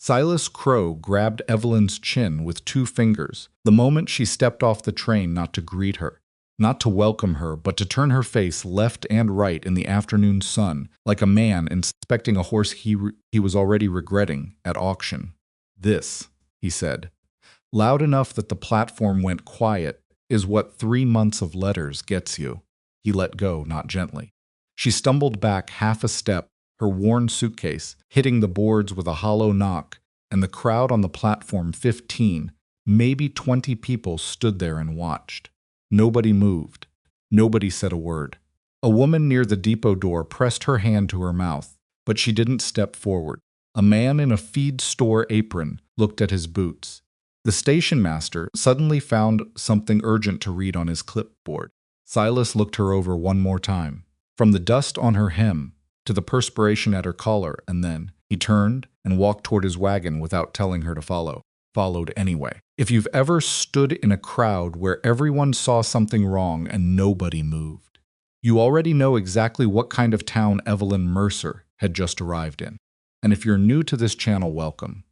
Silas Crow grabbed Evelyn's chin with 2 fingers the moment she stepped off the train, not to greet her, not to welcome her, but to turn her face left and right in the afternoon sun like a man inspecting a horse he was already regretting at auction. "This," he said, loud enough that the platform went quiet, "is what 3 months of letters gets you." He let go, not gently. She stumbled back half a step, her worn suitcase hitting the boards with a hollow knock, and the crowd on the platform, 15, maybe 20 people, stood there and watched. Nobody moved. Nobody said a word. A woman near the depot door pressed her hand to her mouth, but she didn't step forward. A man in a feed store apron looked at his boots. The station master suddenly found something urgent to read on his clipboard. Silas looked her over one more time, from the dust on her hem to the perspiration at her collar, and then he turned and walked toward his wagon without telling her to follow. Followed anyway. If you've ever stood in a crowd where everyone saw something wrong and nobody moved, you already know exactly what kind of town Evelyn Mercer had just arrived in. And if you're new to this channel, welcome.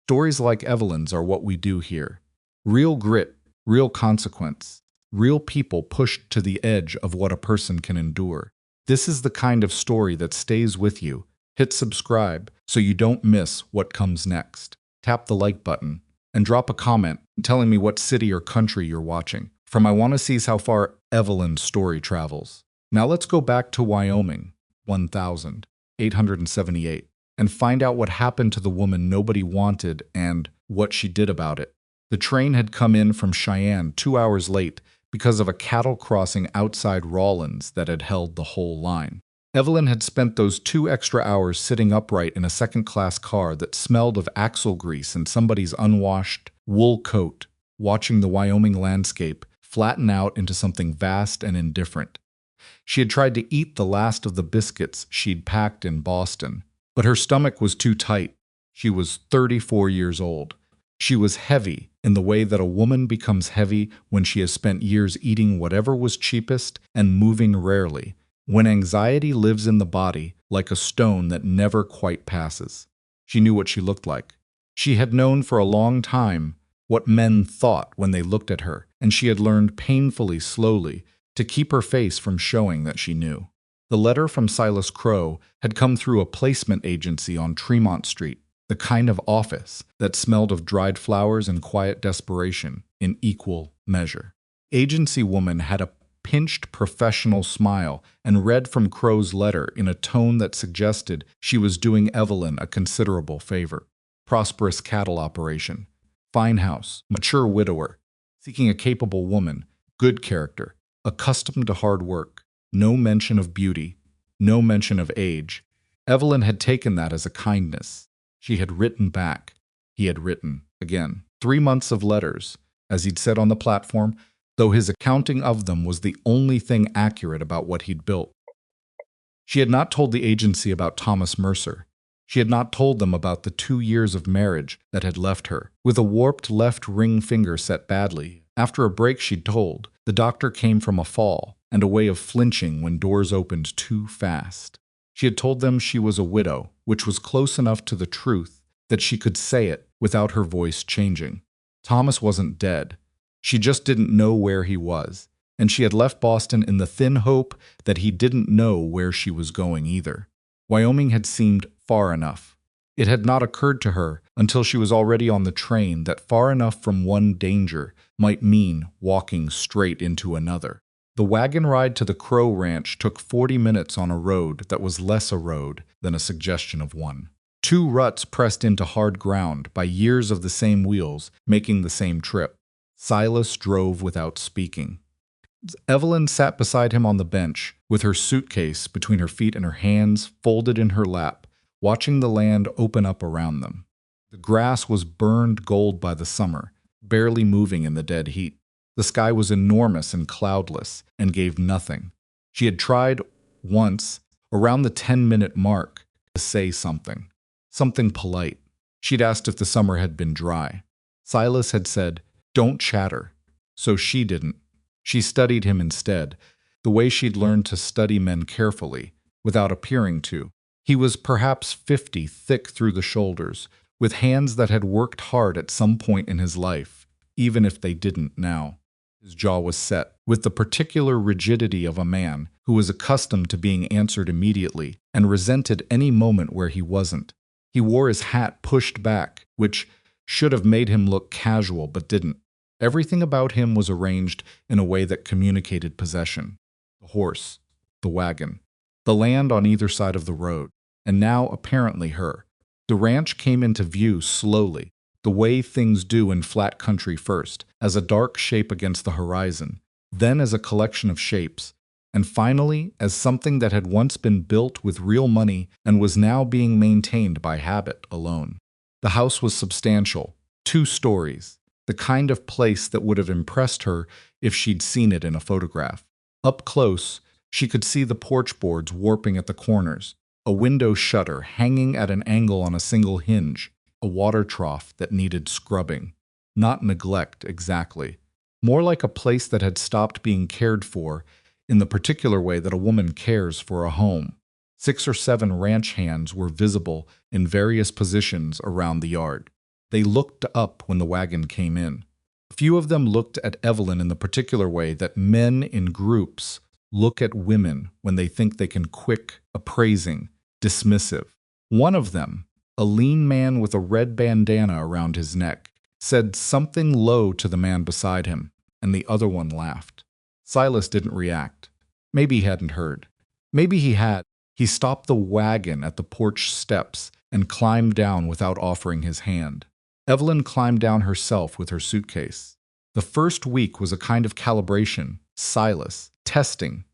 Stories like Evelyn's are what we do here. Real grit, real consequence, real people pushed to the edge of what a person can endure. This is the kind of story that stays with you. Hit subscribe so you don't miss what comes next. Tap the like button and drop a comment telling me what city or country you're watching from. I want to see how far Evelyn's story travels. Now let's go back to Wyoming, 1878, and find out what happened to the woman nobody wanted and what she did about it. The train had come in from Cheyenne 2 hours late because of a cattle crossing outside Rawlins that had held the whole line. Evelyn had spent those 2 extra hours sitting upright in a second-class car that smelled of axle grease and somebody's unwashed wool coat, watching the Wyoming landscape flatten out into something vast and indifferent. She had tried to eat the last of the biscuits she'd packed in Boston, but her stomach was too tight. She was 34 years old. She was heavy in the way that a woman becomes heavy when she has spent years eating whatever was cheapest and moving rarely, when anxiety lives in the body like a stone that never quite passes. She knew what she looked like. She had known for a long time what men thought when they looked at her, and she had learned painfully slowly to keep her face from showing that she knew. The letter from Silas Crow had come through a placement agency on Tremont Street, the kind of office that smelled of dried flowers and quiet desperation in equal measure. Agency woman had a pinched professional smile and read from Crow's letter in a tone that suggested she was doing Evelyn a considerable favor. Prosperous cattle operation. Fine house. Mature widower. Seeking a capable woman. Good character. Accustomed to hard work. No mention of beauty. No mention of age. Evelyn had taken that as a kindness. She had written back. He had written again. 3 months of letters, as he'd said on the platform, though his accounting of them was the only thing accurate about what he'd built. She had not told the agency about Thomas Mercer. She had not told them about the 2 years of marriage that had left her, with a warped left ring finger set badly. After a break, she'd told, the doctor came from a fall and a way of flinching when doors opened too fast. She had told them she was a widow, which was close enough to the truth that she could say it without her voice changing. Thomas wasn't dead. She just didn't know where he was, and she had left Boston in the thin hope that he didn't know where she was going either. Wyoming had seemed far enough. It had not occurred to her until she was already on the train that far enough from one danger might mean walking straight into another. The wagon ride to the Crow Ranch took 40 minutes on a road that was less a road than a suggestion of one. 2 ruts pressed into hard ground by years of the same wheels making the same trip. Silas drove without speaking. Evelyn sat beside him on the bench, with her suitcase between her feet and her hands folded in her lap, watching the land open up around them. The grass was burned gold by the summer, barely moving in the dead heat. The sky was enormous and cloudless, and gave nothing. She had tried once, around the 10-minute mark, to say something polite. She'd asked if the summer had been dry. Silas had said, "Don't chatter." So she didn't. She studied him instead, the way she'd learned to study men carefully, without appearing to. He was perhaps 50, thick through the shoulders, with hands that had worked hard at some point in his life, even if they didn't now. His jaw was set, with the particular rigidity of a man who was accustomed to being answered immediately and resented any moment where he wasn't. He wore his hat pushed back, which should have made him look casual but didn't. Everything about him was arranged in a way that communicated possession. The horse, the wagon, the land on either side of the road, and now apparently her. The ranch came into view slowly, the way things do in flat country first, as a dark shape against the horizon, then as a collection of shapes, and finally as something that had once been built with real money and was now being maintained by habit alone. The house was substantial, 2 stories, the kind of place that would have impressed her if she'd seen it in a photograph. Up close, she could see the porch boards warping at the corners, a window shutter hanging at an angle on a single hinge, a water trough that needed scrubbing. Not neglect, exactly. More like a place that had stopped being cared for in the particular way that a woman cares for a home. 6 or 7 ranch hands were visible in various positions around the yard. They looked up when the wagon came in. A few of them looked at Evelyn in the particular way that men in groups look at women when they think they can quick, appraising, dismissive. One of them, a lean man with a red bandana around his neck, said something low to the man beside him, and the other one laughed. Silas didn't react. Maybe he hadn't heard. Maybe he had. He stopped the wagon at the porch steps and climbed down without offering his hand. Evelyn climbed down herself with her suitcase. The first week was a kind of calibration, Silas testing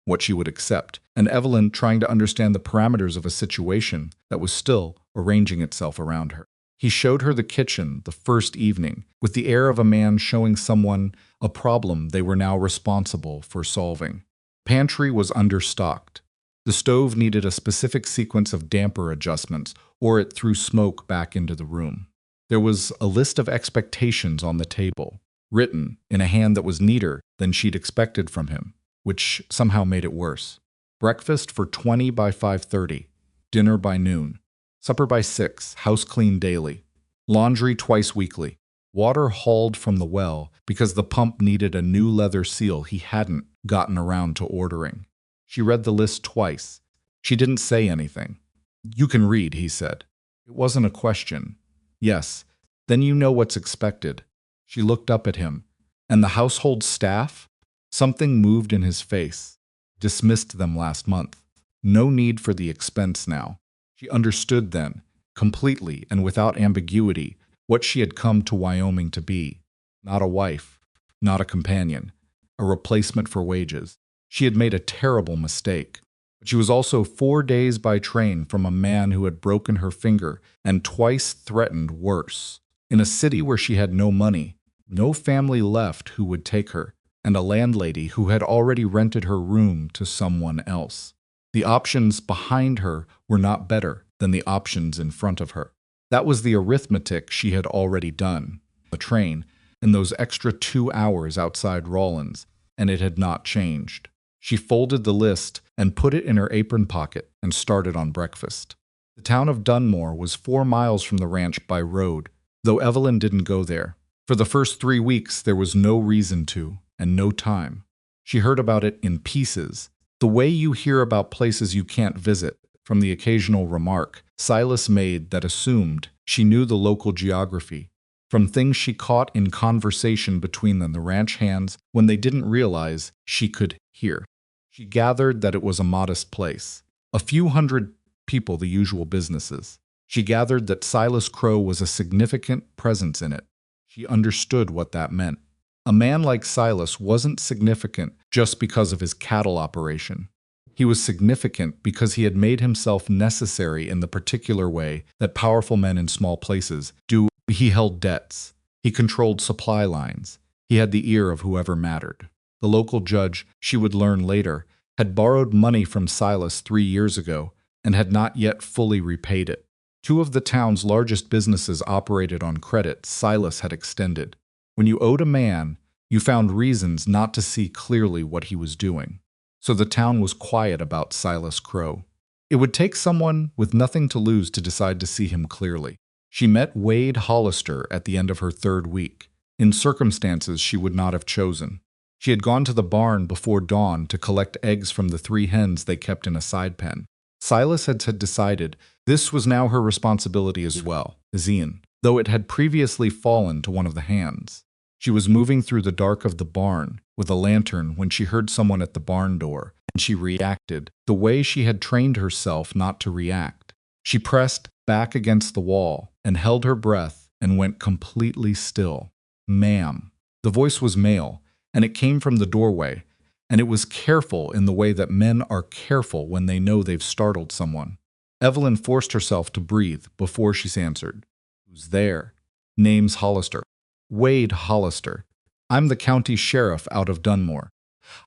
what she would accept, and Evelyn trying to understand the parameters of a situation that was still arranging itself around her. He showed her the kitchen the first evening, with the air of a man showing someone a problem they were now responsible for solving. Pantry was understocked. The stove needed a specific sequence of damper adjustments, or it threw smoke back into the room. There was a list of expectations on the table, written in a hand that was neater than she'd expected from him, which somehow made it worse. Breakfast for 20 by 5:30, dinner by noon, supper by 6, house cleaned daily, laundry twice weekly, water hauled from the well because the pump needed a new leather seal he hadn't gotten around to ordering. She read the list twice. She didn't say anything. "You can read," he said. It wasn't a question. "Yes, then you know what's expected." She looked up at him. "And the household staff?" Something moved in his face. Dismissed them last month. No need for the expense now. She understood then, completely and without ambiguity, what she had come to Wyoming to be. Not a wife, not a companion, a replacement for wages. She had made a terrible mistake. But she was also 4 days by train from a man who had broken her finger and twice threatened worse. In a city where she had no money, no family left who would take her, and a landlady who had already rented her room to someone else. The options behind her were not better than the options in front of her. That was the arithmetic she had already done. The train, in those extra 2 hours outside Rawlins, and it had not changed. She folded the list and put it in her apron pocket and started on breakfast. The town of Dunmore was 4 miles from the ranch by road, though Evelyn didn't go there. For the first 3 weeks, there was no reason to, and no time. She heard about it in pieces, the way you hear about places you can't visit, from the occasional remark Silas made that assumed she knew the local geography, from things she caught in conversation between them, the ranch hands, when they didn't realize she could hear. She gathered that it was a modest place. A few hundred people, the usual businesses. She gathered that Silas Crow was a significant presence in it. She understood what that meant. A man like Silas wasn't significant just because of his cattle operation. He was significant because he had made himself necessary in the particular way that powerful men in small places do. He held debts. He controlled supply lines. He had the ear of whoever mattered. The local judge, she would learn later, had borrowed money from Silas 3 years ago and had not yet fully repaid it. 2 of the town's largest businesses operated on credit Silas had extended. When you owed a man, you found reasons not to see clearly what he was doing. So the town was quiet about Silas Crow. It would take someone with nothing to lose to decide to see him clearly. She met Wade Hollister at the end of her 3rd week, in circumstances she would not have chosen. She had gone to the barn before dawn to collect eggs from the 3 hens they kept in a side pen. Silas had decided this was now her responsibility as well as Ian, though it had previously fallen to one of the hands. She was moving through the dark of the barn with a lantern when she heard someone at the barn door, and she reacted the way she had trained herself not to react. She pressed back against the wall and held her breath and went completely still. "Ma'am." The voice was male, and it came from the doorway, and it was careful in the way that men are careful when they know they've startled someone. Evelyn forced herself to breathe before she answered. "Who's there?" "Name's Hollister." "Wade Hollister. I'm the county sheriff out of Dunmore.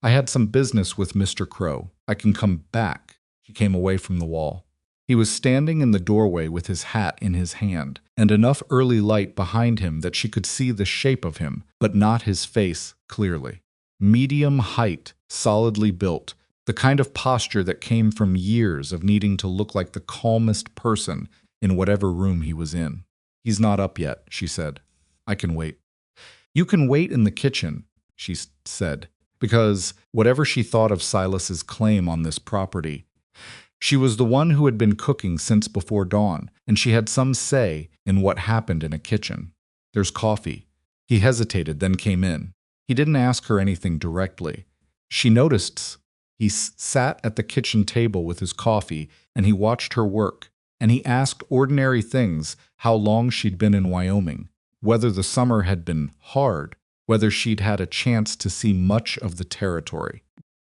I had some business with Mr. Crow. I can come back." She came away from the wall. He was standing in the doorway with his hat in his hand, and enough early light behind him that she could see the shape of him, but not his face clearly. Medium height, solidly built, the kind of posture that came from years of needing to look like the calmest person in whatever room he was in. "He's not up yet," she said. "I can wait." "You can wait in the kitchen," she said, because whatever she thought of Silas's claim on this property, she was the one who had been cooking since before dawn, and she had some say in what happened in a kitchen. "There's coffee." He hesitated, then came in. He didn't ask her anything directly. She noticed he sat at the kitchen table with his coffee, and he watched her work, and he asked ordinary things: how long she'd been in Wyoming, whether the summer had been hard, whether she'd had a chance to see much of the territory.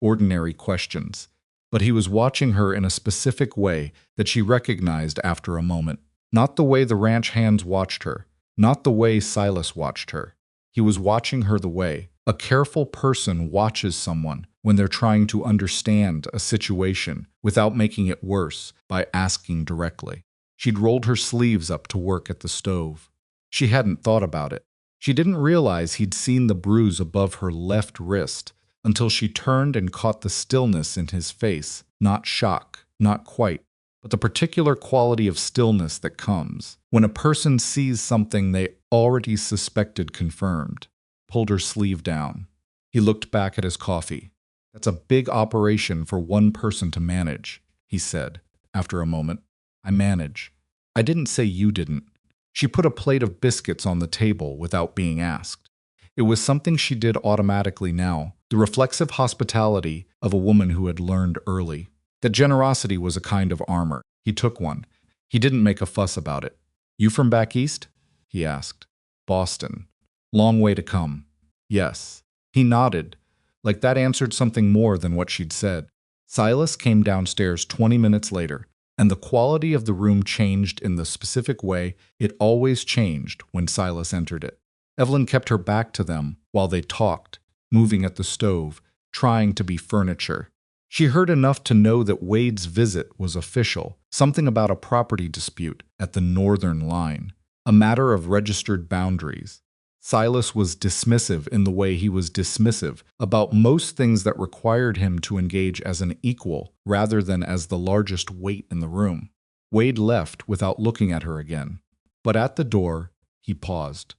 Ordinary questions. But he was watching her in a specific way that she recognized after a moment. Not the way the ranch hands watched her, not the way Silas watched her. He was watching her the way a careful person watches someone when they're trying to understand a situation without making it worse by asking directly. She'd rolled her sleeves up to work at the stove. She hadn't thought about it. She didn't realize he'd seen the bruise above her left wrist until she turned and caught the stillness in his face, not shock, not quite, but the particular quality of stillness that comes when a person sees something they already suspected confirmed. Pulled her sleeve down. He looked back at his coffee. "That's a big operation for one person to manage," he said, after a moment. "I manage." "I didn't say you didn't." She put a plate of biscuits on the table without being asked. It was something she did automatically now, the reflexive hospitality of a woman who had learned early. That generosity was a kind of armor. He took one. He didn't make a fuss about it. "You from back east?" he asked. "Boston." "Long way to come." "Yes." He nodded, like that answered something more than what she'd said. Silas came downstairs 20 minutes later, and the quality of the room changed in the specific way it always changed when Silas entered it. Evelyn kept her back to them while they talked, moving at the stove, trying to be furniture. She heard enough to know that Wade's visit was official, something about a property dispute at the northern line, a matter of registered boundaries. Silas was dismissive in the way he was dismissive about most things that required him to engage as an equal rather than as the largest weight in the room. Wade left without looking at her again. But at the door, he paused.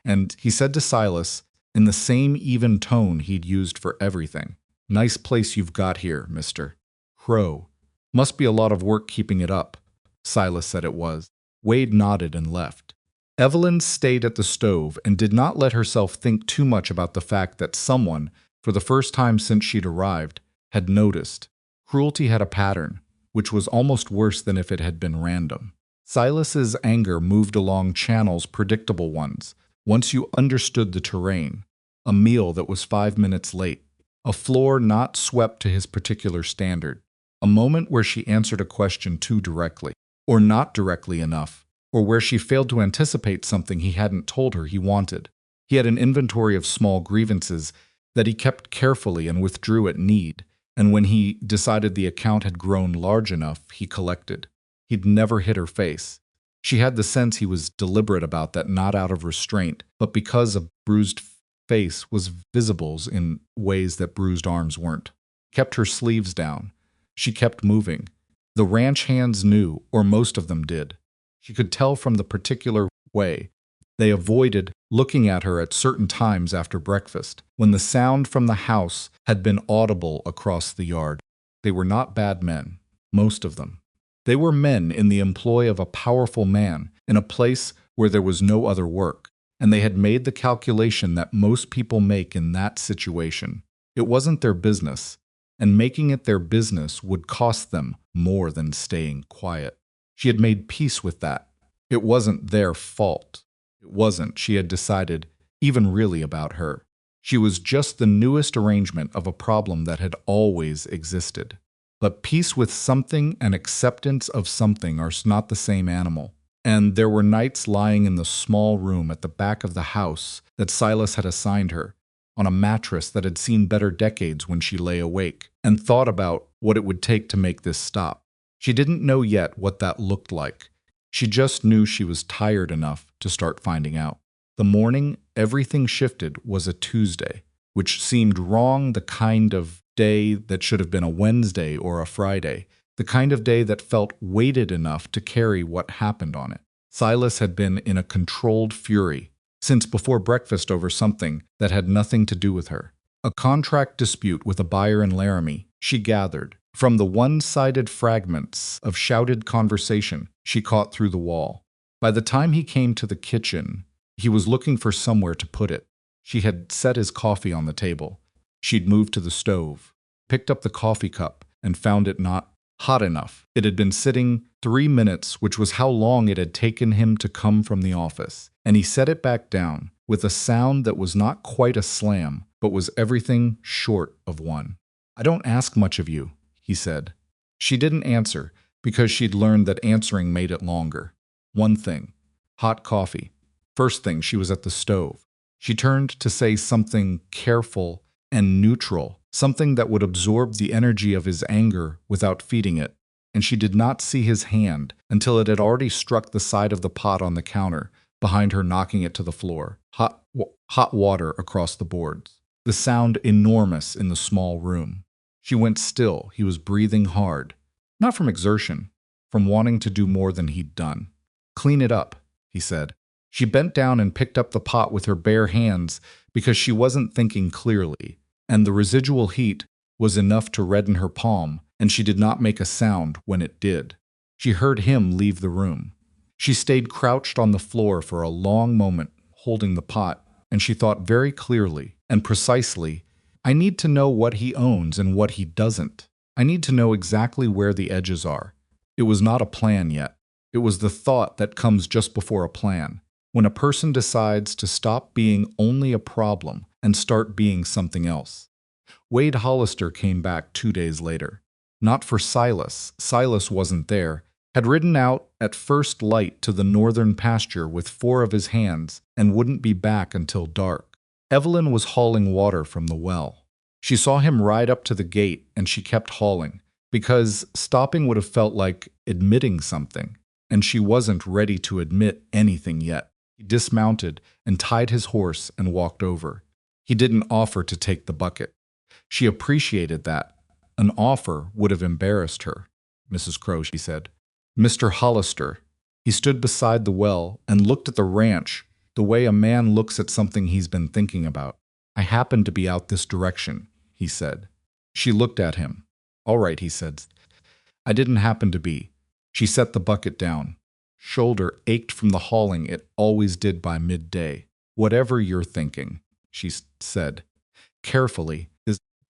And he said to Silas, in the same even tone he'd used for everything, "Nice place you've got here, mister." "Crow. Must be a lot of work keeping it up." Silas said it was. Wade nodded and left. Evelyn stayed at the stove and did not let herself think too much about the fact that someone, for the first time since she'd arrived, had noticed. Cruelty had a pattern, which was almost worse than if it had been random. Silas's anger moved along channels predictable ones, once you understood the terrain. A meal that was 5 minutes late. A floor not swept to his particular standard. A moment where she answered a question too directly, or not directly enough, or where she failed to anticipate something he hadn't told her he wanted. He had an inventory of small grievances that he kept carefully and withdrew at need, and when he decided the account had grown large enough, he collected. He'd never hit her face. She had the sense he was deliberate about that, not out of restraint, but because a bruised face was visible in ways that bruised arms weren't. Kept her sleeves down. She kept moving. The ranch hands knew, or most of them did. She could tell from the particular way they avoided looking at her at certain times after breakfast, when the sound from the house had been audible across the yard. They were not bad men, most of them. They were men in the employ of a powerful man in a place where there was no other work, and they had made the calculation that most people make in that situation. It wasn't their business, and making it their business would cost them more than staying quiet. She had made peace with that. It wasn't their fault. It wasn't, she had decided, even really about her. She was just the newest arrangement of a problem that had always existed. But peace with something and acceptance of something are not the same animal. And there were nights lying in the small room at the back of the house that Silas had assigned her, on a mattress that had seen better decades when she lay awake, and thought about what it would take to make this stop. She didn't know yet what that looked like. She just knew she was tired enough to start finding out. The morning everything shifted was a Tuesday, which seemed wrong, the kind of day that should have been a Wednesday or a Friday, the kind of day that felt weighted enough to carry what happened on it. Silas had been in a controlled fury since before breakfast over something that had nothing to do with her. A contract dispute with a buyer in Laramie, she gathered, from the one-sided fragments of shouted conversation she caught through the wall. By the time he came to the kitchen, he was looking for somewhere to put it. She had set his coffee on the table. She'd moved to the stove, picked up the coffee cup, and found it not hot enough. It had been sitting 3 minutes, which was how long it had taken him to come from the office, and he set it back down with a sound that was not quite a slam, but was everything short of one. "I don't ask much of you," he said. She didn't answer because she'd learned that answering made it longer. One thing, hot coffee. First thing, she was at the stove. She turned to say something careful and neutral, something that would absorb the energy of his anger without feeding it, and she did not see his hand until it had already struck the side of the pot on the counter, behind her, knocking it to the floor. Hot water across the boards. The sound enormous in the small room. She went still. He was breathing hard. Not from exertion, from wanting to do more than he'd done. "Clean it up," he said. She bent down and picked up the pot with her bare hands because she wasn't thinking clearly, and the residual heat was enough to redden her palm, and she did not make a sound when it did. She heard him leave the room. She stayed crouched on the floor for a long moment, holding the pot, and she thought very clearly and precisely, "I need to know what he owns and what he doesn't. I need to know exactly where the edges are." It was not a plan yet. It was the thought that comes just before a plan, when a person decides to stop being only a problem and start being something else. Wade Hollister came back 2 days later. Not for Silas. Silas wasn't there. Had ridden out at first light to the northern pasture with 4 of his hands and wouldn't be back until dark. Evelyn was hauling water from the well. She saw him ride up to the gate and she kept hauling, because stopping would have felt like admitting something, and she wasn't ready to admit anything yet. He dismounted and tied his horse and walked over. He didn't offer to take the bucket. She appreciated that. An offer would have embarrassed her. "Mrs. Crow," she said. "Mr. Hollister." He stood beside the well and looked at the ranch the way a man looks at something he's been thinking about. "I happen to be out this direction," he said. She looked at him. "All right," he said. "I didn't happen to be." She set the bucket down. Shoulder ached from the hauling it always did by midday. "Whatever you're thinking," she said. Carefully,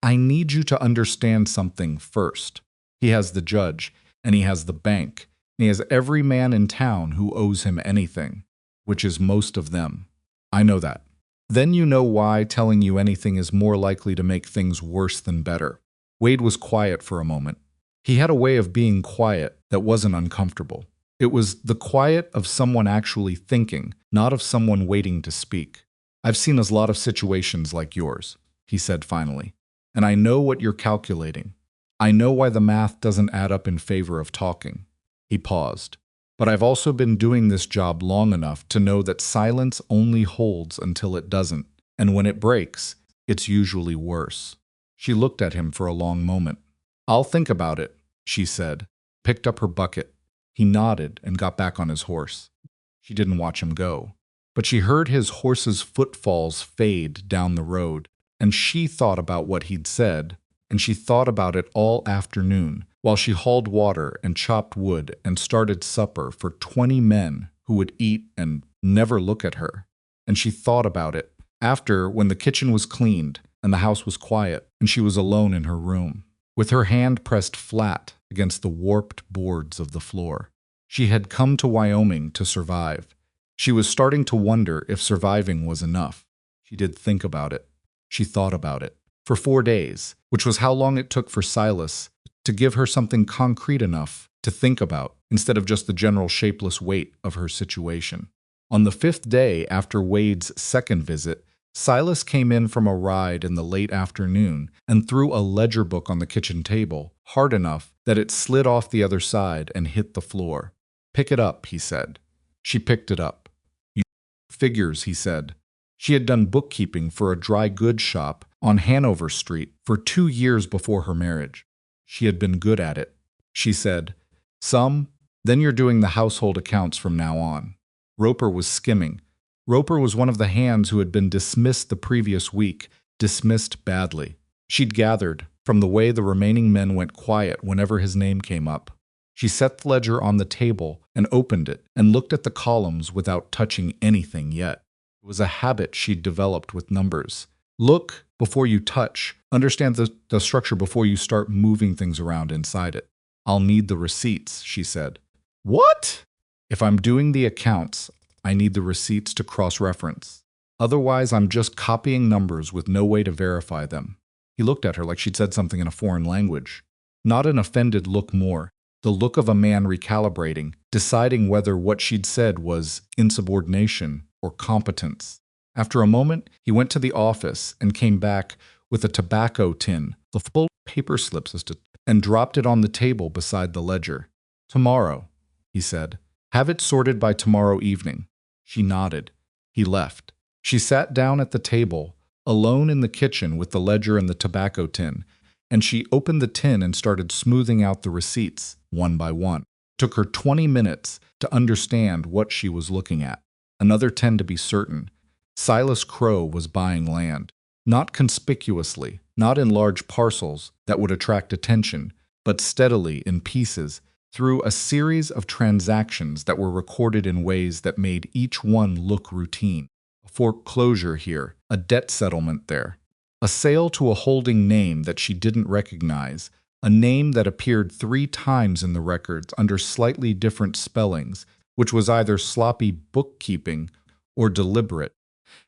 "I need you to understand something first. He has the judge, and he has the bank, and he has every man in town who owes him anything, which is most of them. I know that. Then you know why telling you anything is more likely to make things worse than better." Wade was quiet for a moment. He had a way of being quiet that wasn't uncomfortable. It was the quiet of someone actually thinking, not of someone waiting to speak. "I've seen a lot of situations like yours," he said finally, "and I know what you're calculating. I know why the math doesn't add up in favor of talking." He paused. "But I've also been doing this job long enough to know that silence only holds until it doesn't, and when it breaks, it's usually worse." She looked at him for a long moment. "I'll think about it," she said, picked up her bucket, He nodded and got back on his horse. She didn't watch him go, but she heard his horse's footfalls fade down the road, and she thought about what he'd said, and she thought about it all afternoon while she hauled water and chopped wood and started supper for 20 men who would eat and never look at her. And she thought about it after, when the kitchen was cleaned and the house was quiet and she was alone in her room, with her hand pressed flat against the warped boards of the floor. She had come to Wyoming to survive. She was starting to wonder if surviving was enough. She did think about it. She thought about it. For 4 days, which was how long it took for Silas to give her something concrete enough to think about, instead of just the general shapeless weight of her situation. On the 5th day after Wade's second visit, Silas came in from a ride in the late afternoon and threw a ledger book on the kitchen table, hard enough that it slid off the other side and hit the floor. "Pick it up," he said. She picked it up. "You figures," he said. She had done bookkeeping for a dry goods shop on Hanover Street for 2 years before her marriage. She had been good at it. She said, "Some, then you're doing the household accounts from now on." Roper was skimming. Roper was one of the hands who had been dismissed the previous week, dismissed badly. She'd gathered from the way the remaining men went quiet whenever his name came up. She set the ledger on the table and opened it and looked at the columns without touching anything yet. It was a habit she'd developed with numbers. Look before you touch. Understand the structure before you start moving things around inside it. "I'll need the receipts," she said. "What?" "If I'm doing the accounts, I need the receipts to cross-reference. Otherwise, I'm just copying numbers with no way to verify them." He looked at her like she'd said something in a foreign language. Not an offended look more. The look of a man recalibrating, deciding whether what she'd said was insubordination or competence. After a moment, he went to the office and came back with a tobacco tin, the full paper slips, and dropped it on the table beside the ledger. "Tomorrow," he said. "Have it sorted by tomorrow evening." She nodded. He left. She sat down at the table, alone in the kitchen with the ledger and the tobacco tin, and she opened the tin and started smoothing out the receipts, one by one. It took her 20 minutes to understand what she was looking at. Another 10 to be certain. Silas Crow was buying land. Not conspicuously, not in large parcels that would attract attention, but steadily in pieces, through a series of transactions that were recorded in ways that made each one look routine. A foreclosure here, a debt settlement there, a sale to a holding name that she didn't recognize, a name that appeared 3 times in the records under slightly different spellings, which was either sloppy bookkeeping or deliberate.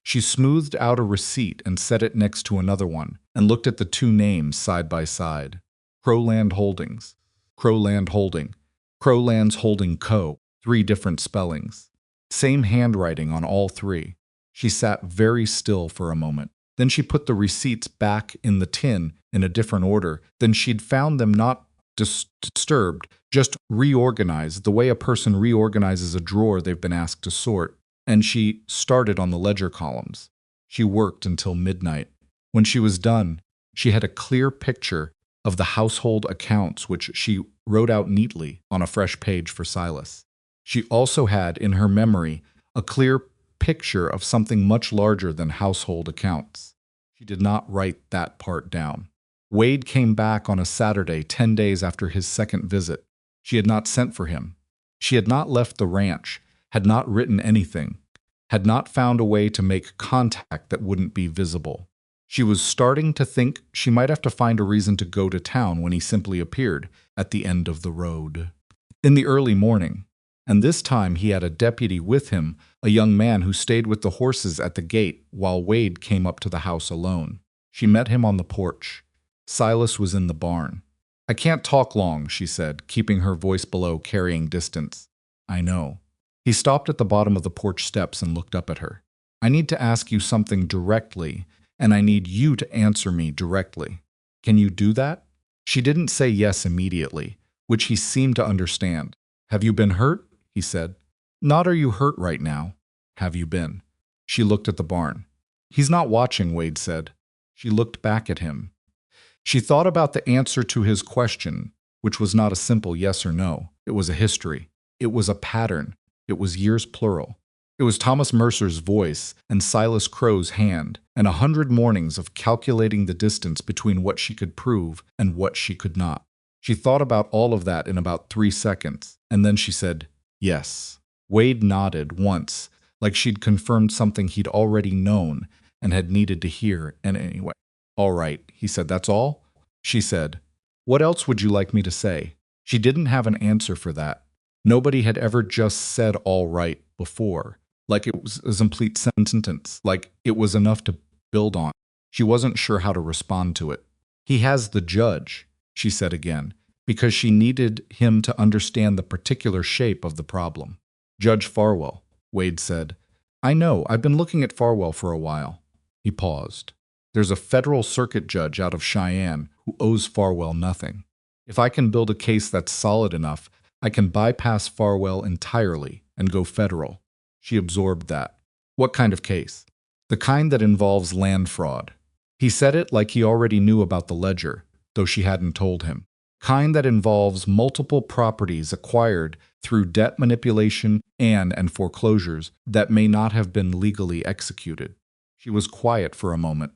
She smoothed out a receipt and set it next to another one, and looked at the 2 names side by side. Crowland Holdings. Crowland Holding. Crowlands Holding Co. 3 different spellings. Same handwriting on all 3. She sat very still for a moment. Then she put the receipts back in the tin in a different order than she'd found them, not disturbed, just reorganized, the way a person reorganizes a drawer they've been asked to sort. And she started on the ledger columns. She worked until midnight. When she was done, she had a clear picture of the household accounts, which she wrote out neatly on a fresh page for Silas. She also had in her memory a clear picture of something much larger than household accounts. She did not write that part down. Wade came back on a Saturday, 10 days after his second visit. She had not sent for him. She had not left the ranch, had not written anything, had not found a way to make contact that wouldn't be visible. She was starting to think she might have to find a reason to go to town when he simply appeared at the end of the road. In the early morning, and this time he had a deputy with him, a young man who stayed with the horses at the gate while Wade came up to the house alone. She met him on the porch. Silas was in the barn. "I can't talk long," she said, keeping her voice below carrying distance. "I know." He stopped at the bottom of the porch steps and looked up at her. "I need to ask you something directly, and I need you to answer me directly. Can you do that?" She didn't say yes immediately, which he seemed to understand. "Have you been hurt?" he said. "Not are you hurt right now. Have you been?" She looked at the barn. "He's not watching," Wade said. She looked back at him. She thought about the answer to his question, which was not a simple yes or no. It was a history. It was a pattern. It was years plural. It was Thomas Mercer's voice and Silas Crow's hand, and 100 mornings of calculating the distance between what she could prove and what she could not. She thought about all of that in about 3 seconds, and then she said, yes. Wade nodded once, like she'd confirmed something he'd already known and had needed to hear, and anyway. All right, he said, that's all? She said, what else would you like me to say? She didn't have an answer for that. Nobody had ever just said all right before, like it was a complete sentence, like it was enough to build on. She wasn't sure how to respond to it. He has the judge, she said again, because she needed him to understand the particular shape of the problem. Judge Farwell, Wade said. I know, I've been looking at Farwell for a while. He paused. There's a federal circuit judge out of Cheyenne who owes Farwell nothing. If I can build a case that's solid enough, I can bypass Farwell entirely and go federal. She absorbed that. What kind of case? The kind that involves land fraud. He said it like he already knew about the ledger, though she hadn't told him. Kind that involves multiple properties acquired through debt manipulation and foreclosures that may not have been legally executed. She was quiet for a moment.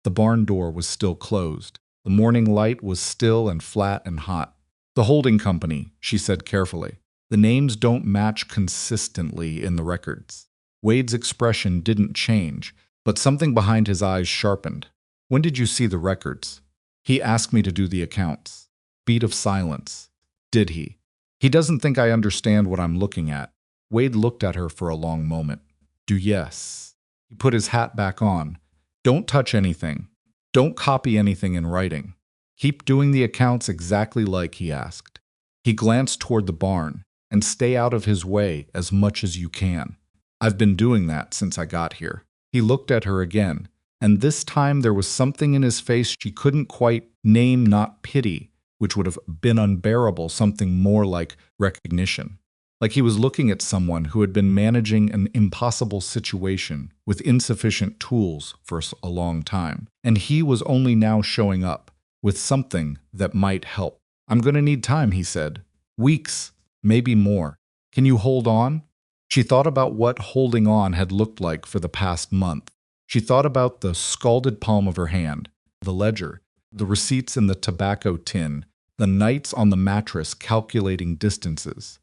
The barn door was still closed. The morning light was still and flat and hot. The holding company, she said carefully. The names don't match consistently in the records. Wade's expression didn't change, but something behind his eyes sharpened. When did you see the records? He asked me to do the accounts. Beat of silence. Did he? He doesn't think I understand what I'm looking at. Wade looked at her for a long moment. Yes. He put his hat back on. Don't touch anything. Don't copy anything in writing. Keep doing the accounts exactly like he asked. He glanced toward the barn, and stay out of his way as much as you can. I've been doing that since I got here. He looked at her again, and this time there was something in his face she couldn't quite name, not pity, which would have been unbearable, something more like recognition. Like he was looking at someone who had been managing an impossible situation with insufficient tools for a long time, and he was only now showing up with something that might help. I'm going to need time, he said. Weeks, maybe more. Can you hold on? She thought about what holding on had looked like for the past month. She thought about the scalded palm of her hand, the ledger, the receipts in the tobacco tin, the nights on the mattress calculating distances.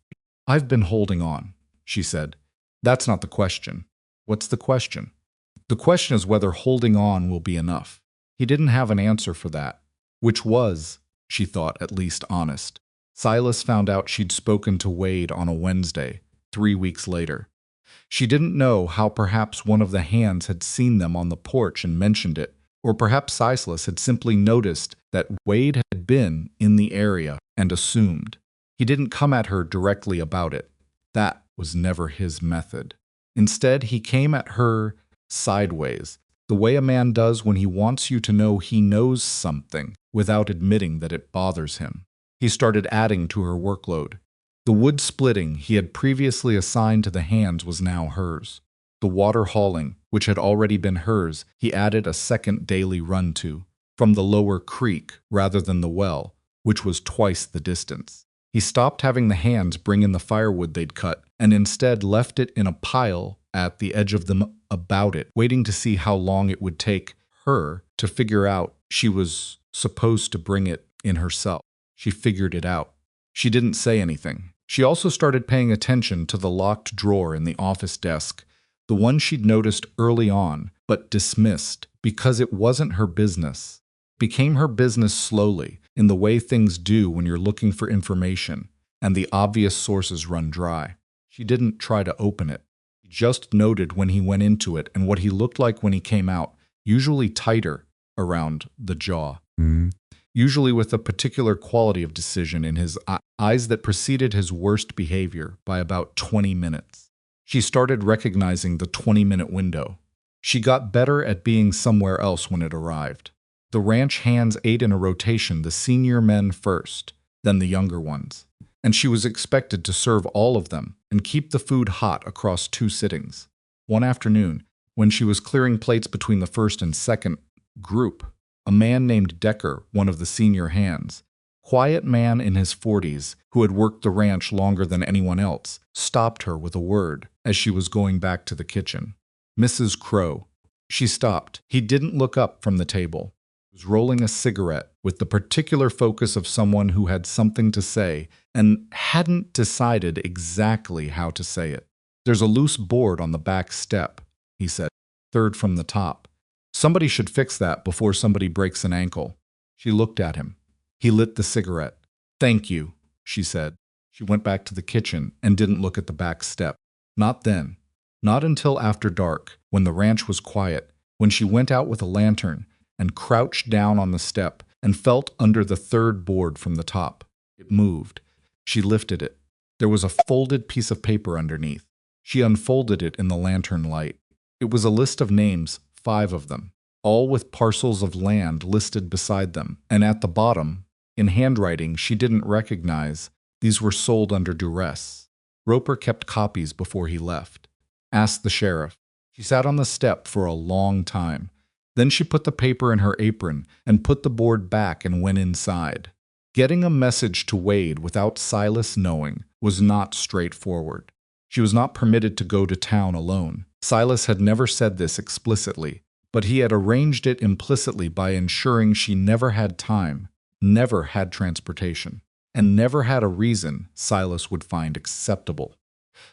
I've been holding on, she said. That's not the question. What's the question? The question is whether holding on will be enough. He didn't have an answer for that. Which was, she thought, at least honest. Silas found out she'd spoken to Wade on a Wednesday, 3 weeks later. She didn't know how perhaps one of the hands had seen them on the porch and mentioned it, or perhaps Silas had simply noticed that Wade had been in the area and assumed. He didn't come at her directly about it. That was never his method. Instead, he came at her sideways, the way a man does when he wants you to know he knows something without admitting that it bothers him. He started adding to her workload. The wood splitting he had previously assigned to the hands was now hers. The water hauling, which had already been hers, he added a second daily run to, from the lower creek rather than the well, which was twice the distance. He stopped having the hands bring in the firewood they'd cut, and instead left it in a pile at the edge of them about it, waiting to see how long it would take her to figure out she was supposed to bring it in herself. She figured it out. She didn't say anything. She also started paying attention to the locked drawer in the office desk, the one she'd noticed early on, but dismissed because it wasn't her business. It became her business slowly, in the way things do when you're looking for information, and the obvious sources run dry. She didn't try to open it. She just noted when he went into it and what he looked like when he came out, usually tighter around the jaw. Usually with a particular quality of decision in his eyes that preceded his worst behavior by about 20 minutes. She started recognizing the 20-minute window. She got better at being somewhere else when it arrived. The ranch hands ate in a rotation, the senior men first, then the younger ones. And she was expected to serve all of them and keep the food hot across 2 sittings. One afternoon, when she was clearing plates between the first and second group, a man named Decker, one of the senior hands, quiet man in his 40s who had worked the ranch longer than anyone else, stopped her with a word as she was going back to the kitchen. Mrs. Crow. She stopped. He didn't look up from the table. He was rolling a cigarette with the particular focus of someone who had something to say and hadn't decided exactly how to say it. "There's a loose board on the back step," he said, "third from the top. Somebody should fix that before somebody breaks an ankle." She looked at him. He lit the cigarette. "Thank you," she said. She went back to the kitchen and didn't look at the back step. Not then. Not until after dark, when the ranch was quiet, when she went out with a lantern and crouched down on the step and felt under the third board from the top. It moved. She lifted it. There was a folded piece of paper underneath. She unfolded it in the lantern light. It was a list of names, 5 of them, all with parcels of land listed beside them, and at the bottom, in handwriting she didn't recognize, these were sold under duress. Roper kept copies before he left. Asked the sheriff. She sat on the step for a long time. Then she put the paper in her apron and put the board back and went inside. Getting a message to Wade without Silas knowing was not straightforward. She was not permitted to go to town alone. Silas had never said this explicitly, but he had arranged it implicitly by ensuring she never had time, never had transportation, and never had a reason Silas would find acceptable.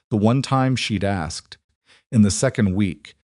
The one time she'd asked, in the second week,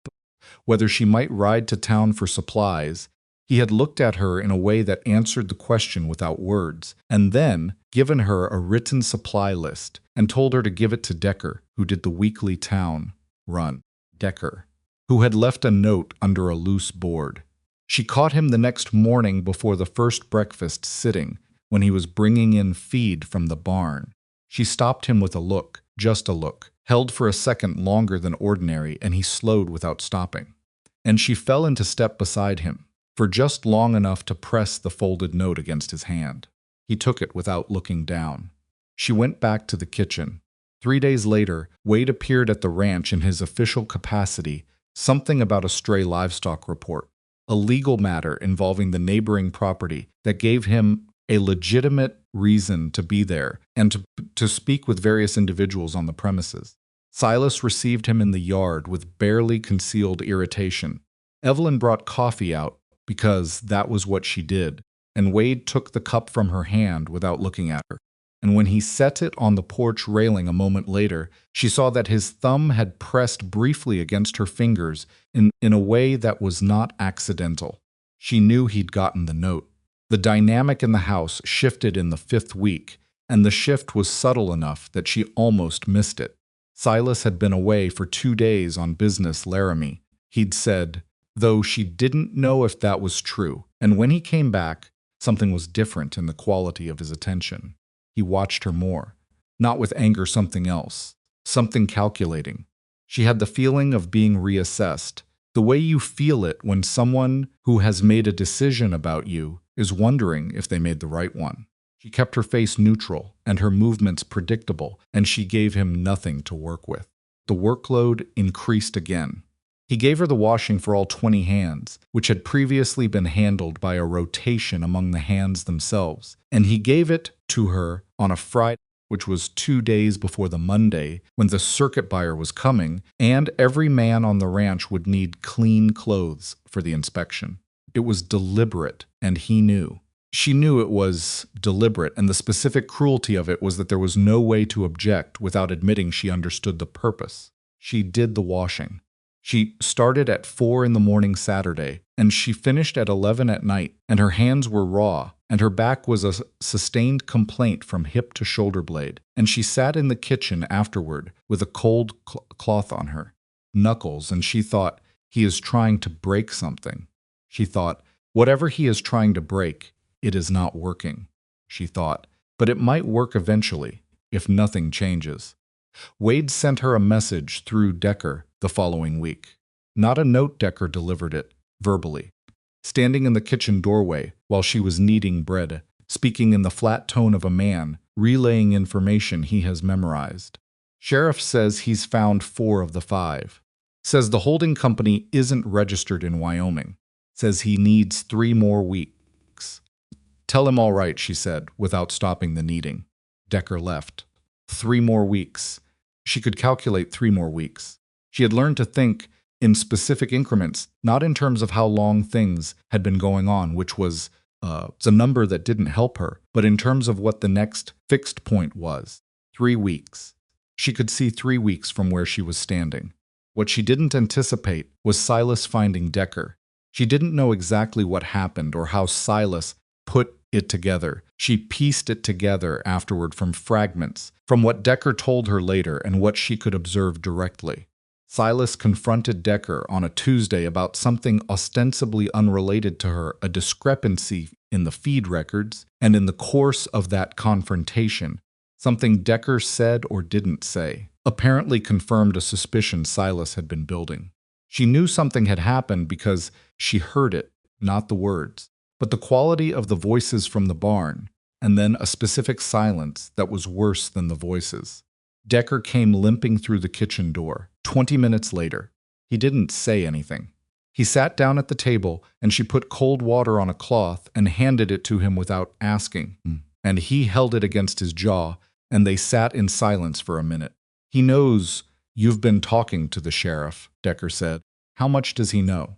whether she might ride to town for supplies, he had looked at her in a way that answered the question without words, and then given her a written supply list and told her to give it to Decker, who did the weekly town run. Decker, who had left a note under a loose board. She caught him the next morning before the first breakfast sitting, when he was bringing in feed from the barn. She stopped him with a look, just a look, held for a second longer than ordinary, and he slowed without stopping. And she fell into step beside him, for just long enough to press the folded note against his hand. He took it without looking down. She went back to the kitchen. 3 days later, Wade appeared at the ranch in his official capacity, something about a stray livestock report, a legal matter involving the neighboring property that gave him a legitimate reason to be there and to speak with various individuals on the premises. Silas received him in the yard with barely concealed irritation. Evelyn brought coffee out because that was what she did, and Wade took the cup from her hand without looking at her. And when he set it on the porch railing a moment later, she saw that his thumb had pressed briefly against her fingers in a way that was not accidental. She knew he'd gotten the note. The dynamic in the house shifted in the 5th week, and the shift was subtle enough that she almost missed it. Silas had been away for 2 days on business Laramie, he'd said, though she didn't know if that was true, and when he came back, something was different in the quality of his attention. He watched her more, not with anger, something else, something calculating. She had the feeling of being reassessed, the way you feel it when someone who has made a decision about you is wondering if they made the right one. She kept her face neutral and her movements predictable, and she gave him nothing to work with. The workload increased again. He gave her the washing for all 20 hands, which had previously been handled by a rotation among the hands themselves, and he gave it to her on a Friday, which was 2 days before the Monday when the circuit buyer was coming, and every man on the ranch would need clean clothes for the inspection. It was deliberate, and he knew. She knew it was deliberate, and the specific cruelty of it was that there was no way to object without admitting she understood the purpose. She did the washing. She started at 4 in the morning Saturday, and she finished at 11 at night, and her hands were raw, and her back was a sustained complaint from hip to shoulder blade, and she sat in the kitchen afterward with a cold cloth on her knuckles, and she thought, he is trying to break something. She thought, whatever he is trying to break, it is not working. She thought, but it might work eventually, if nothing changes. Wade sent her a message through Decker the following week. Not a note, Decker delivered it, verbally. Standing in the kitchen doorway while she was kneading bread, speaking in the flat tone of a man, relaying information he has memorized. Sheriff says he's found 4 of the 5. Says the holding company isn't registered in Wyoming. Says he needs 3 more weeks. Tell him all right, she said, without stopping the kneading. Decker left. 3 more weeks. She could calculate 3 more weeks. She had learned to think in specific increments, not in terms of how long things had been going on, which was a number that didn't help her, but in terms of what the next fixed point was. 3 weeks. She could see 3 weeks from where she was standing. What she didn't anticipate was Silas finding Decker. She didn't know exactly what happened or how Silas put it together. She pieced it together afterward from fragments, from what Decker told her later and what she could observe directly. Silas confronted Decker on a Tuesday about something ostensibly unrelated to her, a discrepancy in the feed records, and in the course of that confrontation, something Decker said or didn't say, apparently confirmed a suspicion Silas had been building. She knew something had happened because she heard it, not the words, but the quality of the voices from the barn, and then a specific silence that was worse than the voices. Decker came limping through the kitchen door. 20 minutes later, he didn't say anything. He sat down at the table, and she put cold water on a cloth and handed it to him without asking. And he held it against his jaw, and they sat in silence for a minute. He knows you've been talking to the sheriff, Decker said. How much does he know?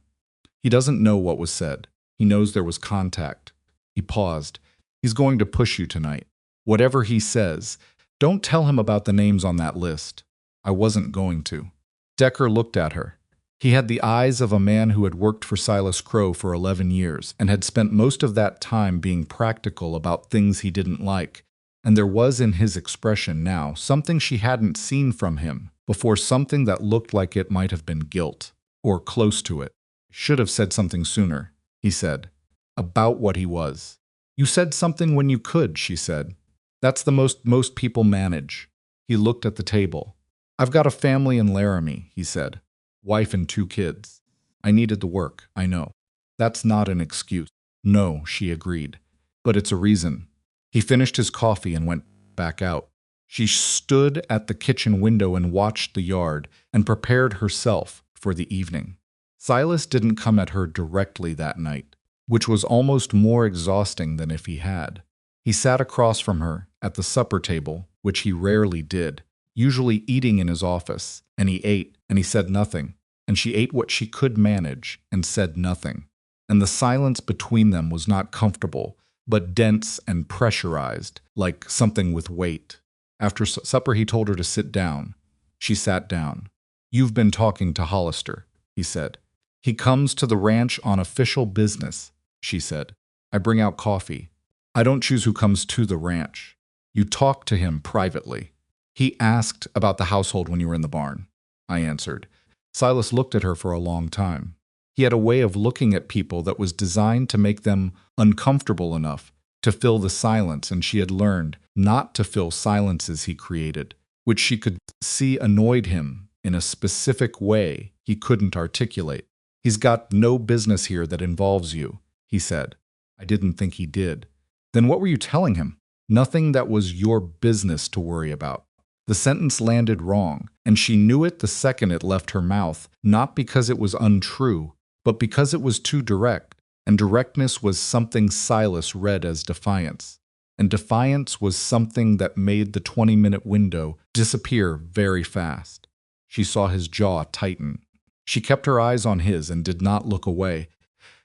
He doesn't know what was said. He knows there was contact. He paused. He's going to push you tonight. Whatever he says, don't tell him about the names on that list. I wasn't going to. Decker looked at her. He had the eyes of a man who had worked for Silas Crow for 11 years and had spent most of that time being practical about things he didn't like. And there was in his expression now something she hadn't seen from him before, something that looked like it might have been guilt, or close to it. Should have said something sooner, he said, about what he was. You said something when you could, she said. That's the most people manage. He looked at the table. I've got a family in Laramie, he said. Wife and 2 kids. I needed the work, I know. That's not an excuse. No, she agreed. But it's a reason. He finished his coffee and went back out. She stood at the kitchen window and watched the yard and prepared herself for the evening. Silas didn't come at her directly that night, which was almost more exhausting than if he had. He sat across from her at the supper table, which he rarely did, usually eating in his office, and he ate, and he said nothing, and she ate what she could manage and said nothing. And the silence between them was not comfortable, but dense and pressurized, like something with weight. After supper, he told her to sit down. She sat down. You've been talking to Hollister, he said. He comes to the ranch on official business, she said. I bring out coffee. I don't choose who comes to the ranch. You talk to him privately. He asked about the household when you were in the barn, I answered. Silas looked at her for a long time. He had a way of looking at people that was designed to make them uncomfortable enough to fill the silence, and she had learned not to fill silences he created, which she could see annoyed him in a specific way he couldn't articulate. He's got no business here that involves you, he said. I didn't think he did. Then what were you telling him? Nothing that was your business to worry about. The sentence landed wrong, and she knew it the second it left her mouth, not because it was untrue, but because it was too direct, and directness was something Silas read as defiance. And defiance was something that made the 20-minute window disappear very fast. She saw his jaw tighten. She kept her eyes on his and did not look away,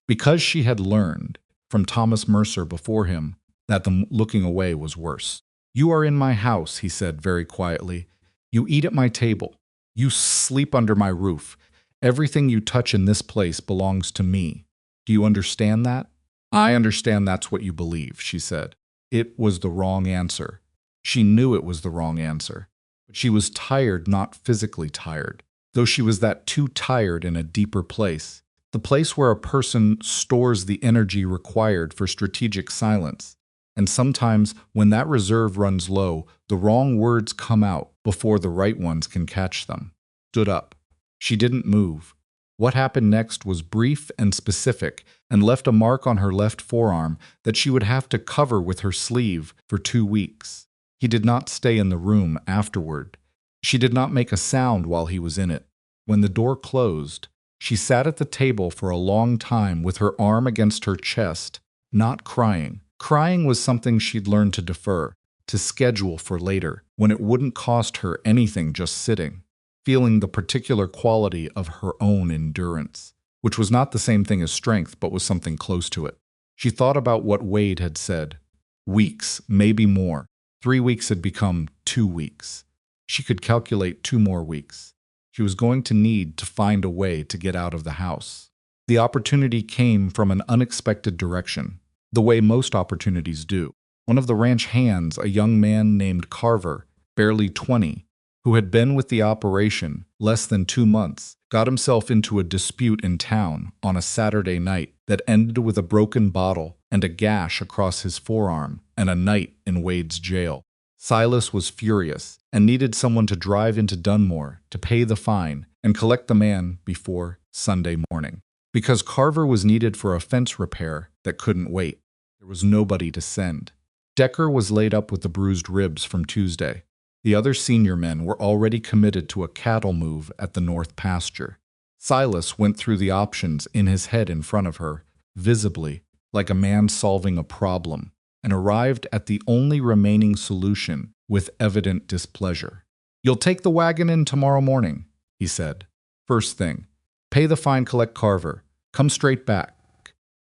because she had learned from Thomas Mercer before him that the looking away was worse. You are in my house, he said very quietly. You eat at my table. You sleep under my roof. Everything you touch in this place belongs to me. Do you understand that? I understand that's what you believe, she said. It was the wrong answer. She knew it was the wrong answer. But she was tired, not physically tired, though she was that too tired in a deeper place, the place where a person stores the energy required for strategic silence. And sometimes, when that reserve runs low, the wrong words come out before the right ones can catch them. Stood up. She didn't move. What happened next was brief and specific, and left a mark on her left forearm that she would have to cover with her sleeve for 2 weeks. He did not stay in the room afterward. She did not make a sound while he was in it. When the door closed, she sat at the table for a long time with her arm against her chest, not crying, Crying was something she'd learned to defer, to schedule for later, when it wouldn't cost her anything just sitting, feeling the particular quality of her own endurance, which was not the same thing as strength, but was something close to it. She thought about what Wade had said. Weeks, maybe more. 3 weeks had become 2 weeks. She could calculate 2 more weeks. She was going to need to find a way to get out of the house. The opportunity came from an unexpected direction, the way most opportunities do. One of the ranch hands, a young man named Carver, barely 20, who had been with the operation less than 2 months, got himself into a dispute in town on a Saturday night that ended with a broken bottle and a gash across his forearm and a night in Wade's jail. Silas was furious and needed someone to drive into Dunmore to pay the fine and collect the man before Sunday morning. Because Carver was needed for a fence repair that couldn't wait, there was nobody to send. Decker was laid up with the bruised ribs from Tuesday. The other senior men were already committed to a cattle move at the north pasture. Silas went through the options in his head in front of her, visibly, like a man solving a problem, and arrived at the only remaining solution with evident displeasure. "You'll take the wagon in tomorrow morning," he said. "First thing. Pay the fine, collect Carver. Come straight back."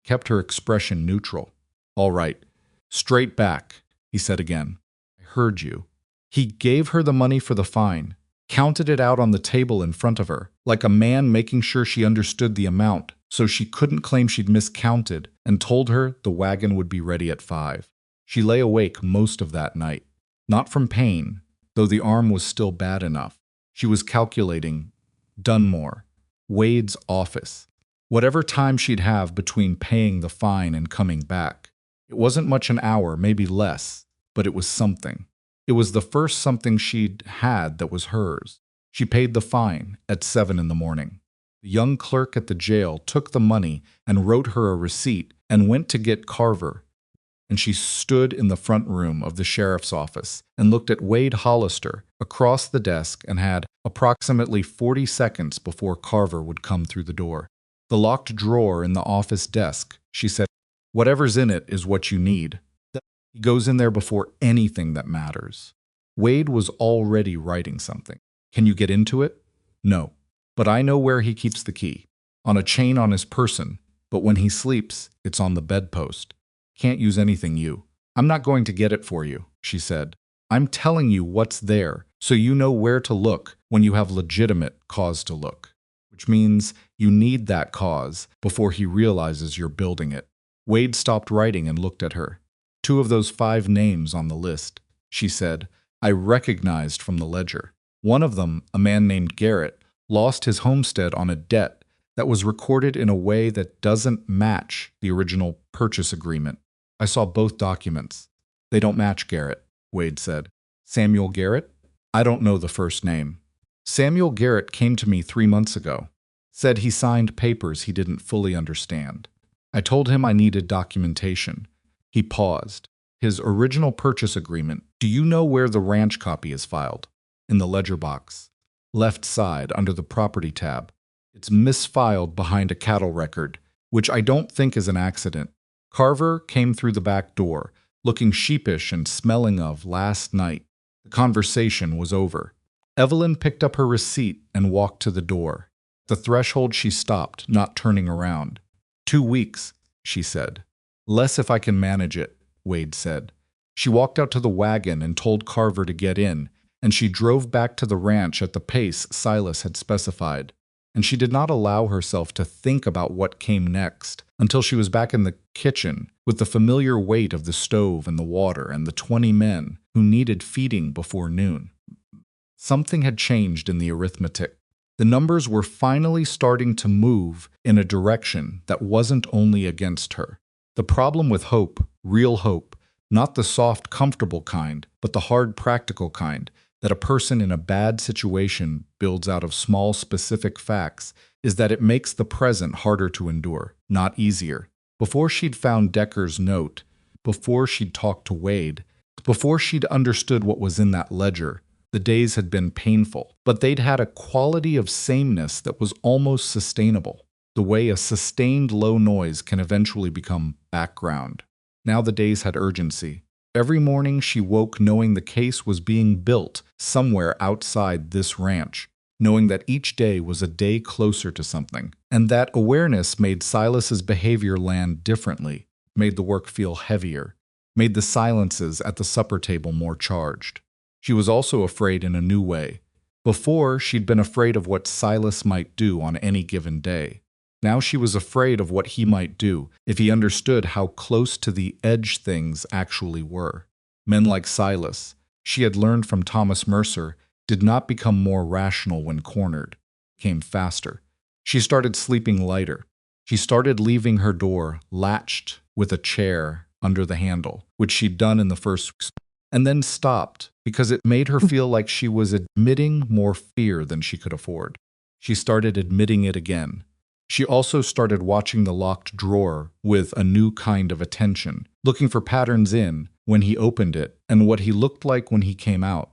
Kept her expression neutral. "All right. Straight back," he said again. "I heard you." He gave her the money for the fine, counted it out on the table in front of her, like a man making sure she understood the amount so she couldn't claim she'd miscounted, and told her the wagon would be ready at 5. She lay awake most of that night. Not from pain, though the arm was still bad enough. She was calculating Dunmore, Wade's office, whatever time she'd have between paying the fine and coming back. It wasn't much an hour, maybe less, but it was something. It was the first something she'd had that was hers. She paid the fine at 7 in the morning. The young clerk at the jail took the money and wrote her a receipt and went to get Carver. And she stood in the front room of the sheriff's office and looked at Wade Hollister across the desk and had approximately 40 seconds before Carver would come through the door. The locked drawer in the office desk, she said, "Whatever's in it is what you need." He goes in there before anything that matters. Wade was already writing something. "Can you get into it?" "No. But I know where he keeps the key. On a chain on his person, but when he sleeps, it's on the bedpost. Can't use anything you." "I'm not going to get it for you," she said. "I'm telling you what's there, so you know where to look when you have legitimate cause to look." Which means you need that cause before he realizes you're building it. Wade stopped writing and looked at her. "2 of those 5 names on the list," she said, "I recognized from the ledger. One of them, a man named Garrett, lost his homestead on a debt that was recorded in a way that doesn't match the original purchase agreement. I saw both documents. They don't match Garrett," Wade said. "Samuel Garrett? I don't know the first name. Samuel Garrett came to me 3 months ago. Said he signed papers he didn't fully understand. I told him I needed documentation. He paused. His original purchase agreement. Do you know where the ranch copy is filed?" "In the ledger box. Left side, under the property tab. It's misfiled behind a cattle record, which I don't think is an accident. Carver came through the back door, looking sheepish and smelling of last night. The conversation was over." Evelyn picked up her receipt and walked to the door. At the threshold she stopped, not turning around. 2 weeks, she said. "Less if I can manage it," Wade said. She walked out to the wagon and told Carver to get in, and she drove back to the ranch at the pace Silas had specified. And she did not allow herself to think about what came next until she was back in the kitchen with the familiar weight of the stove and the water and the 20 men who needed feeding before noon. Something had changed in the arithmetic. The numbers were finally starting to move in a direction that wasn't only against her. The problem with hope, real hope, not the soft, comfortable kind, but the hard, practical kind, that a person in a bad situation builds out of small, specific facts, is that it makes the present harder to endure, not easier. Before she'd found Decker's note, before she'd talked to Wade, before she'd understood what was in that ledger, the days had been painful, but they'd had a quality of sameness that was almost sustainable, the way a sustained low noise can eventually become background. Now the days had urgency. Every morning she woke knowing the case was being built somewhere outside this ranch, knowing that each day was a day closer to something. And that awareness made Silas's behavior land differently, made the work feel heavier, made the silences at the supper table more charged. She was also afraid in a new way. Before, she'd been afraid of what Silas might do on any given day. Now she was afraid of what he might do if he understood how close to the edge things actually were. Men like Silas, she had learned from Thomas Mercer, did not become more rational when cornered, came faster. She started sleeping lighter. She started leaving her door latched with a chair under the handle, which she'd done in the first weeks, and then stopped because it made her feel like she was admitting more fear than she could afford. She started admitting it again. She also started watching the locked drawer with a new kind of attention, looking for patterns in when he opened it and what he looked like when he came out,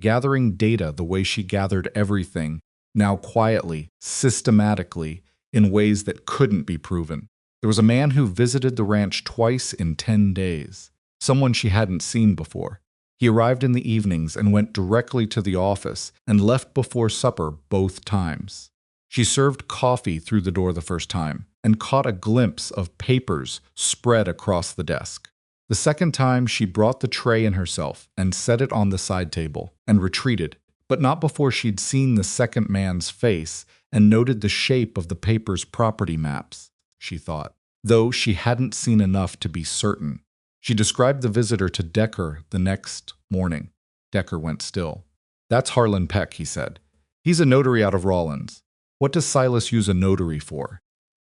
gathering data the way she gathered everything, now quietly, systematically, in ways that couldn't be proven. There was a man who visited the ranch twice in 10 days, someone she hadn't seen before. He arrived in the evenings and went directly to the office and left before supper both times. She served coffee through the door the first time and caught a glimpse of papers spread across the desk. The second time, she brought the tray in herself and set it on the side table and retreated, but not before she'd seen the second man's face and noted the shape of the paper's property maps, she thought, though she hadn't seen enough to be certain. She described the visitor to Decker the next morning. Decker went still. "That's Harlan Peck," he said. "He's a notary out of Rawlins. What does Silas use a notary for?"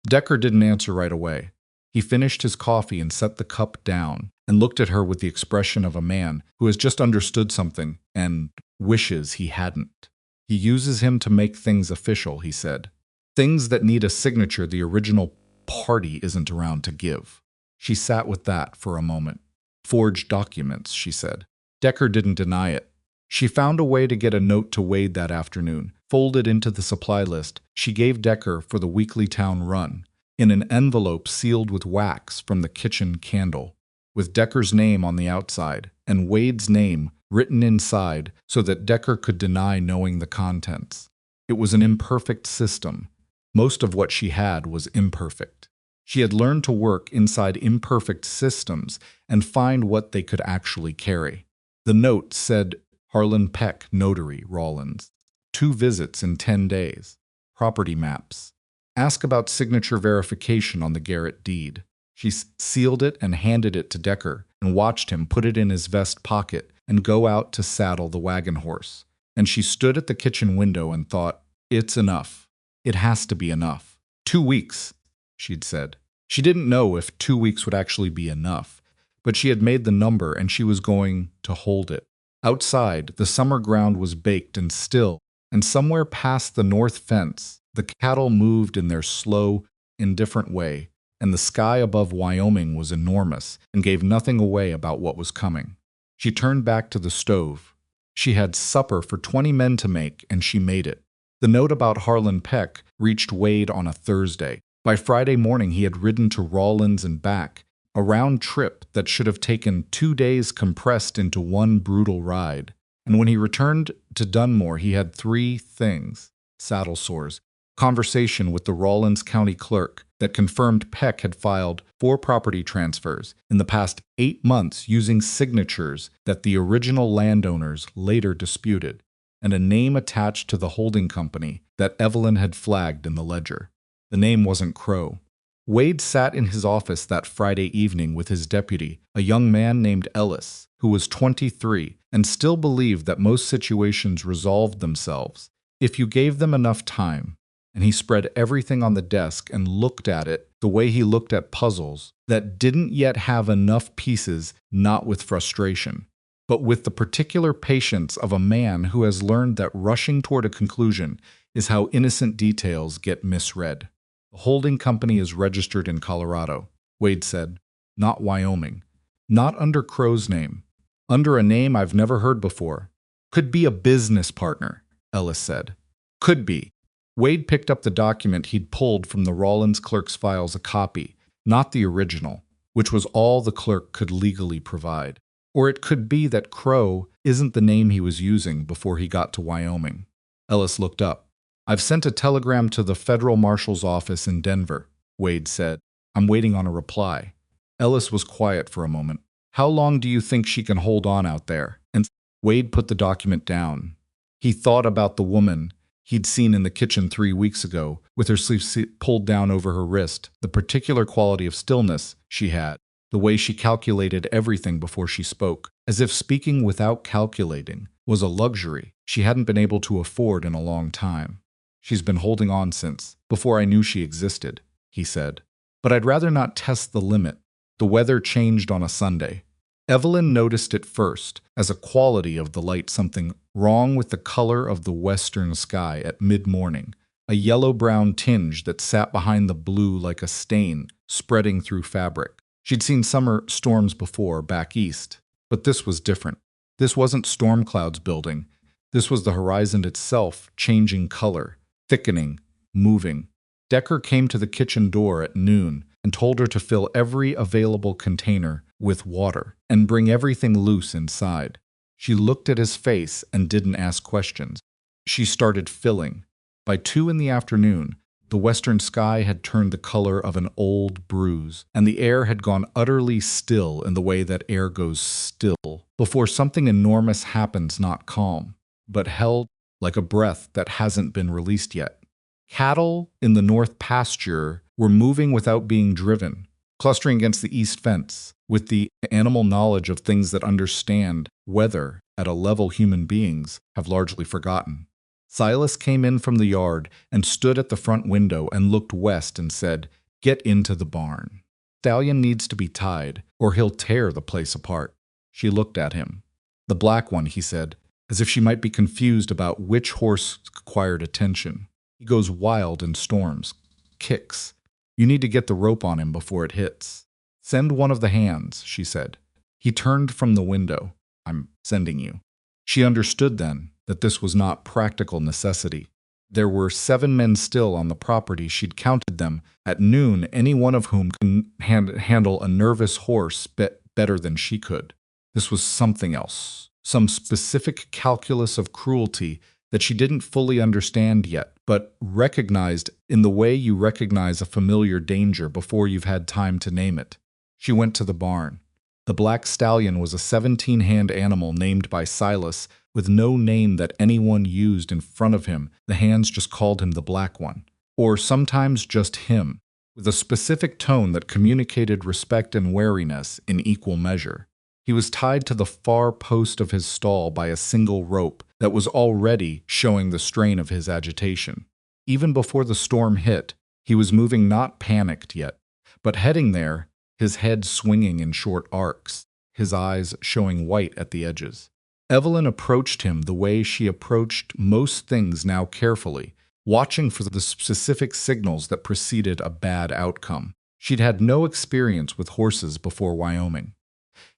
Decker didn't answer right away. He finished his coffee and set the cup down and looked at her with the expression of a man who has just understood something and wishes he hadn't. "He uses him to make things official," he said. "Things that need a signature the original party isn't around to give." She sat with that for a moment. "Forged documents," she said. Decker didn't deny it. She found a way to get a note to Wade that afternoon, folded into the supply list she gave Decker for the weekly town run, in an envelope sealed with wax from the kitchen candle, with Decker's name on the outside and Wade's name written inside so that Decker could deny knowing the contents. It was an imperfect system. Most of what she had was imperfect. She had learned to work inside imperfect systems and find what they could actually carry. The note said, "Harlan Peck, Notary, Rawlins. 2 visits in 10 days. Property maps. Ask about signature verification on the Garrett deed." She sealed it and handed it to Decker and watched him put it in his vest pocket and go out to saddle the wagon horse. And she stood at the kitchen window and thought, "It's enough. It has to be enough. 2 weeks," she'd said. She didn't know if 2 weeks would actually be enough, but she had made the number and she was going to hold it. Outside, the summer ground was baked and still, and somewhere past the north fence, the cattle moved in their slow, indifferent way, and the sky above Wyoming was enormous and gave nothing away about what was coming. She turned back to the stove. She had supper for 20 men to make, and she made it. The note about Harlan Peck reached Wade on a Thursday. By Friday morning, he had ridden to Rawlins and back, a round trip that should have taken 2 days compressed into one brutal ride. And when he returned to Dunmore, he had 3 things: saddle sores, conversation with the Rawlins County clerk that confirmed Peck had filed 4 property transfers in the past 8 months using signatures that the original landowners later disputed, and a name attached to the holding company that Evelyn had flagged in the ledger. The name wasn't Crow. Wade sat in his office that Friday evening with his deputy, a young man named Ellis, who was 23 and still believed that most situations resolved themselves if you gave them enough time. And he spread everything on the desk and looked at it the way he looked at puzzles that didn't yet have enough pieces, not with frustration, but with the particular patience of a man who has learned that rushing toward a conclusion is how innocent details get misread. "The holding company is registered in Colorado," Wade said, "not Wyoming. Not under Crow's name. Under a name I've never heard before. Could be a business partner," Ellis said. "Could be." Wade picked up the document he'd pulled from the Rawlins clerk's files, a copy, not the original. which was all the clerk could legally provide. Or it could be that Crow isn't the name he was using before he got to Wyoming. Ellis looked up. "I've sent a telegram to the federal marshal's office in Denver," Wade said. "I'm waiting on a reply." Ellis was quiet for a moment. "How long do you think she can hold on out there?" And Wade put the document down. He thought about the woman he'd seen in the kitchen 3 weeks ago, with her sleeves pulled down over her wrist, the particular quality of stillness she had, the way she calculated everything before she spoke, as if speaking without calculating was a luxury she hadn't been able to afford in a long time. "She's been holding on since, before I knew she existed," he said. "But I'd rather not test the limit." The weather changed on a Sunday. Evelyn noticed it first as a quality of the light, something wrong with the color of the western sky at mid-morning, a yellow-brown tinge that sat behind the blue like a stain spreading through fabric. She'd seen summer storms before back east, but this was different. This wasn't storm clouds building. This was the horizon itself changing color, thickening, moving. Decker came to the kitchen door at noon and told her to fill every available container with water and bring everything loose inside. She looked at his face and didn't ask questions. She started filling. By 2 in the afternoon, the western sky had turned the color of an old bruise, and the air had gone utterly still in the way that air goes still before something enormous happens, not calm, but held like a breath that hasn't been released yet. Cattle in the north pasture were moving without being driven, clustering against the east fence, with the animal knowledge of things that understand weather at a level human beings have largely forgotten. Silas came in from the yard and stood at the front window and looked west and said, "Get into the barn. Stallion needs to be tied, or he'll tear the place apart." She looked at him. "The black one," he said, as if she might be confused about which horse acquired attention. "He goes wild in storms, kicks. You need to get the rope on him before it hits." "Send one of the hands," she said. He turned from the window. "I'm sending you." She understood then that this was not practical necessity. There were 7 men still on the property. She'd counted them. At noon, any one of whom could handle a nervous horse better than she could. This was something else, some specific calculus of cruelty that she didn't fully understand yet, but recognized in the way you recognize a familiar danger before you've had time to name it. She went to the barn. The black stallion was a 17-hand animal named by Silas, with no name that anyone used in front of him. The hands just called him the black one, or sometimes just him, with a specific tone that communicated respect and wariness in equal measure. He was tied to the far post of his stall by a single rope that was already showing the strain of his agitation. Even before the storm hit, he was moving, not panicked yet, but heading there, his head swinging in short arcs, his eyes showing white at the edges. Evelyn approached him the way she approached most things now, carefully, watching for the specific signals that preceded a bad outcome. She'd had no experience with horses before Wyoming.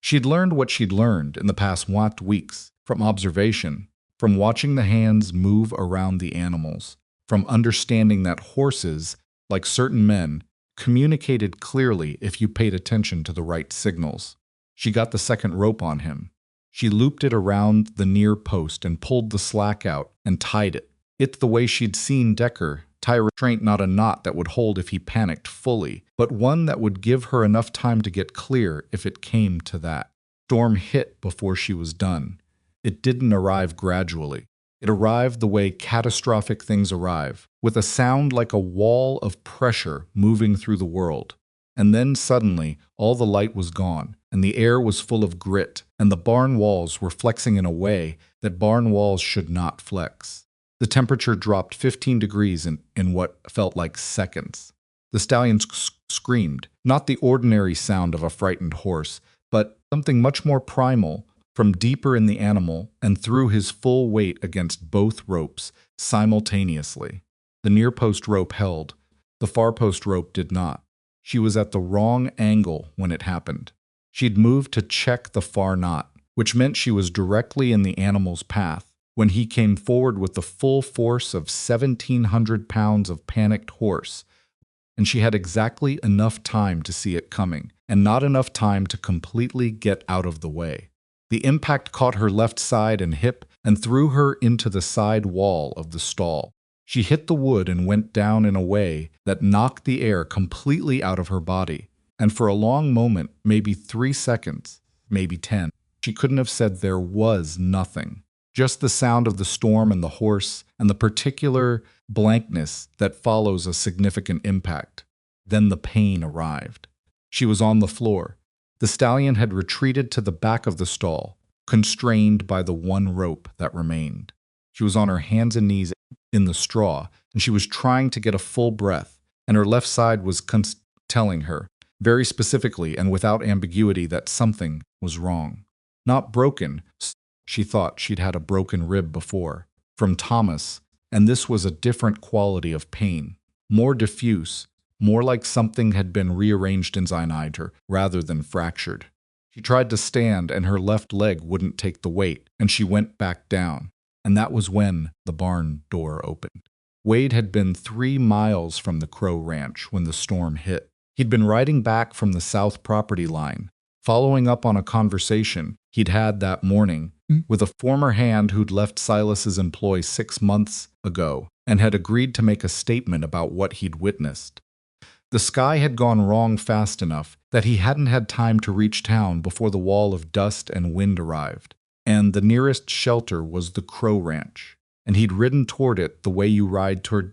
She'd learned what she'd learned in the past weeks, from observation, from watching the hands move around the animals, from understanding that horses, like certain men, communicated clearly if you paid attention to the right signals. She got the second rope on him. She looped it around the near post and pulled the slack out and tied it. It the way she'd seen Decker tie a restraint, not a knot that would hold if he panicked fully, but one that would give her enough time to get clear if it came to that. Storm hit before she was done. It didn't arrive gradually. It arrived the way catastrophic things arrive, with a sound like a wall of pressure moving through the world. And then suddenly, all the light was gone, and the air was full of grit, and the barn walls were flexing in a way that barn walls should not flex. The temperature dropped 15 degrees in what felt like seconds. The stallion screamed, not the ordinary sound of a frightened horse, but something much more primal, from deeper in the animal, and threw his full weight against both ropes simultaneously. The near post rope held. The far post rope did not. She was at the wrong angle when it happened. She'd moved to check the far knot, which meant she was directly in the animal's path, when he came forward with the full force of 1,700 pounds of panicked horse, and she had exactly enough time to see it coming, and not enough time to completely get out of the way. The impact caught her left side and hip and threw her into the side wall of the stall. She hit the wood and went down in a way that knocked the air completely out of her body. And for a long moment, maybe 3 seconds, maybe 10, she couldn't have said there was nothing. Just the sound of the storm and the horse and the particular blankness that follows a significant impact. Then the pain arrived. She was on the floor. The stallion had retreated to the back of the stall, constrained by the one rope that remained. She was on her hands and knees in the straw, and she was trying to get a full breath, and her left side was telling her, very specifically and without ambiguity, that something was wrong. Not broken. She thought she'd had a broken rib before, from Thomas, and this was a different quality of pain, more diffuse, more like something had been rearranged inside her rather than fractured. She tried to stand, and her left leg wouldn't take the weight, and she went back down, and that was when the barn door opened. Wade had been 3 miles from the Crow Ranch when the storm hit. He'd been riding back from the south property line, following up on a conversation he'd had that morning with a former hand who'd left Silas's employ 6 months ago and had agreed to make a statement about what he'd witnessed. The sky had gone wrong fast enough that he hadn't had time to reach town before the wall of dust and wind arrived, and the nearest shelter was the Crow Ranch, and he'd ridden toward it the way you ride toward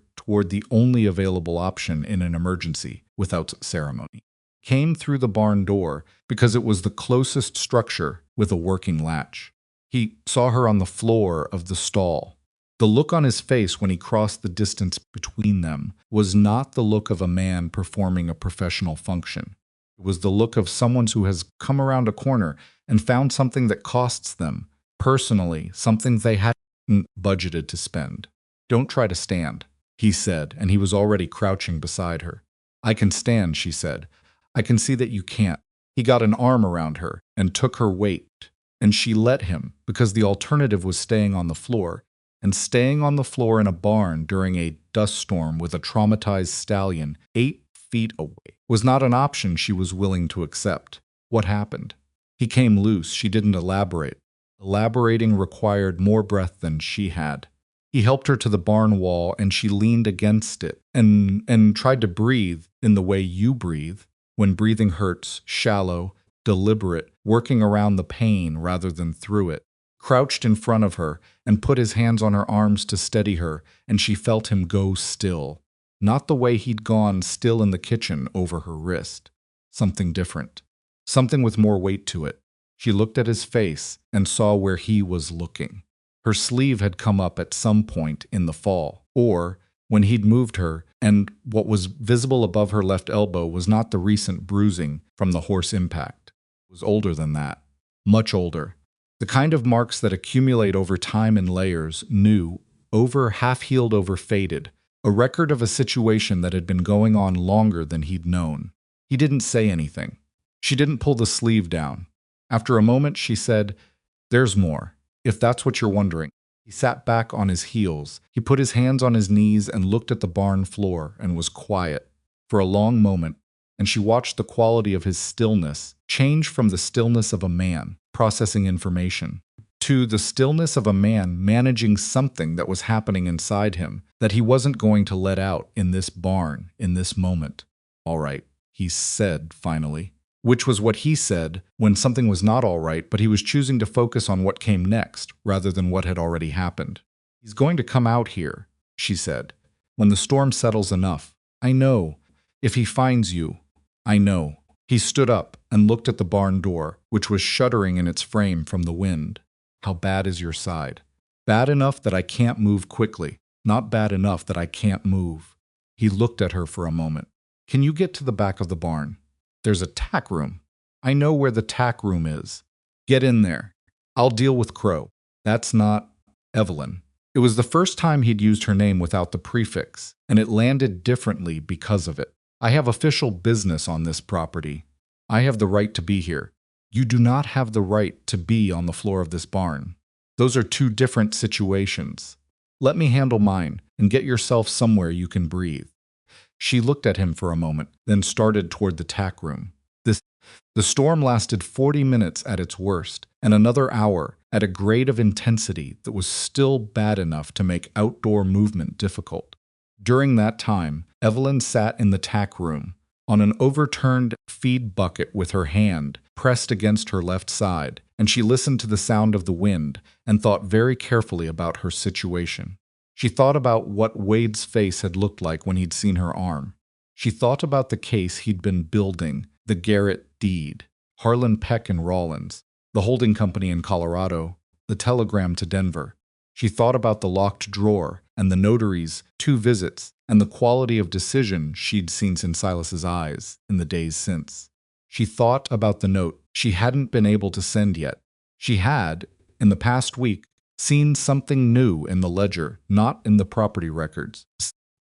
the only available option in an emergency, without ceremony. Came through the barn door because it was the closest structure with a working latch. He saw her on the floor of the stall. The look on his face when he crossed the distance between them was not the look of a man performing a professional function. It was the look of someone who has come around a corner and found something that costs them, personally, something they hadn't budgeted to spend. "Don't try to stand," he said, and he was already crouching beside her. "I can stand," she said. "I can see that you can't." He got an arm around her and took her weight, and she let him because the alternative was staying on the floor, and staying on the floor in a barn during a dust storm with a traumatized stallion 8 feet away was not an option she was willing to accept. What happened? He came loose. She didn't elaborate. Elaborating required more breath than she had. He helped her to the barn wall, and she leaned against it and tried to breathe in the way you breathe when breathing hurts, shallow, deliberate, working around the pain rather than through it. Crouched in front of her and put his hands on her arms to steady her, and she felt him go still. Not the way he'd gone still in the kitchen over her wrist. Something different. Something with more weight to it. She looked at his face and saw where he was looking. Her sleeve had come up at some point in the fall, or when he'd moved her, and what was visible above her left elbow was not the recent bruising from the horse impact. It was older than that. Much older. The kind of marks that accumulate over time in layers, new, over, half-healed, over faded. A record of a situation that had been going on longer than he'd known. He didn't say anything. She didn't pull the sleeve down. After a moment, she said, "There's more, if that's what you're wondering." He sat back on his heels. He put his hands on his knees and looked at the barn floor and was quiet for a long moment, and she watched the quality of his stillness change from the stillness of a man processing information to the stillness of a man managing something that was happening inside him that he wasn't going to let out in this barn in this moment. "All right," he said finally. Which was what he said when something was not all right, but he was choosing to focus on what came next rather than what had already happened. "He's going to come out here," she said, "when the storm settles enough. I know. If he finds you, I know." He stood up and looked at the barn door, which was shuddering in its frame from the wind. "How bad is your side?" "Bad enough that I can't move quickly. Not bad enough that I can't move." He looked at her for a moment. "Can you get to the back of the barn? There's a tack room. I know where the tack room is. Get in there. I'll deal with Crow." "That's not Evelyn." It was the first time he'd used her name without the prefix, and it landed differently because of it. "I have official business on this property. I have the right to be here. You do not have the right to be on the floor of this barn. Those are 2 different situations. Let me handle mine, and get yourself somewhere you can breathe." She looked at him for a moment, then started toward the tack room. The storm lasted 40 minutes at its worst, and another hour at a grade of intensity that was still bad enough to make outdoor movement difficult. During that time, Evelyn sat in the tack room, on an overturned feed bucket with her hand pressed against her left side, and she listened to the sound of the wind and thought very carefully about her situation. She thought about what Wade's face had looked like when he'd seen her arm. She thought about the case he'd been building, the Garrett deed, Harlan Peck and Rawlins, the holding company in Colorado, the telegram to Denver. She thought about the locked drawer and the notary's 2 visits and the quality of decision she'd seen in Silas's eyes in the days since. She thought about the note she hadn't been able to send yet. She had, in the past week, seen something new in the ledger, not in the property records,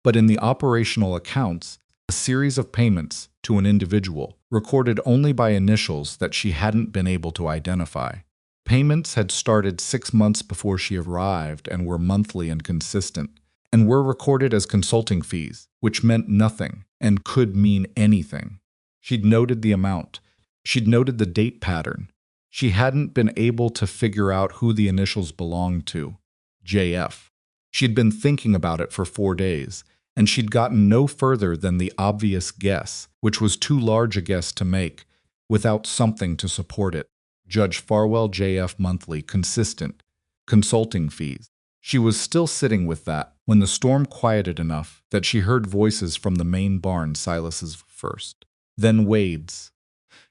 but in the operational accounts, a series of payments to an individual, recorded only by initials that she hadn't been able to identify. Payments had started 6 months before she arrived and were monthly and consistent, and were recorded as consulting fees, which meant nothing and could mean anything. She'd noted the amount. She'd noted the date pattern. She hadn't been able to figure out who the initials belonged to. JF. She'd been thinking about it for 4 days, and she'd gotten no further than the obvious guess, which was too large a guess to make, without something to support it. Judge Farwell JF monthly, consistent, consulting fees. She was still sitting with that when the storm quieted enough that she heard voices from the main barn, Silas's first, then Wade's.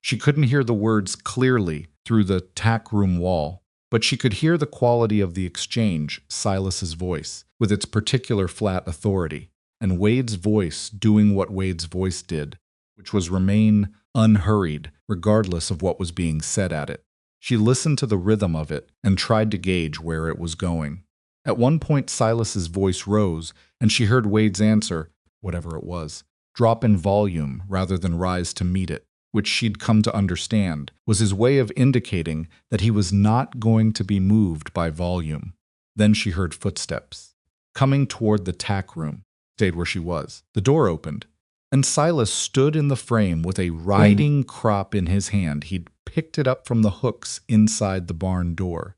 She couldn't hear the words clearly through the tack room wall, but she could hear the quality of the exchange, Silas's voice, with its particular flat authority, and Wade's voice doing what Wade's voice did, which was remain unhurried, regardless of what was being said at it. She listened to the rhythm of it and tried to gauge where it was going. At one point, Silas's voice rose, and she heard Wade's answer, whatever it was, drop in volume rather than rise to meet it, which she'd come to understand was his way of indicating that he was not going to be moved by volume. Then she heard footsteps. Coming toward the tack room, stayed where she was. The door opened, and Silas stood in the frame with a riding crop in his hand. He'd picked it up from the hooks inside the barn door.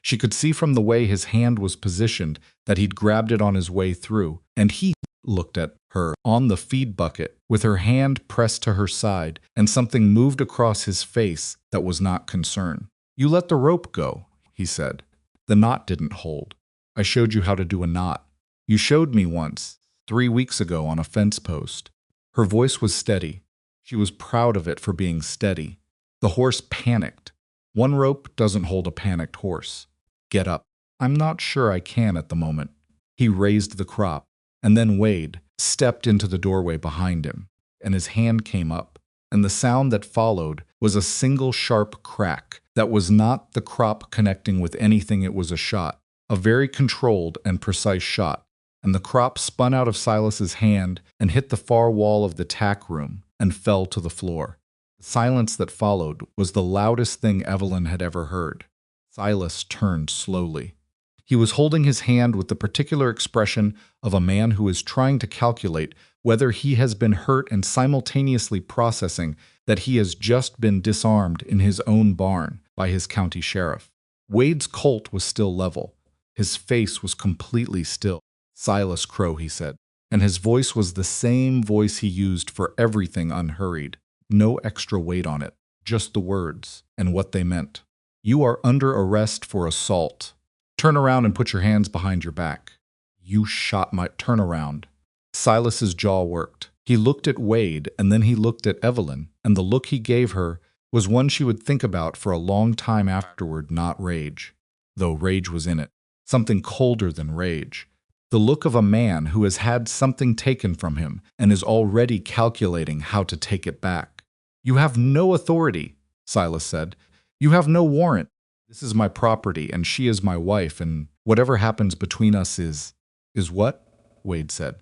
She could see from the way his hand was positioned that he'd grabbed it on his way through, and he looked at her on the feed bucket with her hand pressed to her side, and something moved across his face that was not concern. "You let the rope go," he said. "The knot didn't hold. I showed you how to do a knot. You showed me once, 3 weeks ago on a fence post." Her voice was steady. She was proud of it for being steady. The horse panicked. One rope doesn't hold a panicked horse. "Get up." "I'm not sure I can at the moment." He raised the crop, and then Wade stepped into the doorway behind him, and his hand came up, and the sound that followed was a single sharp crack that was not the crop connecting with anything. It was a shot, a very controlled and precise shot, and the crop spun out of Silas's hand and hit the far wall of the tack room and fell to the floor. The silence that followed was the loudest thing Evelyn had ever heard. Silas turned slowly. He was holding his hand with the particular expression of a man who is trying to calculate whether he has been hurt and simultaneously processing that he has just been disarmed in his own barn by his county sheriff. Wade's Colt was still level. His face was completely still. "Silas Crow," he said, and his voice was the same voice he used for everything unhurried. No extra weight on it, just the words and what they meant. "You are under arrest for assault. Turn around and put your hands behind your back." "You shot my—" "Turn around." Silas's jaw worked. He looked at Wade, and then he looked at Evelyn, and the look he gave her was one she would think about for a long time afterward, not rage, though rage was in it, something colder than rage. The look of a man who has had something taken from him and is already calculating how to take it back. "You have no authority," Silas said. "You have no warrant. This is my property, and she is my wife, and whatever happens between us is—" "Is what?" Wade said.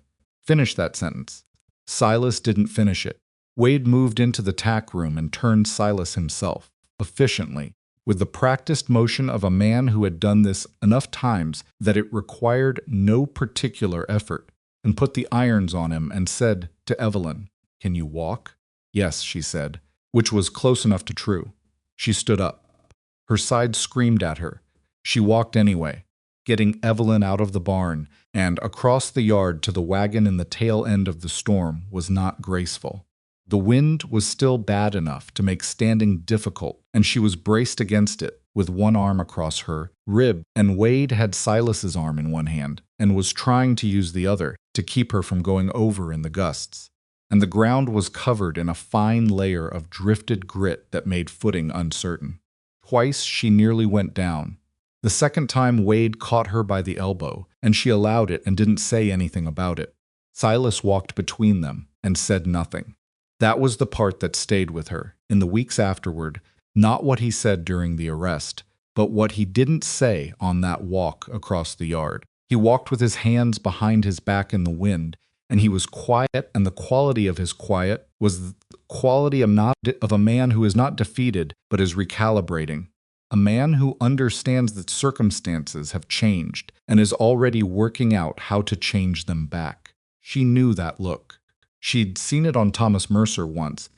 "Finish that sentence." Silas didn't finish it. Wade moved into the tack room and turned Silas himself, efficiently, with the practiced motion of a man who had done this enough times that it required no particular effort, and put the irons on him and said to Evelyn. "Can you walk?" "Yes," she said, which was close enough to true. She stood up. Her side screamed at her. She walked anyway, getting Evelyn out of the barn and across the yard to the wagon in the tail end of the storm was not graceful. The wind was still bad enough to make standing difficult, and she was braced against it with one arm across her rib, and Wade had Silas's arm in one hand and was trying to use the other to keep her from going over in the gusts. And the ground was covered in a fine layer of drifted grit that made footing uncertain. Twice she nearly went down. The second time Wade caught her by the elbow, and she allowed it and didn't say anything about it. Silas walked between them and said nothing. That was the part that stayed with her. In the weeks afterward, not what he said during the arrest, but what he didn't say on that walk across the yard. He walked with his hands behind his back in the wind, and he was quiet, and the quality of his quiet was the quality of a man who is not defeated, but is recalibrating. A man who understands that circumstances have changed and is already working out how to change them back. She knew that look. She'd seen it on Thomas Mercer once,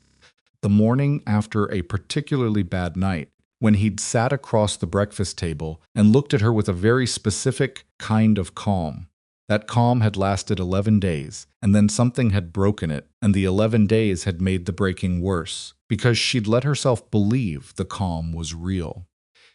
the morning after a particularly bad night, when he'd sat across the breakfast table and looked at her with a very specific kind of calm. That calm had lasted 11 days, and then something had broken it, and the 11 days had made the breaking worse, because she'd let herself believe the calm was real.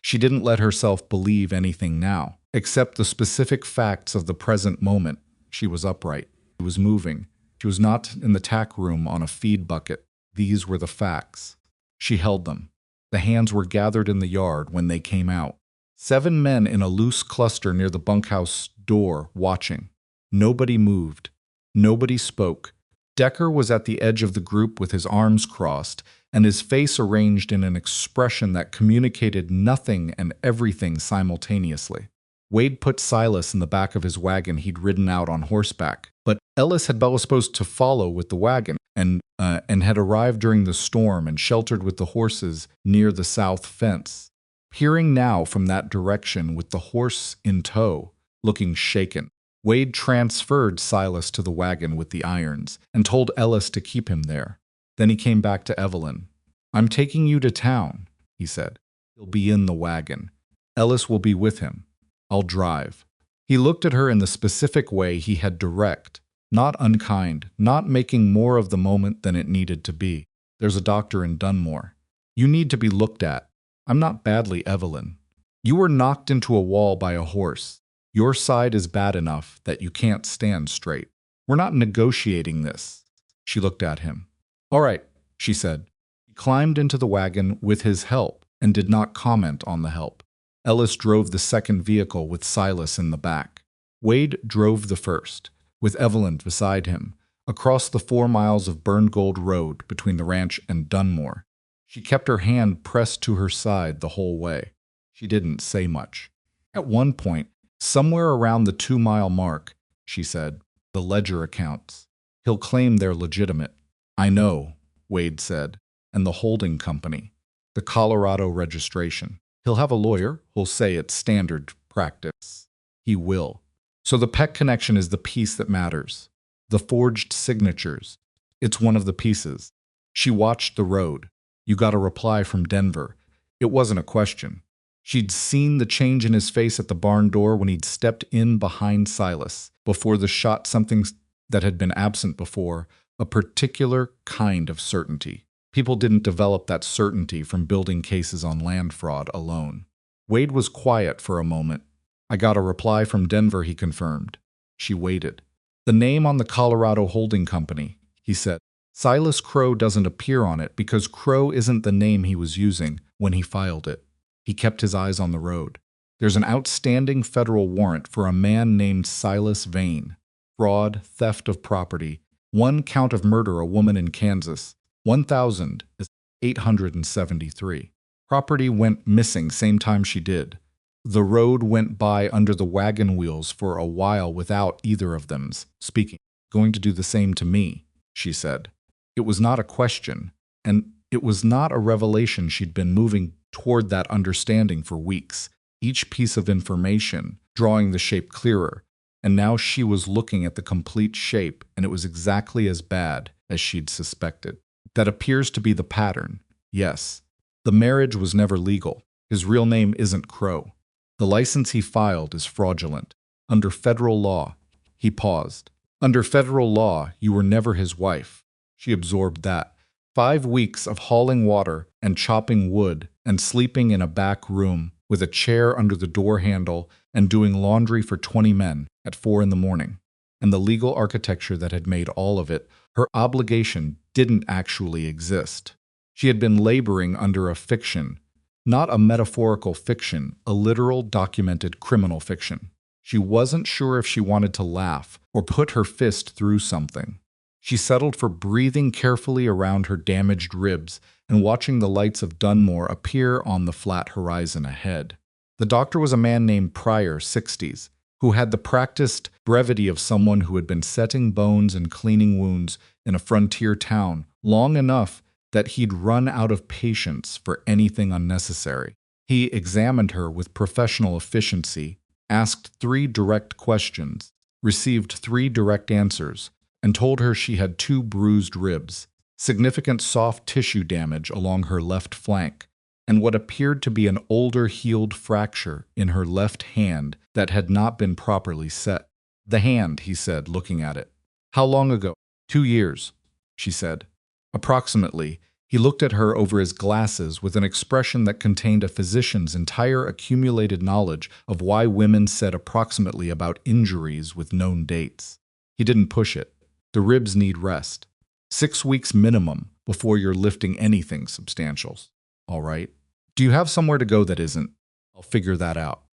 She didn't let herself believe anything now, except the specific facts of the present moment. She was upright. She was moving. She was not in the tack room on a feed bucket. These were the facts. She held them. The hands were gathered in the yard when they came out. 7 men in a loose cluster near the bunkhouse door watching. Nobody moved. Nobody spoke. Decker was at the edge of the group with his arms crossed and his face arranged in an expression that communicated nothing and everything simultaneously. Wade put Silas in the back of his wagon he'd ridden out on horseback, but Ellis was supposed to follow with the wagon and had arrived during the storm and sheltered with the horses near the south fence. Peering now from that direction with the horse in tow, looking shaken, Wade transferred Silas to the wagon with the irons and told Ellis to keep him there. Then he came back to Evelyn. "I'm taking you to town," he said. "He'll be in the wagon. Ellis will be with him. I'll drive." He looked at her in the specific way he had direct, not unkind, not making more of the moment than it needed to be. "There's a doctor in Dunmore. You need to be looked at. I'm not badly, Evelyn. You were knocked into a wall by a horse. Your side is bad enough that you can't stand straight. We're not negotiating this." She looked at him. "All right," she said. He climbed into the wagon with his help and did not comment on the help. Ellis drove the second vehicle with Silas in the back. Wade drove the first, with Evelyn beside him, across the 4 miles of burned gold road between the ranch and Dunmore. She kept her hand pressed to her side the whole way. She didn't say much. At one point, somewhere around the 2-mile mark, she said, "The ledger accounts. He'll claim they're legitimate." "I know," Wade said, "and the holding company, the Colorado registration. He'll have a lawyer who'll say it's standard practice. He will. So the Peck connection is the piece that matters. The forged signatures. It's one of the pieces." She watched the road. "You got a reply from Denver." It wasn't a question. She'd seen the change in his face at the barn door when he'd stepped in behind Silas, before the shot, something that had been absent before, a particular kind of certainty. People didn't develop that certainty from building cases on land fraud alone. Wade was quiet for a moment. "I got a reply from Denver," he confirmed. She waited. "The name on the Colorado holding company," he said. "Silas Crow doesn't appear on it because Crow isn't the name he was using when he filed it." He kept his eyes on the road. "There's an outstanding federal warrant for a man named Silas Vane. Fraud, theft of property, 1 count of murder a woman in Kansas, 1,873. Property went missing same time she did. The road went by under the wagon wheels for a while without either of them's speaking. Going to do the same to me," she said. It was not a question, and it was not a revelation. She'd been moving toward that understanding for weeks, each piece of information drawing the shape clearer, and now she was looking at the complete shape, and it was exactly as bad as she'd suspected. That appears to be the pattern, yes. The marriage was never legal. His real name isn't Crow. The license he filed is fraudulent. Under federal law, he paused. Under federal law, you were never his wife. She absorbed that. 5 weeks of hauling water and chopping wood and sleeping in a back room with a chair under the door handle and doing laundry for 20 men at 4 in the morning. And the legal architecture that had made all of it, her obligation didn't actually exist. She had been laboring under a fiction, not a metaphorical fiction, a literal documented criminal fiction. She wasn't sure if she wanted to laugh or put her fist through something. She settled for breathing carefully around her damaged ribs and watching the lights of Dunmore appear on the flat horizon ahead. The doctor was a man named Pryor, 60s, who had the practiced brevity of someone who had been setting bones and cleaning wounds in a frontier town long enough that he'd run out of patience for anything unnecessary. He examined her with professional efficiency, asked 3 direct questions, received 3 direct answers, and told her she had 2 bruised ribs, significant soft tissue damage along her left flank, and what appeared to be an older healed fracture in her left hand that had not been properly set. The hand, he said, looking at it. How long ago? 2 years, she said. Approximately. He looked at her over his glasses with an expression that contained a physician's entire accumulated knowledge of why women said approximately about injuries with known dates. He didn't push it. The ribs need rest. 6 weeks minimum before you're lifting anything substantial. All right. Do you have somewhere to go that isn't? I'll figure that out.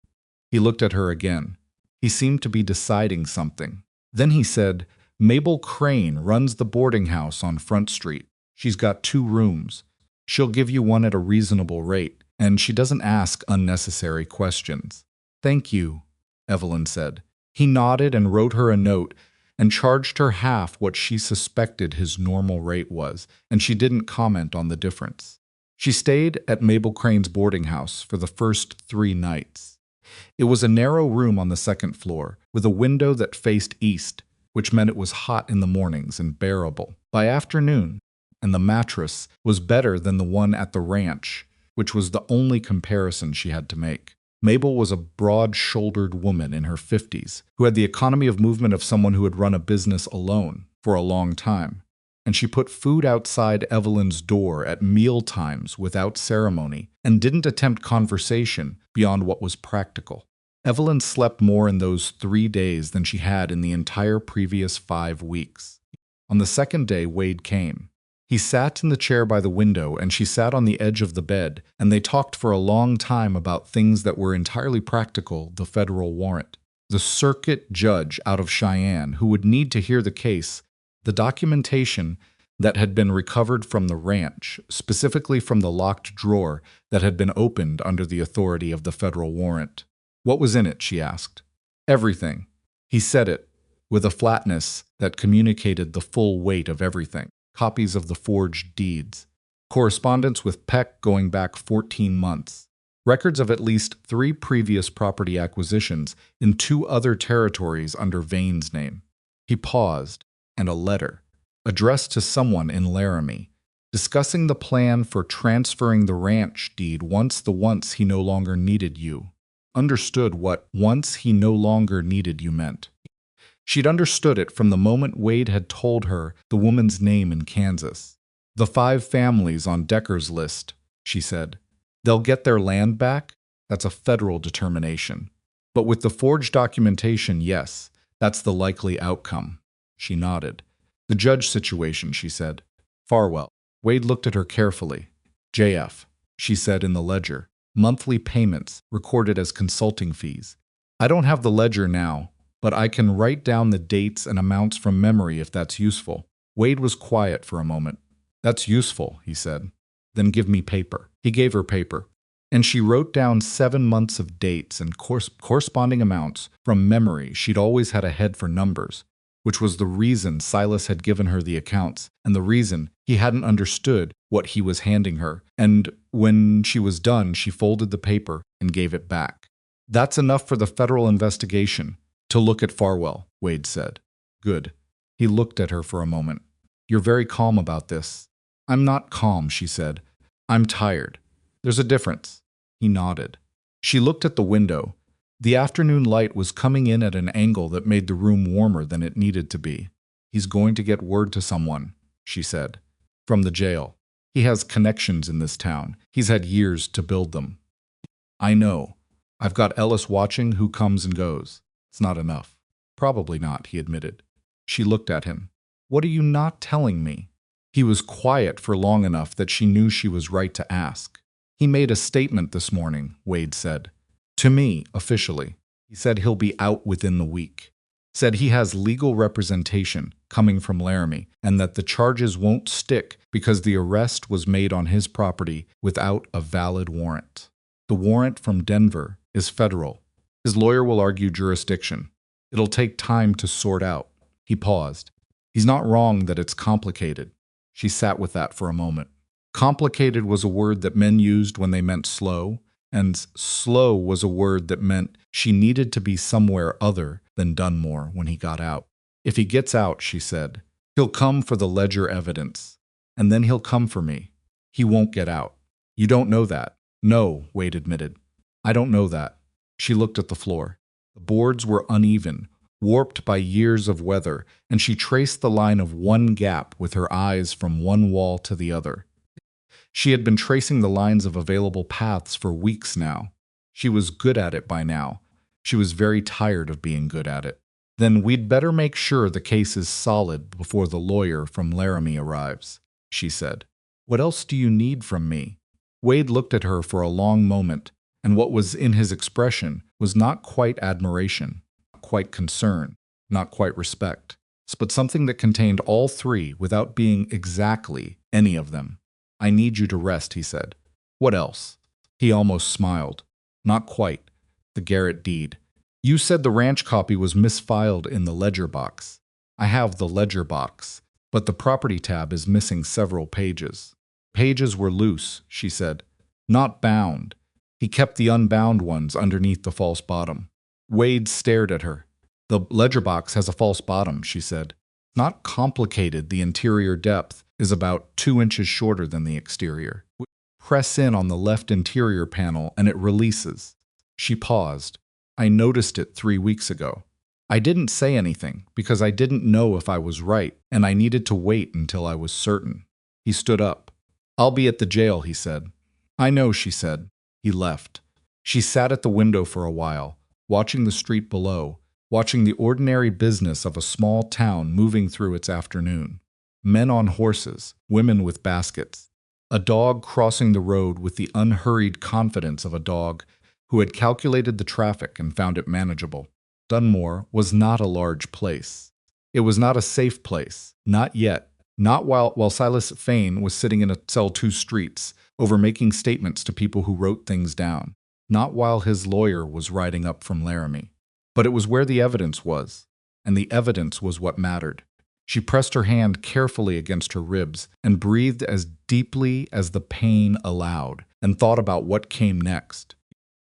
He looked at her again. He seemed to be deciding something. Then he said, Mabel Crane runs the boarding house on Front Street. She's got 2 rooms. She'll give you one at a reasonable rate, and she doesn't ask unnecessary questions. Thank you, Evelyn said. He nodded and wrote her a note and charged her half what she suspected his normal rate was, and she didn't comment on the difference. She stayed at Mabel Crane's boarding house for the first 3 nights. It was a narrow room on the 2nd floor, with a window that faced east, which meant it was hot in the mornings and bearable by afternoon, and the mattress was better than the one at the ranch, which was the only comparison she had to make. Mabel was a broad-shouldered woman in her 50s who had the economy of movement of someone who had run a business alone for a long time, and she put food outside Evelyn's door at meal times without ceremony and didn't attempt conversation beyond what was practical. Evelyn slept more in those 3 days than she had in the entire previous 5 weeks. On the 2nd day, Wade came. He sat in the chair by the window, and she sat on the edge of the bed, and they talked for a long time about things that were entirely practical, the federal warrant, the circuit judge out of Cheyenne who would need to hear the case, the documentation that had been recovered from the ranch, specifically from the locked drawer that had been opened under the authority of the federal warrant. What was in it, she asked. Everything. He said it, with a flatness that communicated the full weight of everything. Copies of the forged deeds, correspondence with Peck going back 14 months, records of at least 3 previous property acquisitions in 2 other territories under Vane's name. He paused, and a letter, addressed to someone in Laramie, discussing the plan for transferring the ranch deed once he no longer needed you. Understood what once he no longer needed you meant. She'd understood it from the moment Wade had told her the woman's name in Kansas. The 5 families on Decker's list, she said. They'll get their land back? That's a federal determination. But with the forged documentation, yes, that's the likely outcome. She nodded. The judge situation, she said. Farwell. Wade looked at her carefully. JF, she said in the ledger. Monthly payments, recorded as consulting fees. I don't have the ledger now, but I can write down the dates and amounts from memory if that's useful. Wade was quiet for a moment. That's useful, he said. Then give me paper. He gave her paper, and she wrote down 7 months of dates and corresponding amounts from memory. She'd always had a head for numbers, which was the reason Silas had given her the accounts and the reason he hadn't understood what he was handing her. And when she was done, she folded the paper and gave it back. That's enough for the federal investigation. To look at Farwell, Wade said. Good. He looked at her for a moment. You're very calm about this. I'm not calm, she said. I'm tired. There's a difference. He nodded. She looked at the window. The afternoon light was coming in at an angle that made the room warmer than it needed to be. He's going to get word to someone, she said. From the jail. He has connections in this town. He's had years to build them. I know. I've got Ellis watching who comes and goes. It's not enough. Probably not, he admitted. She looked at him. What are you not telling me? He was quiet for long enough that she knew she was right to ask. He made a statement this morning, Wade said. To me, officially. He said he'll be out within the week. Said he has legal representation coming from Laramie and that the charges won't stick because the arrest was made on his property without a valid warrant. The warrant from Denver is federal. His lawyer will argue jurisdiction. It'll take time to sort out. He paused. He's not wrong that it's complicated. She sat with that for a moment. Complicated was a word that men used when they meant slow, and slow was a word that meant she needed to be somewhere other than Dunmore when he got out. If he gets out, she said, he'll come for the ledger evidence, and then he'll come for me. He won't get out. You don't know that. No, Wade admitted. I don't know that. She looked at the floor. The boards were uneven, warped by years of weather, and she traced the line of one gap with her eyes from one wall to the other. She had been tracing the lines of available paths for weeks now. She was good at it by now. She was very tired of being good at it. Then we'd better make sure the case is solid before the lawyer from Laramie arrives, she said. What else do you need from me? Wade looked at her for a long moment, and what was in his expression was not quite admiration, not quite concern, not quite respect, but something that contained all three without being exactly any of them. I need you to rest, he said. What else? He almost smiled. Not quite. The Garrett deed. You said the ranch copy was misfiled in the ledger box. I have the ledger box, but the property tab is missing several pages. Pages were loose, she said. Not bound. He kept the unbound ones underneath the false bottom. Wade stared at her. The ledger box has a false bottom, she said. Not complicated, the interior depth is about 2 inches shorter than the exterior. Press in on the left interior panel and it releases. She paused. I noticed it 3 weeks ago. I didn't say anything because I didn't know if I was right and I needed to wait until I was certain. He stood up. I'll be at the jail, he said. I know, she said. He left. She sat at the window for a while, watching the street below, watching the ordinary business of a small town moving through its afternoon. Men on horses, women with baskets. A dog crossing the road with the unhurried confidence of a dog who had calculated the traffic and found it manageable. Dunmore was not a large place. It was not a safe place, not yet, not while Silas Fane was sitting in a cell 2 streets, over making statements to people who wrote things down, not while his lawyer was riding up from Laramie. But it was where the evidence was, and the evidence was what mattered. She pressed her hand carefully against her ribs and breathed as deeply as the pain allowed, and thought about what came next.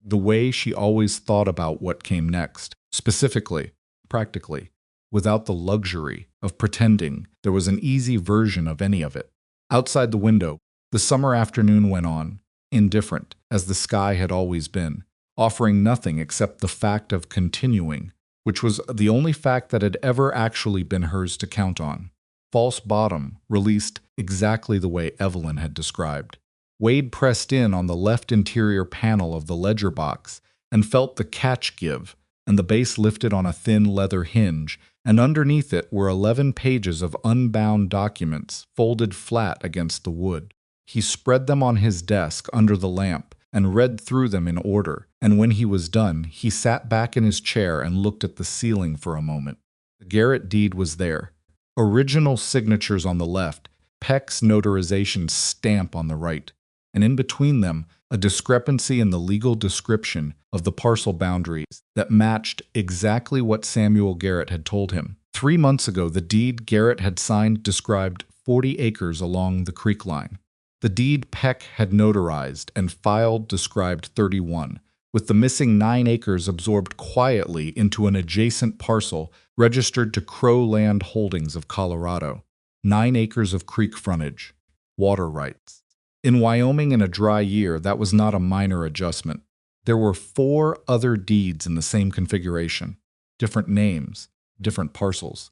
The way she always thought about what came next, specifically, practically, without the luxury of pretending there was an easy version of any of it. Outside the window, the summer afternoon went on, indifferent, as the sky had always been, offering nothing except the fact of continuing, which was the only fact that had ever actually been hers to count on. False bottom, released exactly the way Evelyn had described. Wade pressed in on the left interior panel of the ledger box and felt the catch give, and the base lifted on a thin leather hinge, and underneath it were 11 pages of unbound documents folded flat against the wood. He spread them on his desk under the lamp and read through them in order, and when he was done, he sat back in his chair and looked at the ceiling for a moment. The Garrett deed was there. Original signatures on the left, Peck's notarization stamp on the right, and in between them, a discrepancy in the legal description of the parcel boundaries that matched exactly what Samuel Garrett had told him. 3 months ago, the deed Garrett had signed described 40 acres along the creek line. The deed Peck had notarized and filed described 31, with the missing 9 acres absorbed quietly into an adjacent parcel registered to Crow Land Holdings of Colorado. 9 acres of creek frontage. Water rights. In Wyoming in a dry year, that was not a minor adjustment. There were 4 other deeds in the same configuration. Different names, different parcels.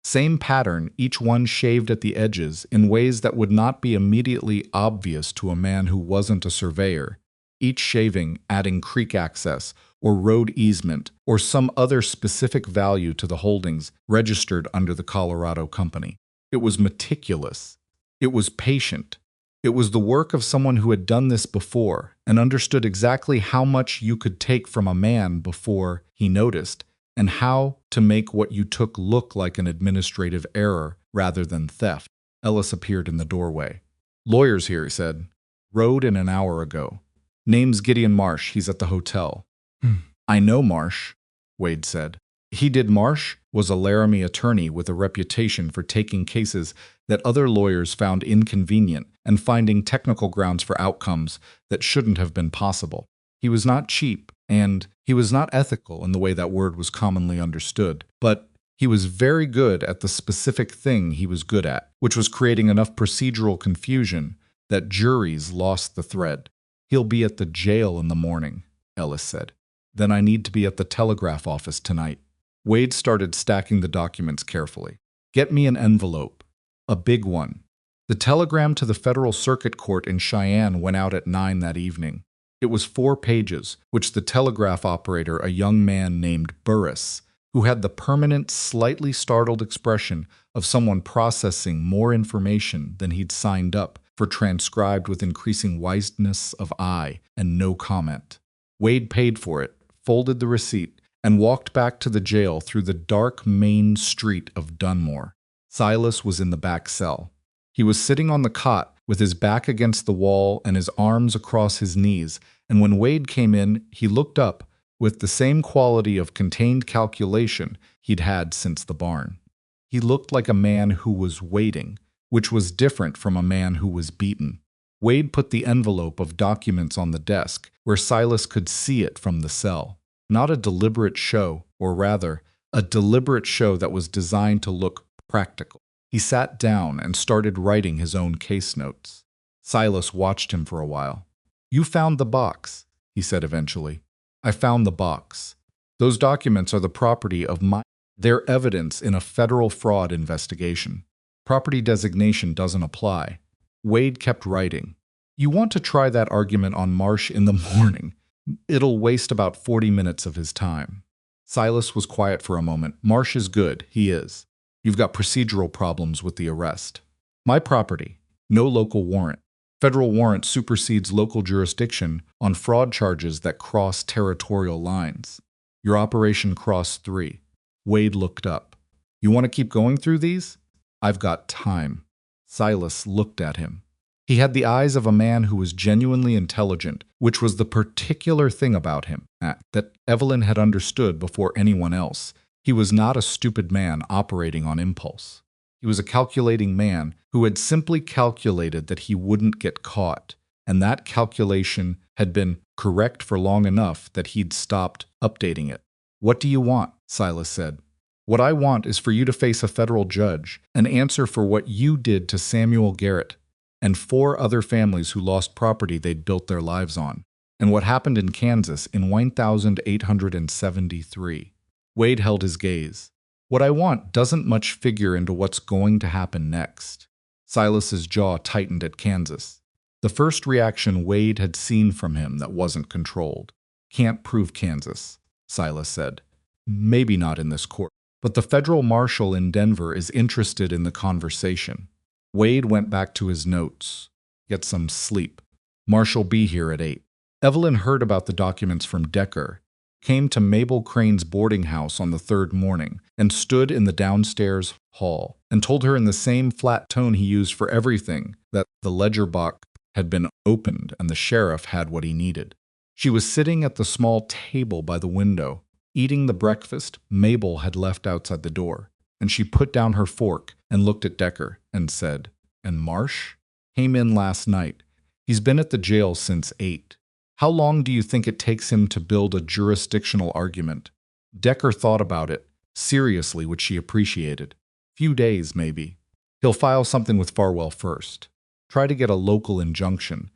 Same pattern, each one shaved at the edges in ways that would not be immediately obvious to a man who wasn't a surveyor. Each shaving adding creek access or road easement or some other specific value to the holdings registered under the Colorado Company. It was meticulous. It was patient. It was the work of someone who had done this before and understood exactly how much you could take from a man before he noticed, and how to make what you took look like an administrative error rather than theft. Ellis appeared in the doorway. "Lawyer's here," he said. "Rode in an hour ago. Name's Gideon Marsh. He's at the hotel." "I know Marsh," Wade said. Marsh was a Laramie attorney with a reputation for taking cases that other lawyers found inconvenient and finding technical grounds for outcomes that shouldn't have been possible. He was not cheap, and he was not ethical in the way that word was commonly understood, but he was very good at the specific thing he was good at, which was creating enough procedural confusion that juries lost the thread. "He'll be at the jail in the morning," Ellis said. "Then I need to be at the telegraph office tonight." Wade started stacking the documents carefully. "Get me an envelope. A big one." The telegram to the Federal Circuit Court in Cheyenne went out at 9 that evening. It was 4 pages, which the telegraph operator, a young man named Burris, who had the permanent, slightly startled expression of someone processing more information than he'd signed up for, transcribed with increasing wiseness of eye and no comment. Wade paid for it, folded the receipt, and walked back to the jail through the dark main street of Dunmore. Silas was in the back cell. He was sitting on the cot with his back against the wall and his arms across his knees, and when Wade came in, he looked up with the same quality of contained calculation he'd had since the barn. He looked like a man who was waiting, which was different from a man who was beaten. Wade put the envelope of documents on the desk, where Silas could see it from the cell. Not a deliberate show, or rather, a deliberate show that was designed to look practical. He sat down and started writing his own case notes. Silas watched him for a while. "You found the box," he said eventually. "I found the box. Those documents are the property of They're evidence in a federal fraud investigation. Property designation doesn't apply." Wade kept writing. "You want to try that argument on Marsh in the morning. It'll waste about 40 minutes of his time." Silas was quiet for a moment. "Marsh is good. He is. You've got procedural problems with the arrest. My property. No local warrant. Federal warrant supersedes local jurisdiction on fraud charges that cross territorial lines. Your operation crossed 3. Wade looked up. "You want to keep going through these?" "I've got time." Silas looked at him. He had the eyes of a man who was genuinely intelligent, which was the particular thing about him that Evelyn had understood before anyone else. He was not a stupid man operating on impulse. He was a calculating man who had simply calculated that he wouldn't get caught, and that calculation had been correct for long enough that he'd stopped updating it. "What do you want?" Silas said. "What I want is for you to face a federal judge and answer for what you did to Samuel Garrett and 4 other families who lost property they'd built their lives on, and what happened in Kansas in 1873. Wade held his gaze. "What I want doesn't much figure into what's going to happen next." Silas's jaw tightened at Kansas. The first reaction Wade had seen from him that wasn't controlled. "Can't prove Kansas," Silas said. "Maybe not in this court, but the federal marshal in Denver is interested in the conversation." Wade went back to his notes. "Get some sleep. Marshal be here at 8. Evelyn heard about the documents from Decker, came to Mabel Crane's boarding house on the 3rd morning, and stood in the downstairs hall, and told her in the same flat tone he used for everything that the ledger box had been opened and the sheriff had what he needed. She was sitting at the small table by the window, eating the breakfast Mabel had left outside the door, and she put down her fork and looked at Decker and said, "And Marsh? Came in last night. He's been at the jail since 8. How long do you think it takes him to build a jurisdictional argument? Decker thought about it, seriously, which she appreciated. Few days, maybe. He'll file something with Farwell first. Try to get a local injunction.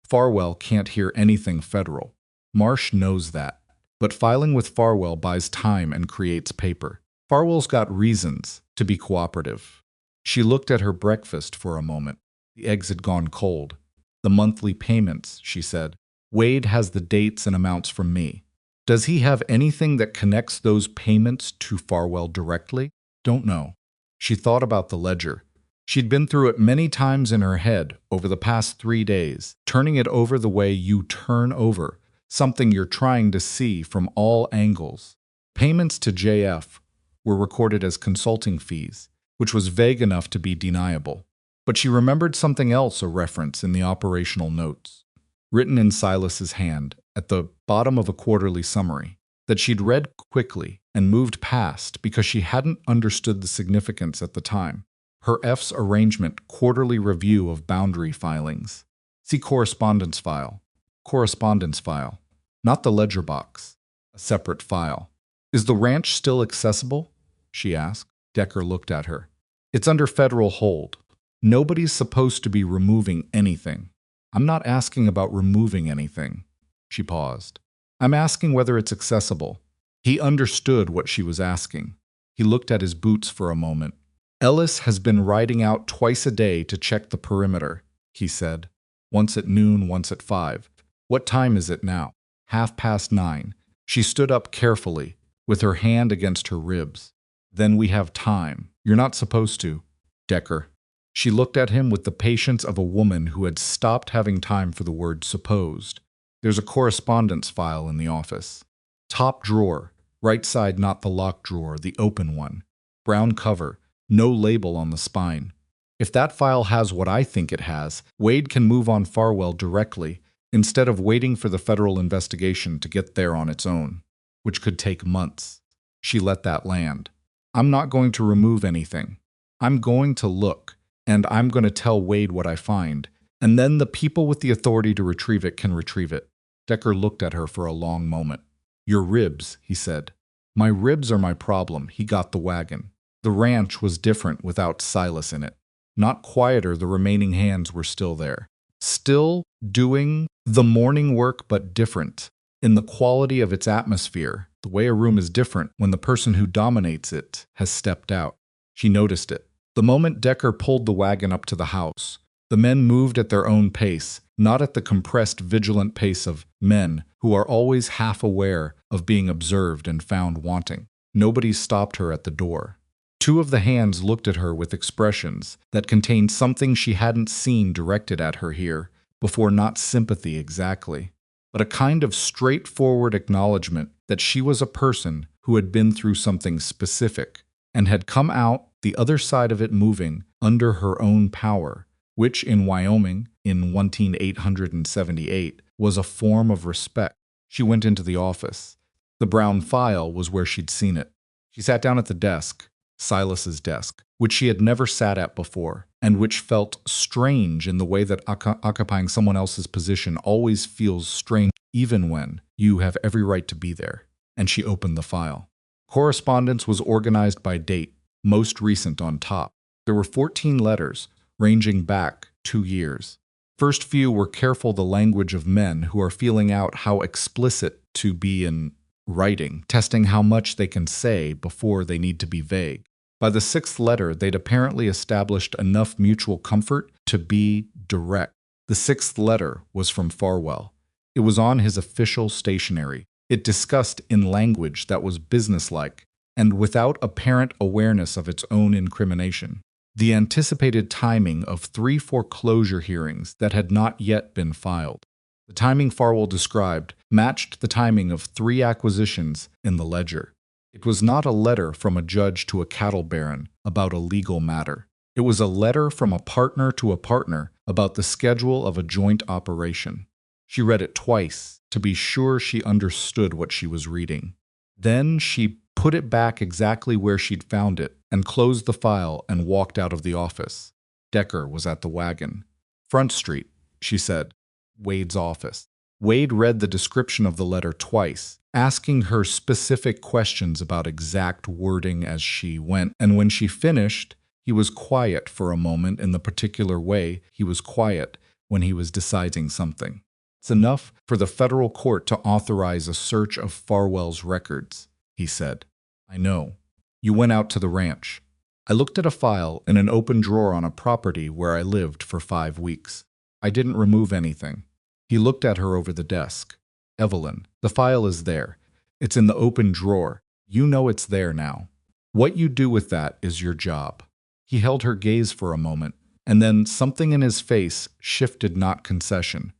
Farwell can't hear anything federal. Marsh knows that. But filing with Farwell buys time and creates paper. Farwell's got reasons to be cooperative. She looked at her breakfast for a moment. The eggs had gone cold. The monthly payments, she said. Wade has the dates and amounts from me. Does he have anything that connects those payments to Farwell directly? Don't know. She thought about the ledger. She'd been through it many times in her head over the past 3 days, turning it over the way you turn over something you're trying to see from all angles. Payments to JF were recorded as consulting fees, which was vague enough to be deniable. But she remembered something else, a reference in the operational notes, written in Silas's hand at the bottom of a quarterly summary, that she'd read quickly and moved past because she hadn't understood the significance at the time. Her F's arrangement quarterly review of boundary filings. See correspondence file. Correspondence file. Not the ledger box. A separate file. Is the ranch still accessible? She asked. Decker looked at her. It's under federal hold. Nobody's supposed to be removing anything. I'm not asking about removing anything. She paused. I'm asking whether it's accessible. He understood what she was asking. He looked at his boots for a moment. Ellis has been riding out twice a day to check the perimeter, he said. Once at noon, once at 5. What time is it now? 9:30. She stood up carefully, with her hand against her ribs. Then we have time. You're not supposed to. Decker. She looked at him with the patience of a woman who had stopped having time for the word supposed. There's a correspondence file in the office. Top drawer, right side, not the locked drawer, the open one. Brown cover, no label on the spine. If that file has what I think it has, Wade can move on Farwell directly, instead of waiting for the federal investigation to get there on its own, which could take months. She let that land. I'm not going to remove anything. I'm going to look, and I'm going to tell Wade what I find, and then the people with the authority to retrieve it can retrieve it. Decker looked at her for a long moment. Your ribs, he said. My ribs are my problem. He got the wagon. The ranch was different without Silas in it. Not quieter, the remaining hands were still there. Still doing the morning work, but different. In the quality of its atmosphere, the way a room is different when the person who dominates it has stepped out. She noticed it. The moment Decker pulled the wagon up to the house, the men moved at their own pace, not at the compressed, vigilant pace of men who are always half aware of being observed and found wanting. Nobody stopped her at the door. 2 of the hands looked at her with expressions that contained something she hadn't seen directed at her here before, not sympathy exactly, but a kind of straightforward acknowledgement that she was a person who had been through something specific and had come out the other side of it moving under her own power, which in Wyoming, in 1878, was a form of respect. She went into the office. The brown file was where she'd seen it. She sat down at the desk, Silas's desk, which she had never sat at before, and which felt strange in the way that occupying someone else's position always feels strange, even when you have every right to be there. And she opened the file. Correspondence was organized by date, most recent on top. There were 14 letters, ranging back 2 years. First few were careful the language of men who are feeling out how explicit to be in writing, testing how much they can say before they need to be vague. By the 6th letter, they'd apparently established enough mutual comfort to be direct. The 6th letter was from Farwell. It was on his official stationery. It discussed in language that was businesslike and without apparent awareness of its own incrimination the anticipated timing of 3 foreclosure hearings that had not yet been filed. The timing Farwell described matched the timing of 3 acquisitions in the ledger. It was not a letter from a judge to a cattle baron about a legal matter. It was a letter from a partner to a partner about the schedule of a joint operation. She read it twice to be sure she understood what she was reading. Then she put it back exactly where she'd found it and closed the file and walked out of the office. Decker was at the wagon. Front Street, she said. Wade's office. Wade read the description of the letter twice, asking her specific questions about exact wording as she went, and when she finished, he was quiet for a moment in the particular way he was quiet when he was deciding something. It's enough for the federal court to authorize a search of Farwell's records, he said. I know. You went out to the ranch. I looked at a file in an open drawer on a property where I lived for 5 weeks. I didn't remove anything. He looked at her over the desk. Evelyn, the file is there. It's in the open drawer. You know it's there now. What you do with that is your job. He held her gaze for a moment, and then something in his face shifted, not concession,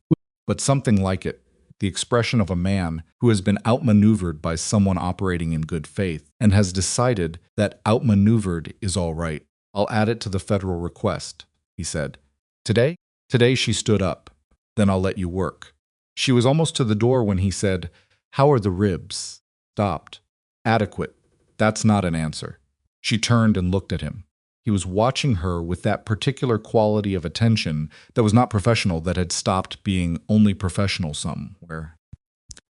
but something like it, the expression of a man who has been outmaneuvered by someone operating in good faith and has decided that outmaneuvered is all right. I'll add it to the federal request, he said. Today she stood up. Then I'll let you work. She was almost to the door when he said, How are the ribs? Stopped. Adequate. That's not an answer. She turned and looked at him. He was watching her with that particular quality of attention that was not professional, that had stopped being only professional somewhere.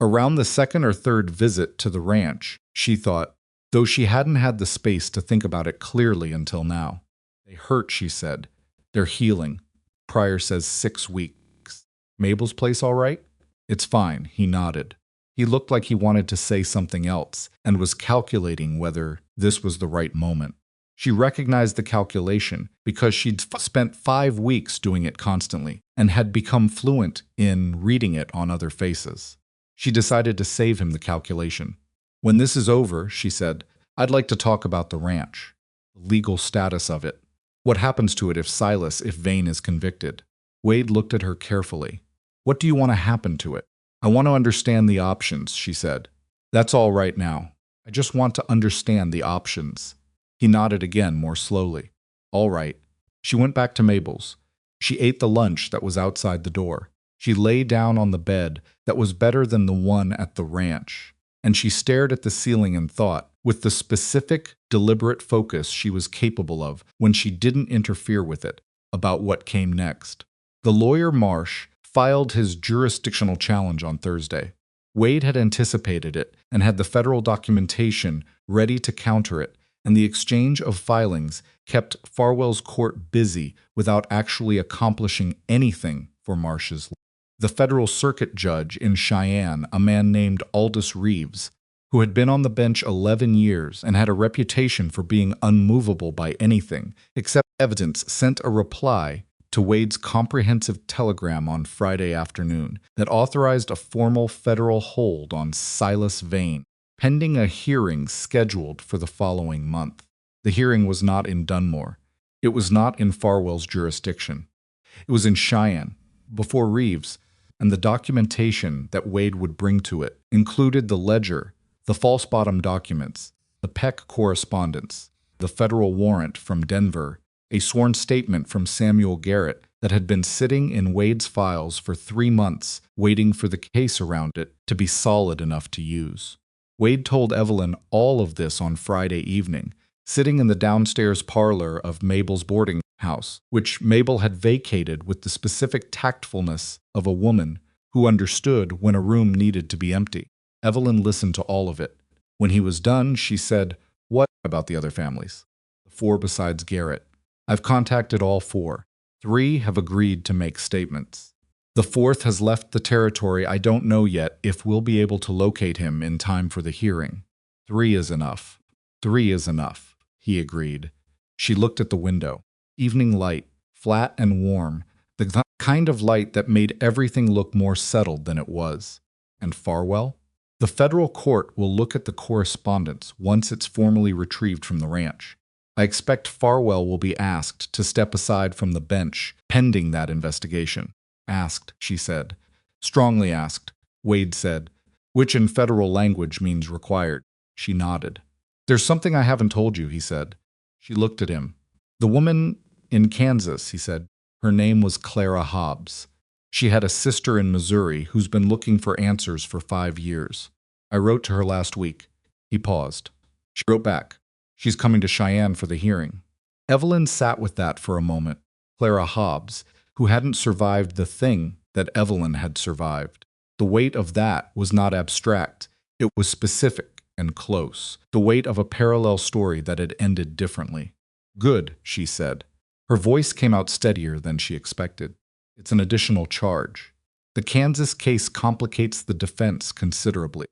Around the second or third visit to the ranch, she thought, though she hadn't had the space to think about it clearly until now. They hurt, she said. They're healing. Pryor says 6 weeks. Mabel's place all right? It's fine, he nodded. He looked like he wanted to say something else and was calculating whether this was the right moment. She recognized the calculation because she'd spent 5 weeks doing it constantly and had become fluent in reading it on other faces. She decided to save him the calculation. When this is over, she said, I'd like to talk about the ranch, the legal status of it. What happens to it if Vane is convicted? Wade looked at her carefully. What do you want to happen to it? I want to understand the options, she said. That's all right now. I just want to understand the options. He nodded again, more slowly. All right. She went back to Mabel's. She ate the lunch that was outside the door. She lay down on the bed that was better than the one at the ranch, and she stared at the ceiling and thought, with the specific, deliberate focus she was capable of when she didn't interfere with it, about what came next. The lawyer Marsh filed his jurisdictional challenge on Thursday. Wade had anticipated it and had the federal documentation ready to counter it, and the exchange of filings kept Farwell's court busy without actually accomplishing anything for Marsh's. The federal circuit judge in Cheyenne, a man named Aldous Reeves, who had been on the bench 11 years and had a reputation for being unmovable by anything except evidence, sent a reply to Wade's comprehensive telegram on Friday afternoon that authorized a formal federal hold on Silas Vane, pending a hearing scheduled for the following month. The hearing was not in Dunmore. It was not in Farwell's jurisdiction. It was in Cheyenne, before Reeves, and the documentation that Wade would bring to it included the ledger, the false bottom documents, the Peck correspondence, the federal warrant from Denver, a sworn statement from Samuel Garrett that had been sitting in Wade's files for 3 months, waiting for the case around it to be solid enough to use. Wade told Evelyn all of this on Friday evening, sitting in the downstairs parlor of Mabel's boarding house, which Mabel had vacated with the specific tactfulness of a woman who understood when a room needed to be empty. Evelyn listened to all of it. When he was done, she said, What about the other families? The 4 besides Garrett. I've contacted all 4. 3 have agreed to make statements. The 4th has left the territory. I don't know yet if we'll be able to locate him in time for the hearing. 3 is enough. 3 is enough, he agreed. She looked at the window. Evening light, flat and warm, the kind of light that made everything look more settled than it was. And Farwell? The federal court will look at the correspondence once it's formally retrieved from the ranch. I expect Farwell will be asked to step aside from the bench pending that investigation. Asked, she said. Strongly asked, Wade said, which in federal language means required. She nodded. There's something I haven't told you, he said. She looked at him. The woman in Kansas, he said. Her name was Clara Hobbs. She had a sister in Missouri who's been looking for answers for 5 years. I wrote to her last week. He paused. She wrote back. She's coming to Cheyenne for the hearing. Evelyn sat with that for a moment. Clara Hobbs, who hadn't survived the thing that Evelyn had survived. The weight of that was not abstract. It was specific and close. The weight of a parallel story that had ended differently. "Good," she said. Her voice came out steadier than she expected. "It's an additional charge. The Kansas case complicates the defense considerably."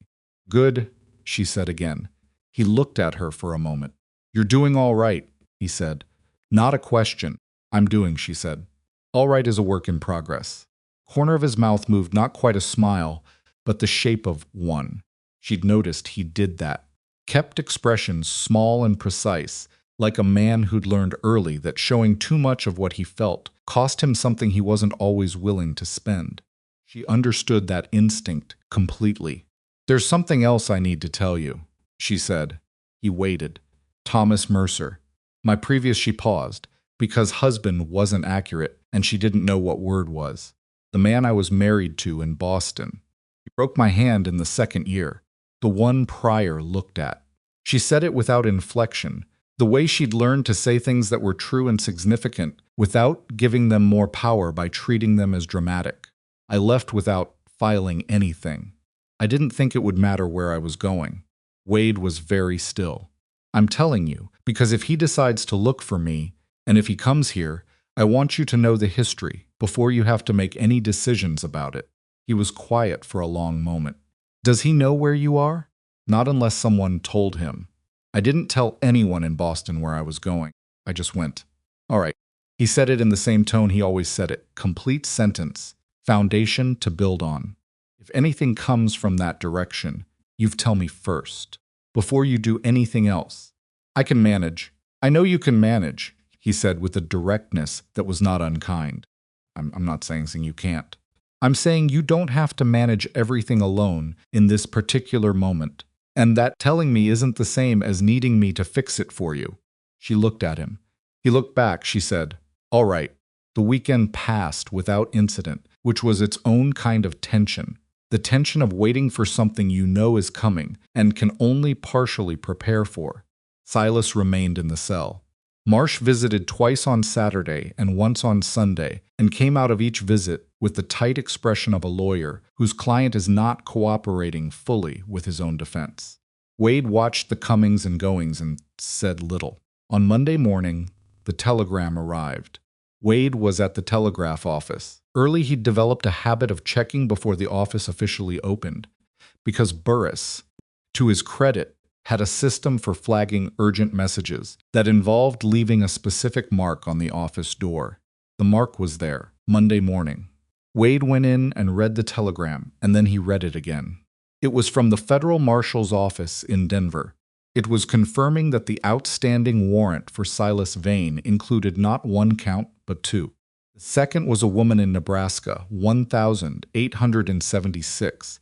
"Good," she said again. He looked at her for a moment. "You're doing all right," he said. "Not a question." "I'm doing," she said. "All right" is a work in progress. Corner of his mouth moved, not quite a smile, but the shape of one. She'd noticed he did that. Kept expressions small and precise, like a man who'd learned early that showing too much of what he felt cost him something he wasn't always willing to spend. She understood that instinct completely. "There's something else I need to tell you," she said. He waited. "Thomas Mercer. My previous," she paused, because husband wasn't accurate and she didn't know what word was. "The man I was married to in Boston. He broke my hand in the second year. The one Pryor looked at." She said it without inflection, the way she'd learned to say things that were true and significant without giving them more power by treating them as dramatic. "I left without filing anything. I didn't think it would matter where I was going." Wade was very still. "I'm telling you, because if he decides to look for me, and if he comes here, I want you to know the history before you have to make any decisions about it." He was quiet for a long moment. "Does he know where you are?" "Not unless someone told him. I didn't tell anyone in Boston where I was going. I just went." "All right." He said it in the same tone he always said it. Complete sentence. Foundation to build on. "If anything comes from that direction, you tell me first, before you do anything else. I can manage." "I know you can manage," he said with a directness that was not unkind. I'm not saying you can't. I'm saying you don't have to manage everything alone in this particular moment, and that telling me isn't the same as needing me to fix it for you." She looked at him. He looked back. She said, "All right." The weekend passed without incident, which was its own kind of tension. The tension of waiting for something you know is coming and can only partially prepare for. Silas remained in the cell. Marsh visited twice on Saturday and once on Sunday, and came out of each visit with the tight expression of a lawyer whose client is not cooperating fully with his own defense. Wade watched the comings and goings and said little. On Monday morning, the telegram arrived. Wade was at the telegraph office. Early he'd developed a habit of checking before the office officially opened, because Burris, to his credit, had a system for flagging urgent messages that involved leaving a specific mark on the office door. The mark was there, Monday morning. Wade went in and read the telegram, and then he read it again. It was from the federal marshal's office in Denver. It was confirming that the outstanding warrant for Silas Vane included not one count, but two. The second was a woman in Nebraska, 1,876.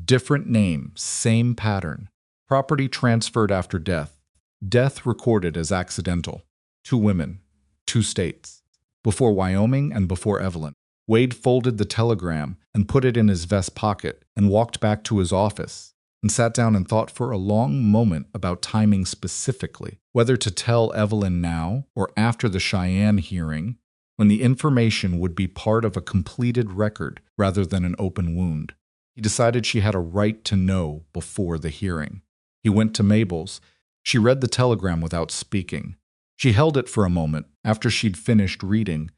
Different name, same pattern. Property transferred after death. Death recorded as accidental. 2 women, 2 states. Before Wyoming and before Evelyn. Wade folded the telegram and put it in his vest pocket and walked back to his office and sat down and thought for a long moment about timing specifically, whether to tell Evelyn now or after the Cheyenne hearing, when the information would be part of a completed record rather than an open wound. He decided she had a right to know before the hearing. He went to Mabel's. She read the telegram without speaking. She held it for a moment after she'd finished reading,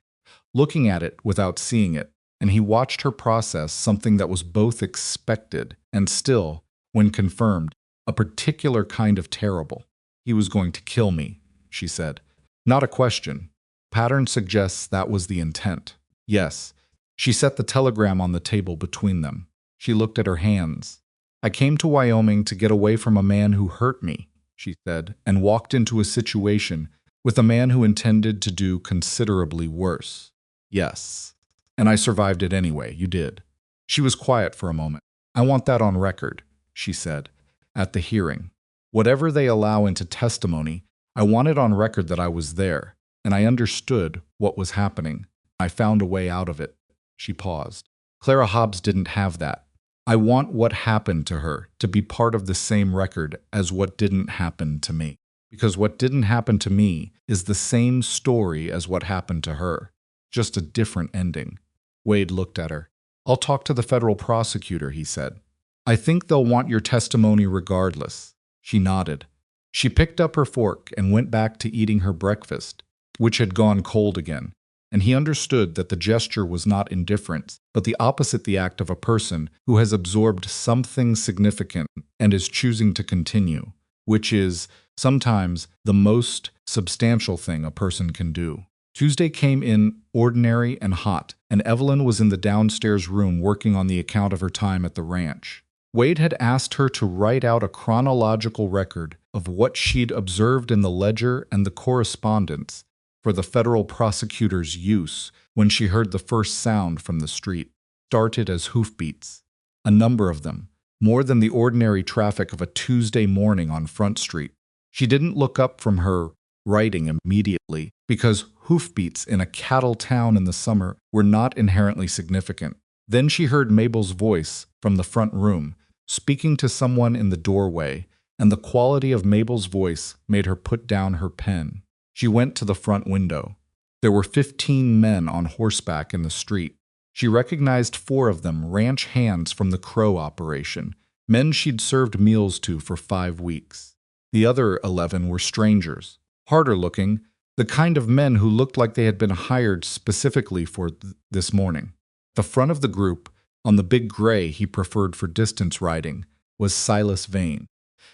looking at it without seeing it, and he watched her process something that was both expected and still, when confirmed, a particular kind of terrible. "He was going to kill me," she said. "Not a question. Pattern suggests that was the intent." "Yes." She set the telegram on the table between them. She looked at her hands. "I came to Wyoming to get away from a man who hurt me," she said, "and walked into a situation with a man who intended to do considerably worse." "Yes. And I survived it anyway. You did." She was quiet for a moment. "I want that on record," she said, "at the hearing. Whatever they allow into testimony, I want it on record that I was there, and I understood what was happening. I found a way out of it." She paused. "Clara Hobbs didn't have that. I want what happened to her to be part of the same record as what didn't happen to me. Because what didn't happen to me is the same story as what happened to her, just a different ending." Wade looked at her. I'll talk to the federal prosecutor, he said. I think they'll want your testimony regardless. She nodded. She picked up her fork and went back to eating her breakfast, which had gone cold again, and he understood that the gesture was not indifference, but the opposite the act of a person who has absorbed something significant and is choosing to continue, which is sometimes the most substantial thing a person can do. Tuesday came in ordinary and hot, and Evelyn was in the downstairs room working on the account of her time at the ranch. Wade had asked her to write out a chronological record of what she'd observed in the ledger and the correspondence for the federal prosecutor's use when she heard the first sound from the street. Started as hoofbeats, a number of them, more than the ordinary traffic of a Tuesday morning on Front Street. She didn't look up from her writing immediately because hoofbeats in a cattle town in the summer were not inherently significant. Then she heard Mabel's voice from the front room, speaking to someone in the doorway, and the quality of Mabel's voice made her put down her pen. She went to the front window. There were 15 men on horseback in the street. She recognized 4 of them ranch hands from the Crow operation, men she'd served meals to for 5 weeks. The other 11 were strangers, harder looking, the kind of men who looked like they had been hired specifically for this morning. The front of the group, on the big gray he preferred for distance riding, was Silas Vane.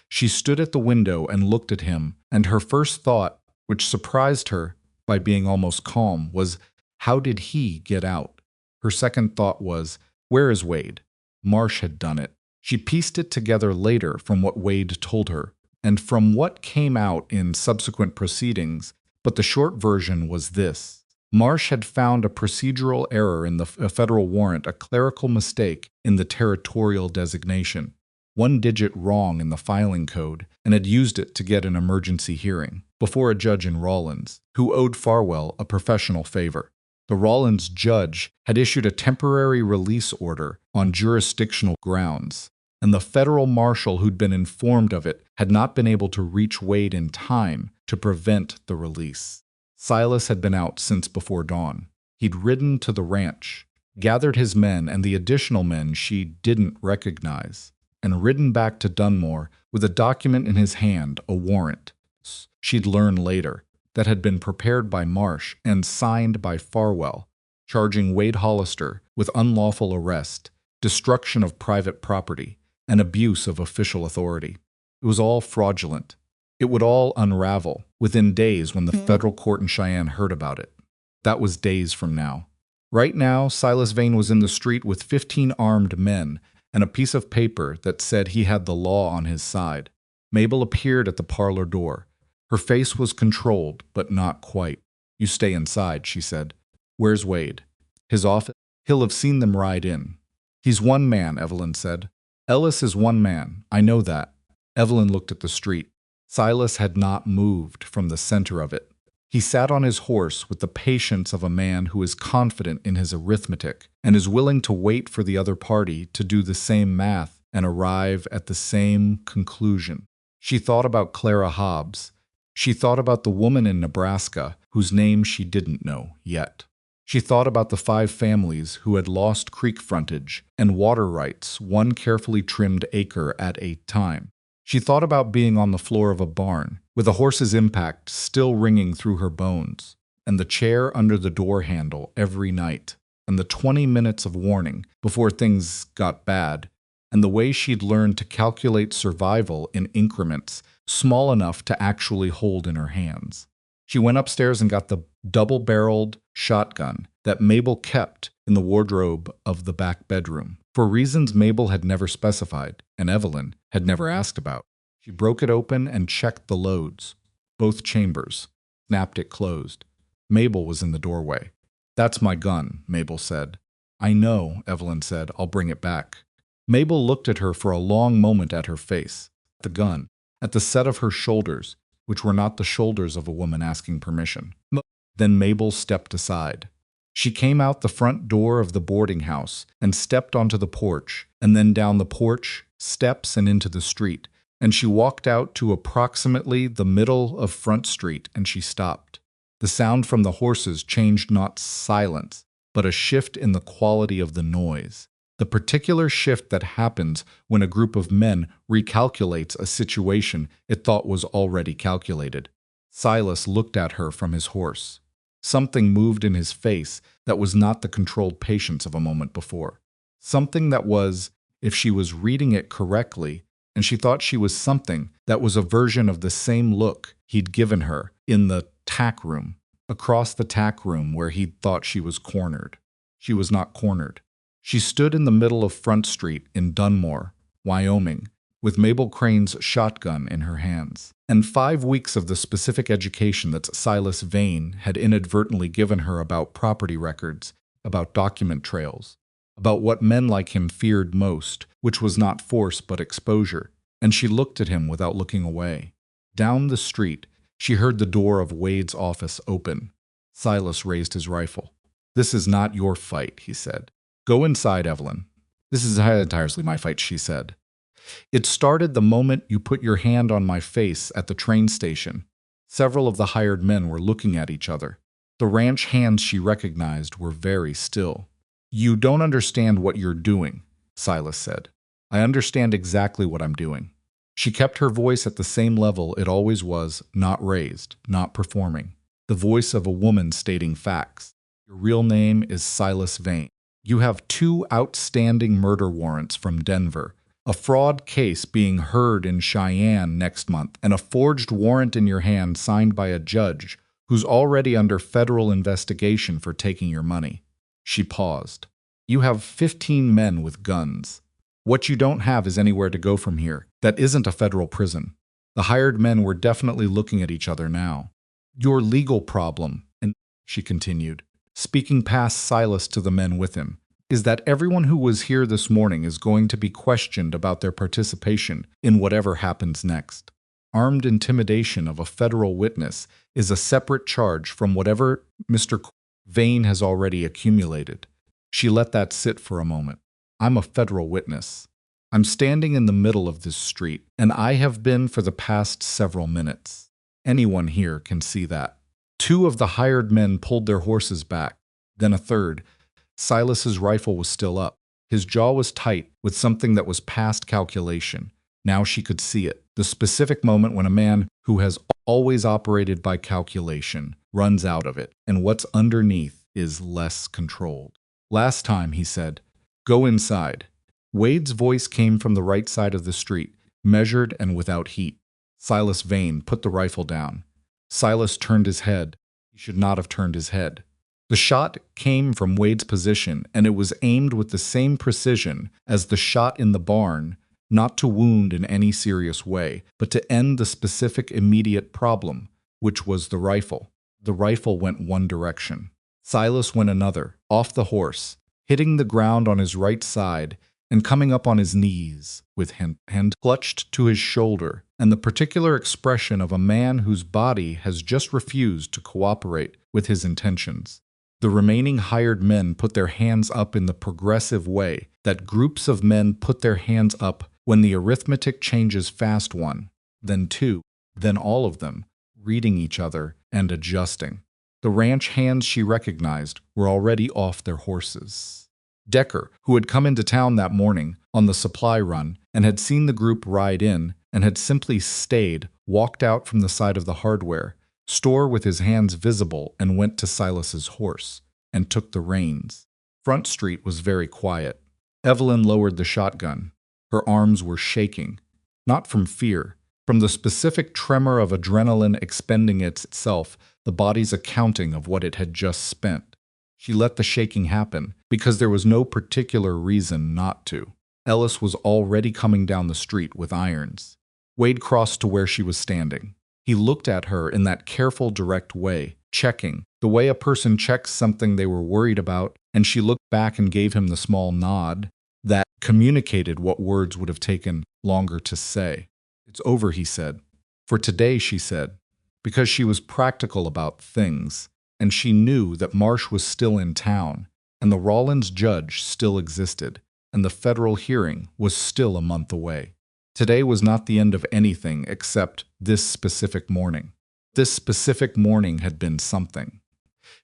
She stood at the window and looked at him, and her first thought, which surprised her by being almost calm, was, how did he get out? Her second thought was, where is Wade? Marsh had done it. She pieced it together later from what Wade told her, and from what came out in subsequent proceedings, but the short version was this. Marsh had found a procedural error in the federal warrant, a clerical mistake in the territorial designation, 1 digit wrong in the filing code, and had used it to get an emergency hearing before a judge in Rawlins, who owed Farwell a professional favor. The Rawlins judge had issued a temporary release order on jurisdictional grounds, and the federal marshal who'd been informed of it had not been able to reach Wade in time to prevent the release. Silas had been out since before dawn. He'd ridden to the ranch, gathered his men and the additional men she didn't recognize, and ridden back to Dunmore with a document in his hand, a warrant, she'd learn later, that had been prepared by Marsh and signed by Farwell, charging Wade Hollister with unlawful arrest, destruction of private property, and abuse of official authority. It was all fraudulent. It would all unravel within days when the federal court in Cheyenne heard about it. That was days from now. Right now, Silas Vane was in the street with 15 armed men and a piece of paper that said he had the law on his side. Mabel appeared at the parlor door. Her face was controlled, but not quite. You stay inside, she said. Where's Wade? His office? He'll have seen them ride in. He's one man, Evelyn said. Ellis is one man. I know that. Evelyn looked at the street. Silas had not moved from the center of it. He sat on his horse with the patience of a man who is confident in his arithmetic and is willing to wait for the other party to do the same math and arrive at the same conclusion. She thought about Clara Hobbs. She thought about the woman in Nebraska whose name she didn't know yet. She thought about the 5 families who had lost creek frontage and water rights, one carefully trimmed acre at a time. She thought about being on the floor of a barn, with a horse's impact still ringing through her bones, and the chair under the door handle every night, and the 20 minutes of warning before things got bad, and the way she'd learned to calculate survival in increments small enough to actually hold in her hands. She went upstairs and got the double-barreled shotgun that Mabel kept in the wardrobe of the back bedroom, for reasons Mabel had never specified and Evelyn had never asked about. She broke it open and checked the loads, both chambers, snapped it closed. Mabel was in the doorway. That's my gun, Mabel said. I know, Evelyn said. I'll bring it back. Mabel looked at her for a long moment at her face, at the gun, at the set of her shoulders, which were not the shoulders of a woman asking permission. Then Mabel stepped aside. She came out the front door of the boarding house and stepped onto the porch, and then down the porch, steps and into the street, and she walked out to approximately the middle of Front Street, and she stopped. The sound from the horses changed not silence, but a shift in the quality of the noise. The particular shift that happens when a group of men recalculates a situation it thought was already calculated. Silas looked at her from his horse. Something moved in his face that was not the controlled patience of a moment before. Something that was, if she was reading it correctly, and she thought she was something, that was a version of the same look he'd given her in the tack room, across the tack room where he'd thought she was cornered. She was not cornered. She stood in the middle of Front Street in Dunmore, Wyoming, with Mabel Crane's shotgun in her hands, and 5 weeks of the specific education that Silas Vane had inadvertently given her about property records, about document trails, about what men like him feared most, which was not force but exposure, and she looked at him without looking away. Down the street, she heard the door of Wade's office open. Silas raised his rifle. "This is not your fight," he said. "Go inside, Evelyn." "This is entirely my fight," she said. "It started the moment you put your hand on my face at the train station." Several of the hired men were looking at each other. The ranch hands she recognized were very still. "You don't understand what you're doing," Silas said. "I understand exactly what I'm doing." She kept her voice at the same level it always was, not raised, not performing. The voice of a woman stating facts. "Your real name is Silas Vane. You have 2 outstanding murder warrants from Denver, a fraud case being heard in Cheyenne next month, and a forged warrant in your hand signed by a judge who's already under federal investigation for taking your money." She paused. "You have 15 men with guns. What you don't have is anywhere to go from here. That isn't a federal prison." The hired men were definitely looking at each other now. "Your legal problem," and she continued, speaking past Silas to the men with him, "is that everyone who was here this morning is going to be questioned about their participation in whatever happens next. Armed intimidation of a federal witness is a separate charge from whatever Mr. Vane has already accumulated." She let that sit for a moment. "I'm a federal witness. I'm standing in the middle of this street, and I have been for the past several minutes. Anyone here can see that." 2 of the hired men pulled their horses back, then a third. Silas's rifle was still up. His jaw was tight with something that was past calculation. Now she could see it, the specific moment when a man who has always operated by calculation runs out of it, and what's underneath is less controlled. "Last time," he said, "go inside." Wade's voice came from the right side of the street, measured and without heat. Silas Vane put the rifle down. Silas turned his head. He should not have turned his head. The shot came from Wade's position, and it was aimed with the same precision as the shot in the barn, not to wound in any serious way, but to end the specific immediate problem, which was the rifle. The rifle went one direction. Silas went another, off the horse, hitting the ground on his right side and coming up on his knees, with hand clutched to his shoulder, and the particular expression of a man whose body has just refused to cooperate with his intentions. The remaining hired men put their hands up in the progressive way that groups of men put their hands up when the arithmetic changes fast 1, then 2, then all of them, reading each other and adjusting. The ranch hands she recognized were already off their horses. Decker, who had come into town that morning on the supply run and had seen the group ride in and had simply stayed, walked out from the side of the hardware store with his hands visible and went to Silas's horse and took the reins. Front Street was very quiet. Evelyn lowered the shotgun. Her arms were shaking, not from fear, from the specific tremor of adrenaline expending itself, the body's accounting of what it had just spent. She let the shaking happen because there was no particular reason not to. Ellis was already coming down the street with irons. Wade crossed to where she was standing. He looked at her in that careful, direct way, checking, the way a person checks something they were worried about, and she looked back and gave him the small nod that communicated what words would have taken longer to say. "It's over," he said. "For today," she said, because she was practical about things, and she knew that Marsh was still in town, and the Rawlins judge still existed, and the federal hearing was still a month away. Today was not the end of anything except this specific morning. This specific morning had been something.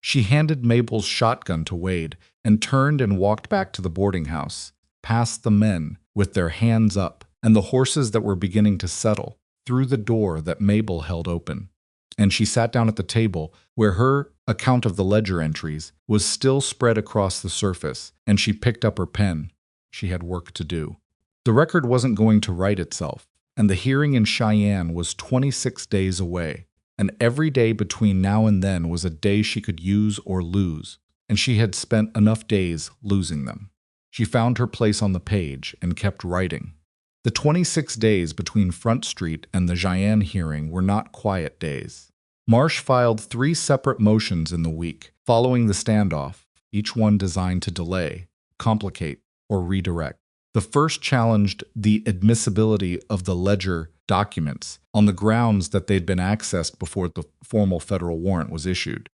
She handed Mabel's shotgun to Wade and turned and walked back to the boarding house, past the men with their hands up and the horses that were beginning to settle, through the door that Mabel held open. And she sat down at the table where her account of the ledger entries was still spread across the surface, and she picked up her pen. She had work to do. The record wasn't going to write itself, and the hearing in Cheyenne was 26 days away, and every day between now and then was a day she could use or lose, and she had spent enough days losing them. She found her place on the page and kept writing. The 26 days between Front Street and the Cheyenne hearing were not quiet days. Marsh filed 3 separate motions in the week following the standoff, each one designed to delay, complicate, or redirect. The first challenged the admissibility of the ledger documents on the grounds that they'd been accessed before the formal federal warrant was issued.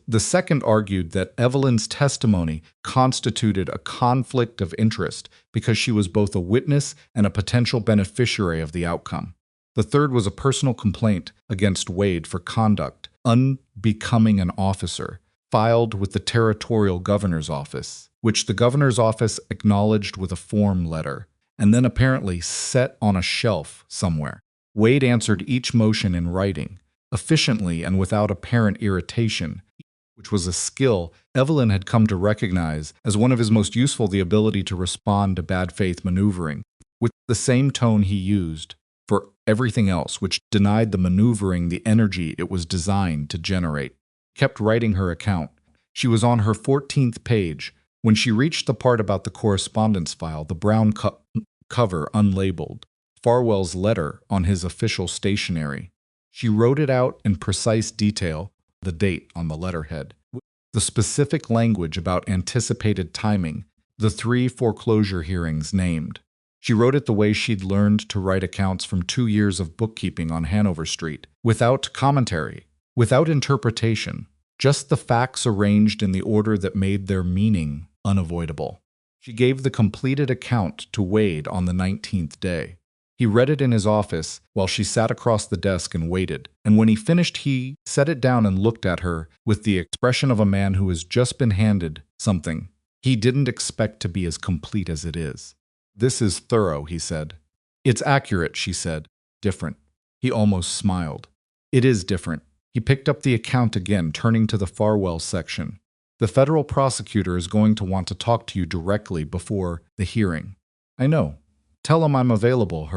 The second argued that Evelyn's testimony constituted a conflict of interest because she was both a witness and a potential beneficiary of the outcome. The third was a personal complaint against Wade for conduct unbecoming an officer, filed with the territorial governor's office, which the governor's office acknowledged with a form letter, and then apparently set on a shelf somewhere. Wade answered each motion in writing, efficiently and without apparent irritation, which was a skill Evelyn had come to recognize as one of his most useful, the ability to respond to bad faith maneuvering, with the same tone he used for everything else, which denied the maneuvering the energy it was designed to generate. Kept writing her account. She was on her 14th page when she reached the part about the correspondence file, the brown cover unlabeled, Farwell's letter on his official stationery. She wrote it out in precise detail, the date on the letterhead, the specific language about anticipated timing, the 3 foreclosure hearings named. She wrote it the way she'd learned to write accounts from 2 years of bookkeeping on Hanover Street, without commentary, without interpretation, just the facts arranged in the order that made their meaning unavoidable. She gave the completed account to Wade on the 19th day. He read it in his office while she sat across the desk and waited, and when he finished he set it down and looked at her with the expression of a man who has just been handed something he didn't expect to be as complete as it is. "This is thorough," he said. "It's accurate," she said. "Different." He almost smiled. "It is different." He picked up the account again, turning to the Farwell section. "The federal prosecutor is going to want to talk to you directly before the hearing." "I know. Tell him I'm available,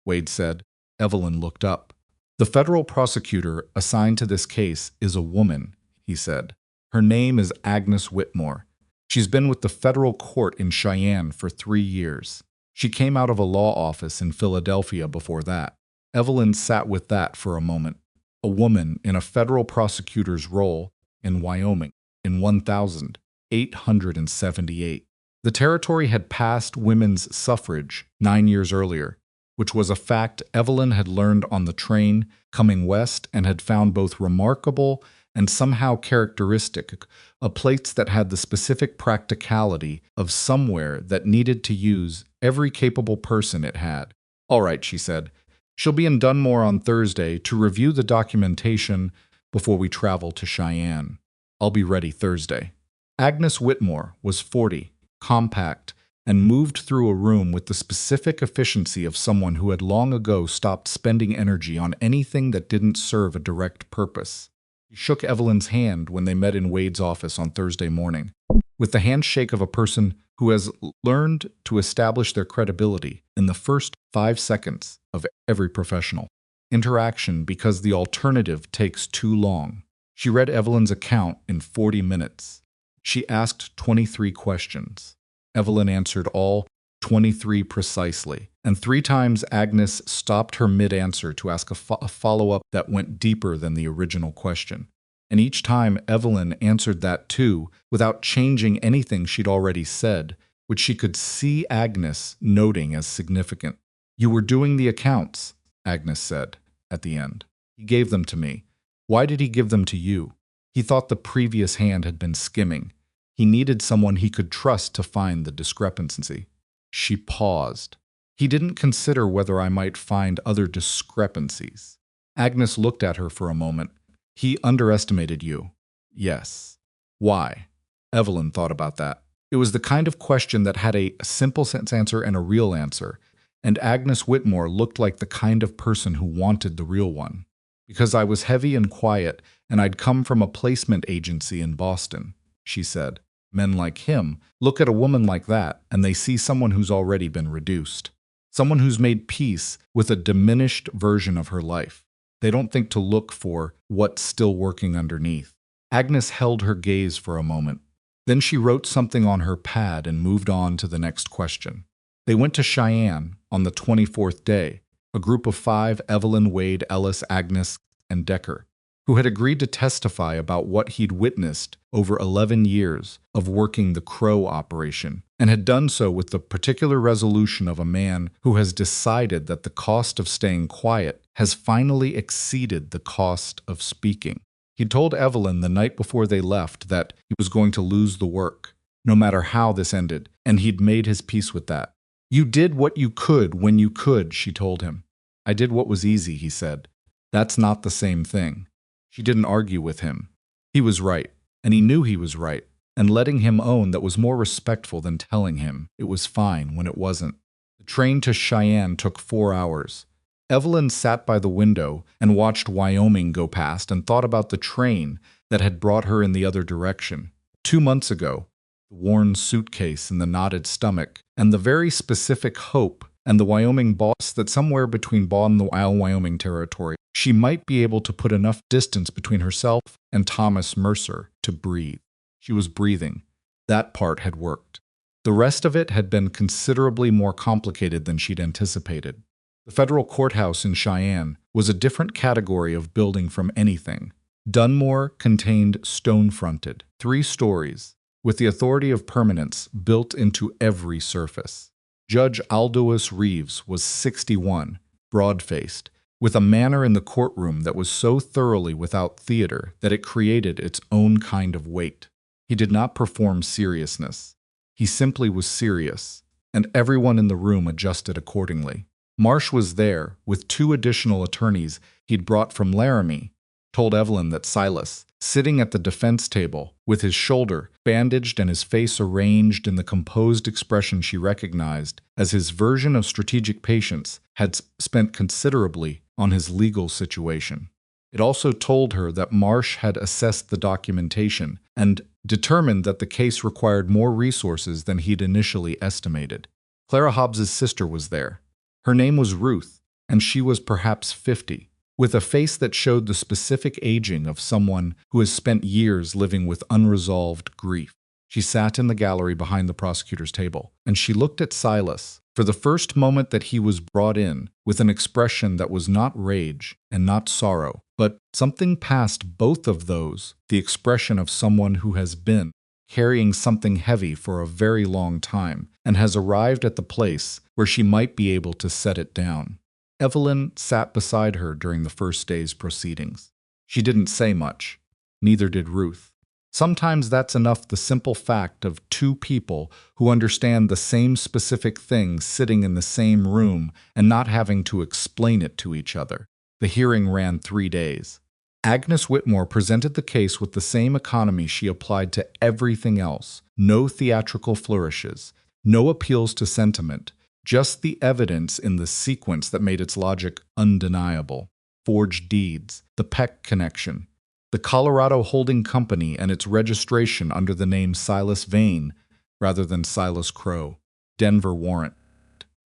Wade said. Evelyn looked up. "The federal prosecutor assigned to this case is a woman," he said. "Her name is Agnes Whitmore. She's been with the federal court in Cheyenne for 3 years. She came out of a law office in Philadelphia before that." Evelyn sat with that for a moment. A woman in a federal prosecutor's role in Wyoming in 1878. The territory had passed women's suffrage 9 years earlier, which was a fact Evelyn had learned on the train coming west and had found both remarkable and somehow characteristic, a place that had the specific practicality of somewhere that needed to use every capable person it had. "All right," she said. "She'll be in Dunmore on Thursday to review the documentation before we travel to Cheyenne. I'll be ready Thursday." Agnes Whitmore was 40, compact, and moved through a room with the specific efficiency of someone who had long ago stopped spending energy on anything that didn't serve a direct purpose. He shook Evelyn's hand when they met in Wade's office on Thursday morning, with the handshake of a person who has learned to establish their credibility in the first 5 seconds of every professional interaction because the alternative takes too long. She read Evelyn's account in 40 minutes. She asked 23 questions. Evelyn answered all 23 precisely, and 3 times Agnes stopped her mid-answer to ask a follow-up that went deeper than the original question. And each time Evelyn answered that too, without changing anything she'd already said, which she could see Agnes noting as significant. "You were doing the accounts," Agnes said at the end. "He gave them to me. Why did he give them to you?" He thought the previous hand had been skimming. He needed someone he could trust to find the discrepancy. She paused. "He didn't consider whether I might find other discrepancies." Agnes looked at her for a moment. "He underestimated you." Yes. Why? Evelyn thought about that. It was the kind of question that had a simple sense answer and a real answer, and Agnes Whitmore looked like the kind of person who wanted the real one. Because I was heavy and quiet, and I'd come from a placement agency in Boston, she said. Men like him look at a woman like that, and they see someone who's already been reduced. Someone who's made peace with a diminished version of her life. They don't think to look for what's still working underneath. Agnes held her gaze for a moment. Then she wrote something on her pad and moved on to the next question. They went to Cheyenne on the 24th day, a group of 5, Evelyn, Wade, Ellis, Agnes, and Decker, who had agreed to testify about what he'd witnessed over 11 years of working the Crow operation, and had done so with the particular resolution of a man who has decided that the cost of staying quiet has finally exceeded the cost of speaking. He told Evelyn the night before they left that he was going to lose the work, no matter how this ended, and he'd made his peace with that. You did what you could when you could, she told him. I did what was easy, he said. That's not the same thing. She didn't argue with him. He was right, and he knew he was right, and letting him own that was more respectful than telling him it was fine when it wasn't. The train to Cheyenne took 4 hours. Evelyn sat by the window and watched Wyoming go past and thought about the train that had brought her in the other direction. 2 months ago, the worn suitcase and the knotted stomach, and the very specific hope and the Wyoming boss that somewhere between Baden and Wyoming territory, she might be able to put enough distance between herself and Thomas Mercer to breathe. She was breathing. That part had worked. The rest of it had been considerably more complicated than she'd anticipated. The federal courthouse in Cheyenne was a different category of building from anything. Dunmore contained stone-fronted, 3 stories, with the authority of permanence built into every surface. Judge Aldous Reeves was 61, broad-faced, with a manner in the courtroom that was so thoroughly without theater that it created its own kind of weight. He did not perform seriousness. He simply was serious, and everyone in the room adjusted accordingly. Marsh was there, with 2 additional attorneys he'd brought from Laramie, told Evelyn that Silas, sitting at the defense table, with his shoulder bandaged and his face arranged in the composed expression she recognized as his version of strategic patience, had spent considerably on his legal situation. It also told her that Marsh had assessed the documentation and determined that the case required more resources than he'd initially estimated. Clara Hobbs's sister was there. Her name was Ruth, and she was perhaps 50, with a face that showed the specific aging of someone who has spent years living with unresolved grief. She sat in the gallery behind the prosecutor's table, and she looked at Silas, for the first moment that he was brought in, with an expression that was not rage and not sorrow, but something past both of those, the expression of someone who has been carrying something heavy for a very long time, and has arrived at the place where she might be able to set it down. Evelyn sat beside her during the first day's proceedings. She didn't say much. Neither did Ruth. Sometimes that's enough, the simple fact of 2 people who understand the same specific thing sitting in the same room and not having to explain it to each other. The hearing ran 3 days. Agnes Whitmore presented the case with the same economy she applied to everything else. No theatrical flourishes, no appeals to sentiment, just the evidence in the sequence that made its logic undeniable. Forged deeds, the Peck connection, the Colorado Holding Company and its registration under the name Silas Vane rather than Silas Crow, Denver warrant,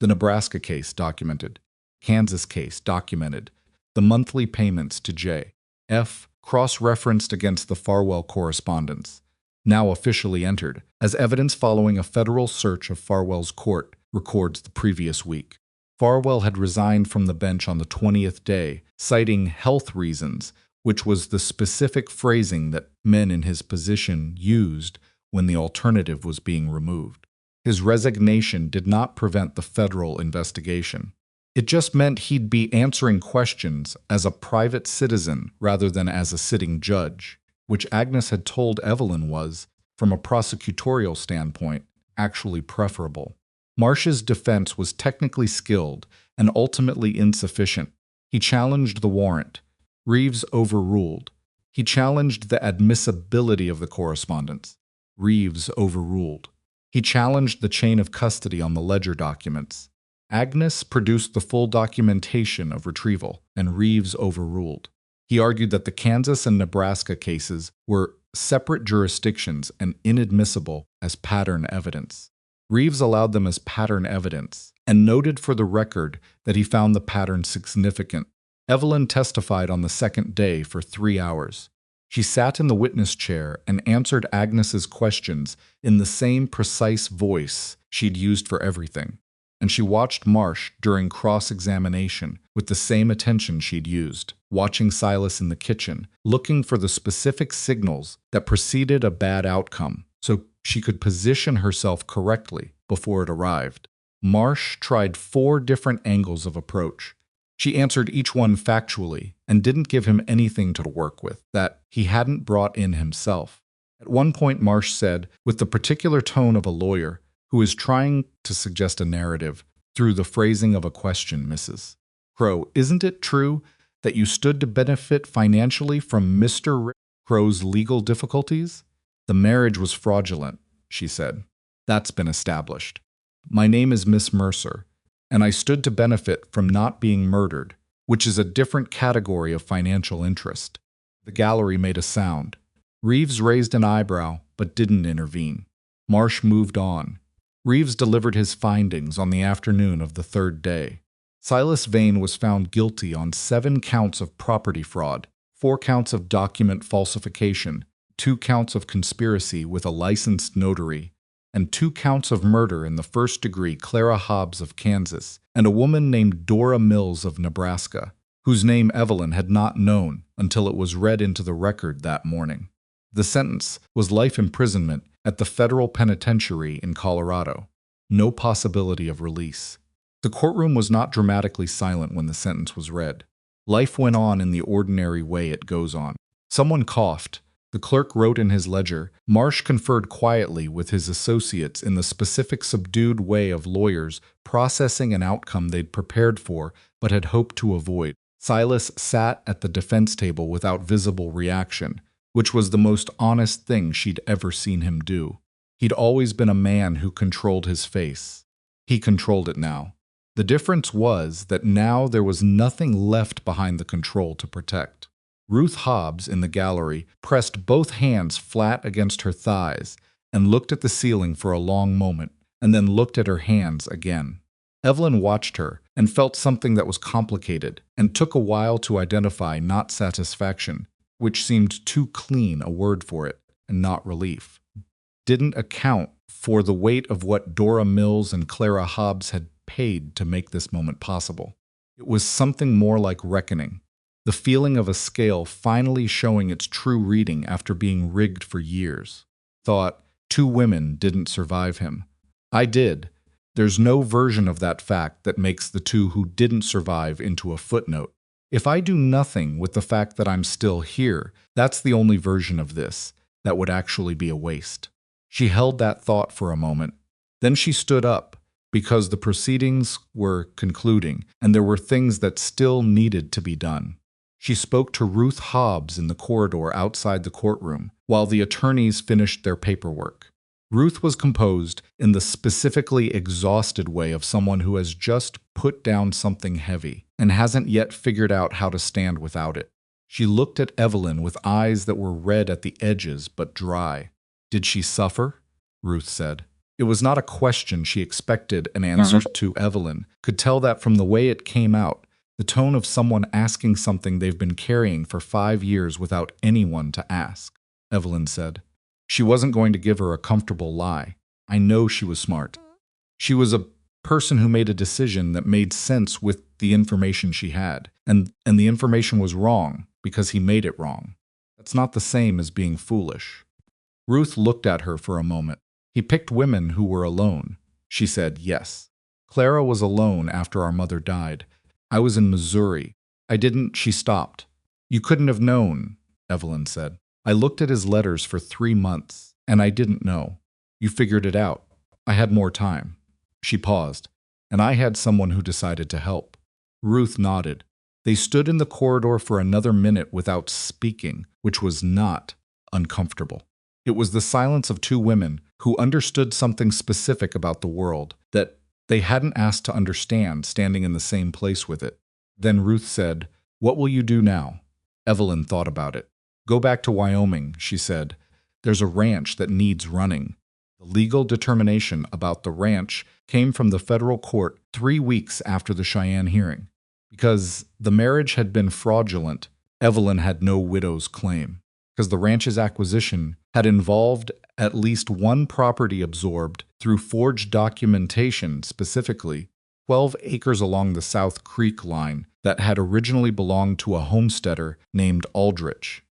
the Nebraska case documented, Kansas case documented, the monthly payments to J. F. cross-referenced against the Farwell correspondence, now officially entered, as evidence following a federal search of Farwell's court records the previous week. Farwell had resigned from the bench on the 20th day, citing health reasons, which was the specific phrasing that men in his position used when the alternative was being removed. His resignation did not prevent the federal investigation. It just meant he'd be answering questions as a private citizen rather than as a sitting judge, which Agnes had told Evelyn was, from a prosecutorial standpoint, actually preferable. Marsh's defense was technically skilled and ultimately insufficient. He challenged the warrant. Reeves overruled. He challenged the admissibility of the correspondence. Reeves overruled. He challenged the chain of custody on the ledger documents. Agnes produced the full documentation of retrieval, and Reeves overruled. He argued that the Kansas and Nebraska cases were separate jurisdictions and inadmissible as pattern evidence. Reeves allowed them as pattern evidence and noted for the record that he found the pattern significant. Evelyn testified on the second day for 3 hours. She sat in the witness chair and answered Agnes's questions in the same precise voice she'd used for everything. And she watched Marsh during cross-examination with the same attention she'd used, watching Silas in the kitchen, looking for the specific signals that preceded a bad outcome so she could position herself correctly before it arrived. Marsh tried 4 different angles of approach. She answered each one factually and didn't give him anything to work with that he hadn't brought in himself. At one point, Marsh said, with the particular tone of a lawyer who is trying to suggest a narrative through the phrasing of a question, Mrs. Crow, isn't it true that you stood to benefit financially from Mr. Crow's legal difficulties? The marriage was fraudulent, she said. That's been established. My name is Miss Mercer, and I stood to benefit from not being murdered, which is a different category of financial interest. The gallery made a sound. Reeves raised an eyebrow, but didn't intervene. Marsh moved on. Reeves delivered his findings on the afternoon of the 3rd day. Silas Vane was found guilty on 7 counts of property fraud, 4 counts of document falsification, 2 counts of conspiracy with a licensed notary, and 2 counts of murder in the first degree, Clara Hobbs of Kansas, and a woman named Dora Mills of Nebraska, whose name Evelyn had not known until it was read into the record that morning. The sentence was life imprisonment at the federal penitentiary in Colorado. No possibility of release. The courtroom was not dramatically silent when the sentence was read. Life went on in the ordinary way it goes on. Someone coughed. The clerk wrote in his ledger. Marsh conferred quietly with his associates in the specific subdued way of lawyers processing an outcome they'd prepared for but had hoped to avoid. Silas sat at the defense table without visible reaction, which was the most honest thing she'd ever seen him do. He'd always been a man who controlled his face. He controlled it now. The difference was that now there was nothing left behind the control to protect. Ruth Hobbs, in the gallery, pressed both hands flat against her thighs and looked at the ceiling for a long moment, and then looked at her hands again. Evelyn watched her and felt something that was complicated and took a while to identify, not satisfaction, which seemed too clean a word for it, and not relief. Didn't account for the weight of what Dora Mills and Clara Hobbs had paid to make this moment possible. It was something more like reckoning. The feeling of a scale finally showing its true reading after being rigged for years. Thought, 2 women didn't survive him. I did. There's no version of that fact that makes the 2 who didn't survive into a footnote. If I do nothing with the fact that I'm still here, that's the only version of this that would actually be a waste. She held that thought for a moment. Then she stood up, because the proceedings were concluding, and there were things that still needed to be done. She spoke to Ruth Hobbs in the corridor outside the courtroom, while the attorneys finished their paperwork. Ruth was composed in the specifically exhausted way of someone who has just put down something heavy and hasn't yet figured out how to stand without it. She looked at Evelyn with eyes that were red at the edges but dry. Did she suffer? Ruth said. It was not a question she expected an answer to. Evelyn could tell that from the way it came out, the tone of someone asking something they've been carrying for 5 years without anyone to ask. Evelyn said. She wasn't going to give her a comfortable lie. I know she was smart. She was a person who made a decision that made sense with the information she had, and the information was wrong because he made it wrong. That's not the same as being foolish. Ruth looked at her for a moment. He picked women who were alone. She said yes. Clara was alone after our mother died. I was in Missouri. She stopped. You couldn't have known, Evelyn said. I looked at his letters for 3 months, and I didn't know. You figured it out. I had more time. She paused, and I had someone who decided to help. Ruth nodded. They stood in the corridor for another minute without speaking, which was not uncomfortable. It was the silence of two women who understood something specific about the world that they hadn't asked to understand, standing in the same place with it. Then Ruth said, "What will you do now?" Evelyn thought about it. "Go back to Wyoming," she said. "There's a ranch that needs running." The legal determination about the ranch came from the federal court 3 weeks after the Cheyenne hearing. Because the marriage had been fraudulent, Evelyn had no widow's claim. Because the ranch's acquisition had involved at least one property absorbed through forged documentation, specifically 12 acres along the South Creek line that had originally belonged to a homesteader named Aldrich,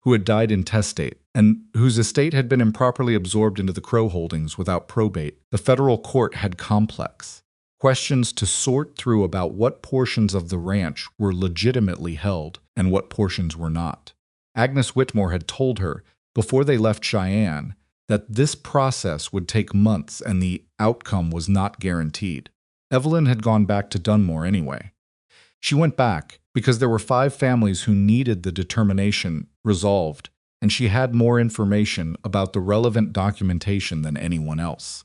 who had died intestate, and whose estate had been improperly absorbed into the Crow holdings without probate. The federal court had complex questions to sort through about what portions of the ranch were legitimately held and what portions were not. Agnes Whitmore had told her, before they left Cheyenne, that this process would take months and the outcome was not guaranteed. Evelyn had gone back to Dunmore anyway. She went back because there were 5 families who needed the determination resolved, and she had more information about the relevant documentation than anyone else.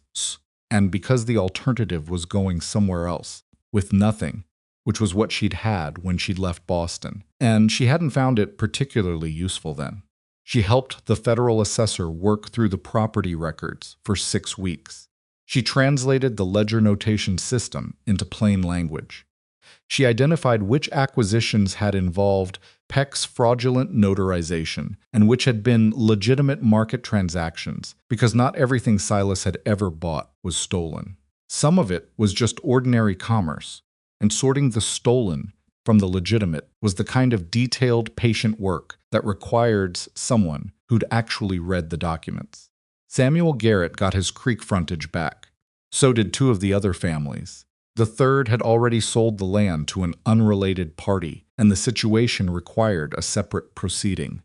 And because the alternative was going somewhere else, with nothing, which was what she'd had when she'd left Boston, and she hadn't found it particularly useful then. She helped the federal assessor work through the property records for 6 weeks. She translated the ledger notation system into plain language. She identified which acquisitions had involved Peck's fraudulent notarization and which had been legitimate market transactions, because not everything Silas had ever bought was stolen. Some of it was just ordinary commerce, and sorting the stolen from the legitimate was the kind of detailed, patient work that required someone who'd actually read the documents. Samuel Garrett got his creek frontage back. So did 2 of the other families. The third had already sold the land to an unrelated party, and the situation required a separate proceeding.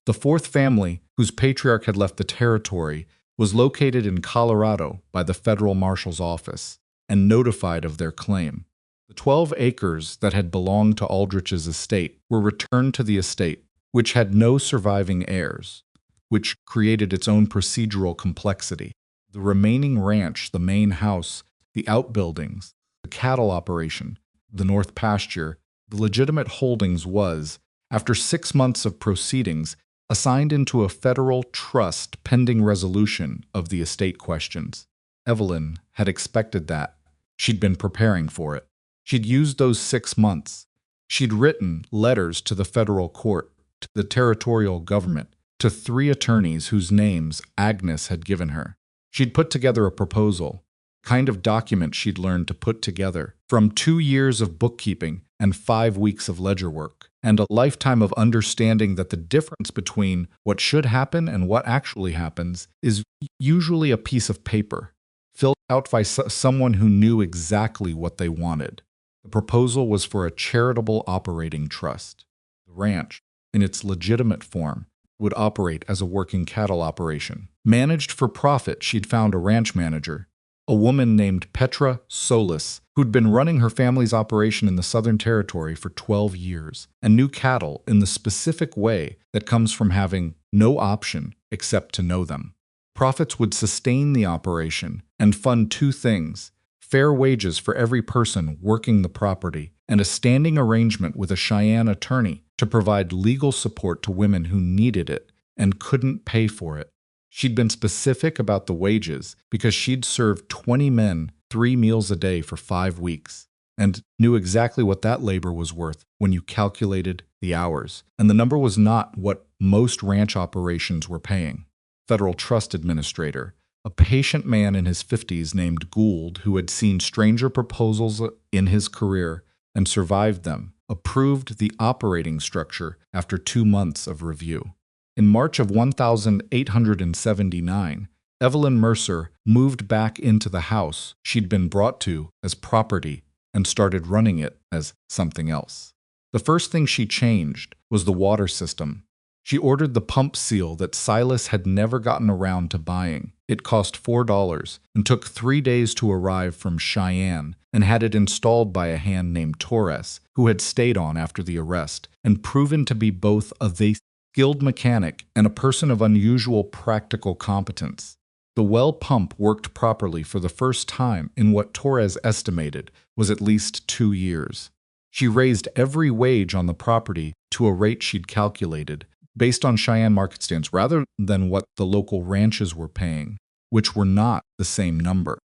The 4th family, whose patriarch had left the territory, was located in Colorado by the federal marshal's office and notified of their claim. The 12 acres that had belonged to Aldrich's estate were returned to the estate, which had no surviving heirs, which created its own procedural complexity. The remaining ranch, the main house, the outbuildings, the cattle operation, the north pasture, the legitimate holdings was, after 6 months of proceedings, assigned into a federal trust pending resolution of the estate questions. Evelyn had expected that. She'd been preparing for it. She'd used those 6 months. She'd written letters to the federal court, to the territorial government, to 3 attorneys whose names Agnes had given her. She'd put together a proposal, kind of document she'd learned to put together from 2 years of bookkeeping and 5 weeks of ledger work, and a lifetime of understanding that the difference between what should happen and what actually happens is usually a piece of paper, filled out by someone who knew exactly what they wanted. The proposal was for a charitable operating trust. The ranch, in its legitimate form, would operate as a working cattle operation. Managed for profit, she'd found a ranch manager, a woman named Petra Solis, who'd been running her family's operation in the Southern Territory for 12 years and knew cattle in the specific way that comes from having no option except to know them. Profits would sustain the operation and fund 2 things: fair wages for every person working the property, and a standing arrangement with a Cheyenne attorney to provide legal support to women who needed it and couldn't pay for it. She'd been specific about the wages because she'd served 20 men 3 meals a day for 5 weeks and knew exactly what that labor was worth when you calculated the hours. And the number was not what most ranch operations were paying. Federal trust administrator, a patient man in his 50s named Gould, who had seen stranger proposals in his career and survived them, approved the operating structure after 2 months of review. In March of 1879, Evelyn Mercer moved back into the house she'd been brought to as property and started running it as something else. The first thing she changed was the water system. She ordered the pump seal that Silas had never gotten around to buying. It cost $4 and took 3 days to arrive from Cheyenne and had it installed by a hand named Torres, who had stayed on after the arrest and proven to be both a skilled mechanic and a person of unusual practical competence. The well pump worked properly for the first time in what Torres estimated was at least 2 years. She raised every wage on the property to a rate she'd calculated, based on Cheyenne market stands rather than what the local ranches were paying, which were not the same number.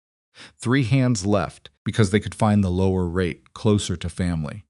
3 hands left because they could find the lower rate closer to family.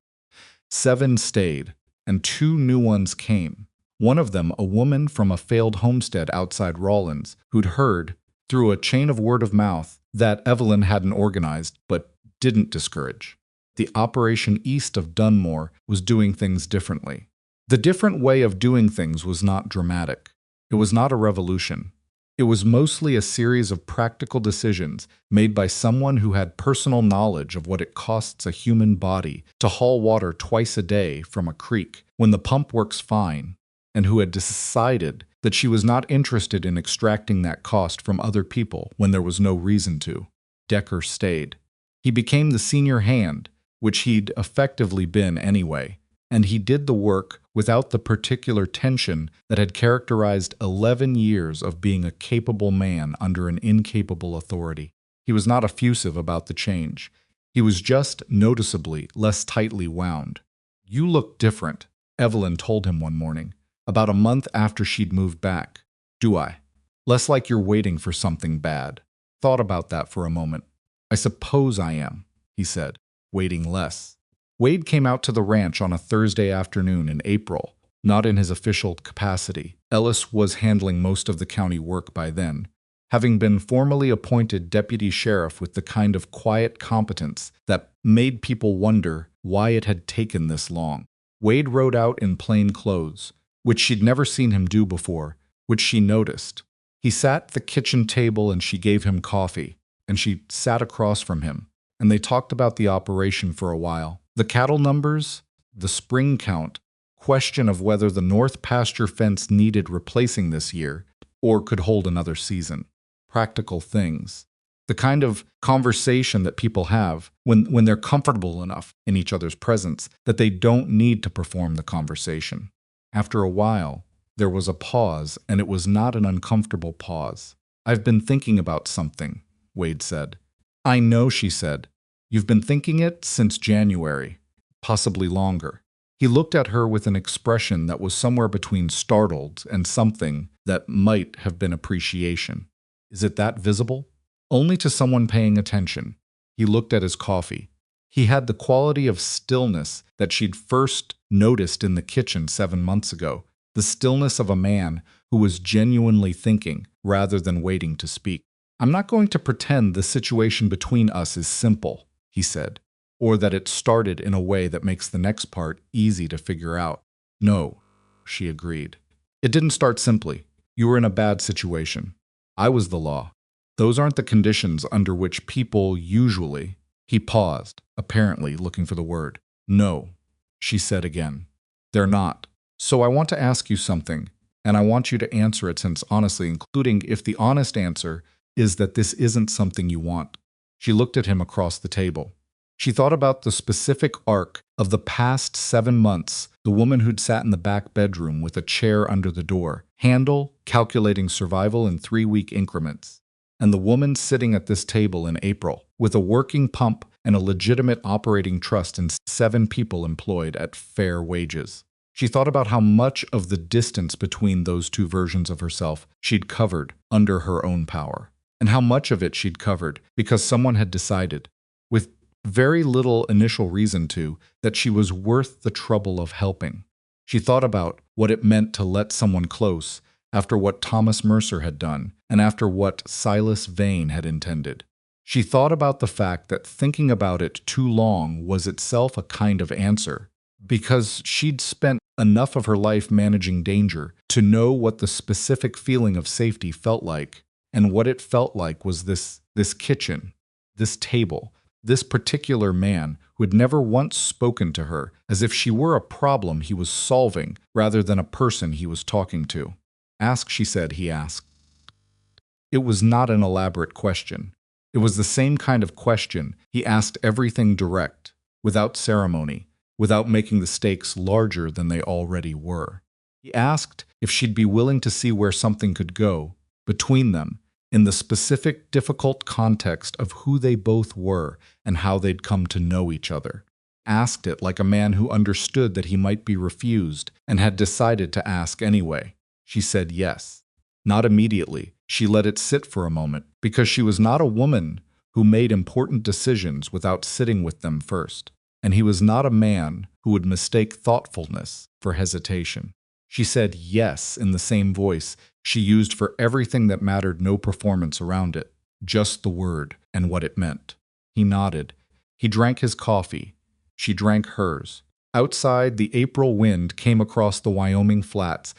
7 stayed, and 2 new ones came. One of them a woman from a failed homestead outside Rawlins who'd heard, through a chain of word of mouth, that Evelyn hadn't organized but didn't discourage. The operation east of Dunmore was doing things differently. The different way of doing things was not dramatic. It was not a revolution. It was mostly a series of practical decisions made by someone who had personal knowledge of what it costs a human body to haul water twice a day from a creek when the pump works fine, and who had decided that she was not interested in extracting that cost from other people when there was no reason to. Decker stayed. He became the senior hand, which he'd effectively been anyway, and he did the work without the particular tension that had characterized 11 years of being a capable man under an incapable authority. He was not effusive about the change. He was just noticeably less tightly wound. "You look different," Evelyn told him one morning, about a month after she'd moved back. "Do I? Less like you're waiting for something bad." Thought about that for a moment. "I suppose I am," he said, waiting less. Wade came out to the ranch on a Thursday afternoon in April, not in his official capacity. Ellis was handling most of the county work by then, having been formally appointed deputy sheriff with the kind of quiet competence that made people wonder why it had taken this long. Wade rode out in plain clothes, which she'd never seen him do before, which she noticed. He sat at the kitchen table and she gave him coffee, and she sat across from him, and they talked about the operation for a while. The cattle numbers, the spring count, question of whether the north pasture fence needed replacing this year or could hold another season. Practical things. The kind of conversation that people have when they're comfortable enough in each other's presence that they don't need to perform the conversation. After a while, there was a pause, and it was not an uncomfortable pause. "I've been thinking about something," Wade said. "I know," she said. "You've been thinking it since January, possibly longer." He looked at her with an expression that was somewhere between startled and something that might have been appreciation. "Is it that visible?" "Only to someone paying attention." He looked at his coffee. He had the quality of stillness that she'd first noticed in the kitchen 7 months ago, the stillness of a man who was genuinely thinking rather than waiting to speak. "I'm not going to pretend the situation between us is simple," he said, "or that it started in a way that makes the next part easy to figure out." "No," she agreed. "It didn't start simply. You were in a bad situation. I was the law. Those aren't the conditions under which people usually—" He paused, apparently looking for the word. "No," she said again. "They're not. So I want to ask you something, and I want you to answer it since honestly, including if the honest answer is that this isn't something you want." She looked at him across the table. She thought about the specific arc of the past 7 months, the woman who'd sat in the back bedroom with a chair under the door, handle calculating survival in 3-week increments, and the woman sitting at this table in April with a working pump and a legitimate operating trust and 7 people employed at fair wages. She thought about how much of the distance between those 2 versions of herself she'd covered under her own power, and how much of it she'd covered because someone had decided, with very little initial reason to, that she was worth the trouble of helping. She thought about what it meant to let someone close after what Thomas Mercer had done and after what Silas Vane had intended. She thought about the fact that thinking about it too long was itself a kind of answer, because she'd spent enough of her life managing danger to know what the specific feeling of safety felt like, and what it felt like was this kitchen, this table, this particular man who had never once spoken to her as if she were a problem he was solving rather than a person he was talking to. "Ask," she said, he asked. It was not an elaborate question. It was the same kind of question he asked everything direct, without ceremony, without making the stakes larger than they already were. He asked if she'd be willing to see where something could go, between them, in the specific, difficult context of who they both were and how they'd come to know each other. Asked it like a man who understood that he might be refused and had decided to ask anyway. She said yes. Not immediately. She let it sit for a moment, because she was not a woman who made important decisions without sitting with them first. And he was not a man who would mistake thoughtfulness for hesitation. She said yes in the same voice she used for everything that mattered, no performance around it, just the word and what it meant. He nodded. He drank his coffee. She drank hers. Outside, the April wind came across the Wyoming flats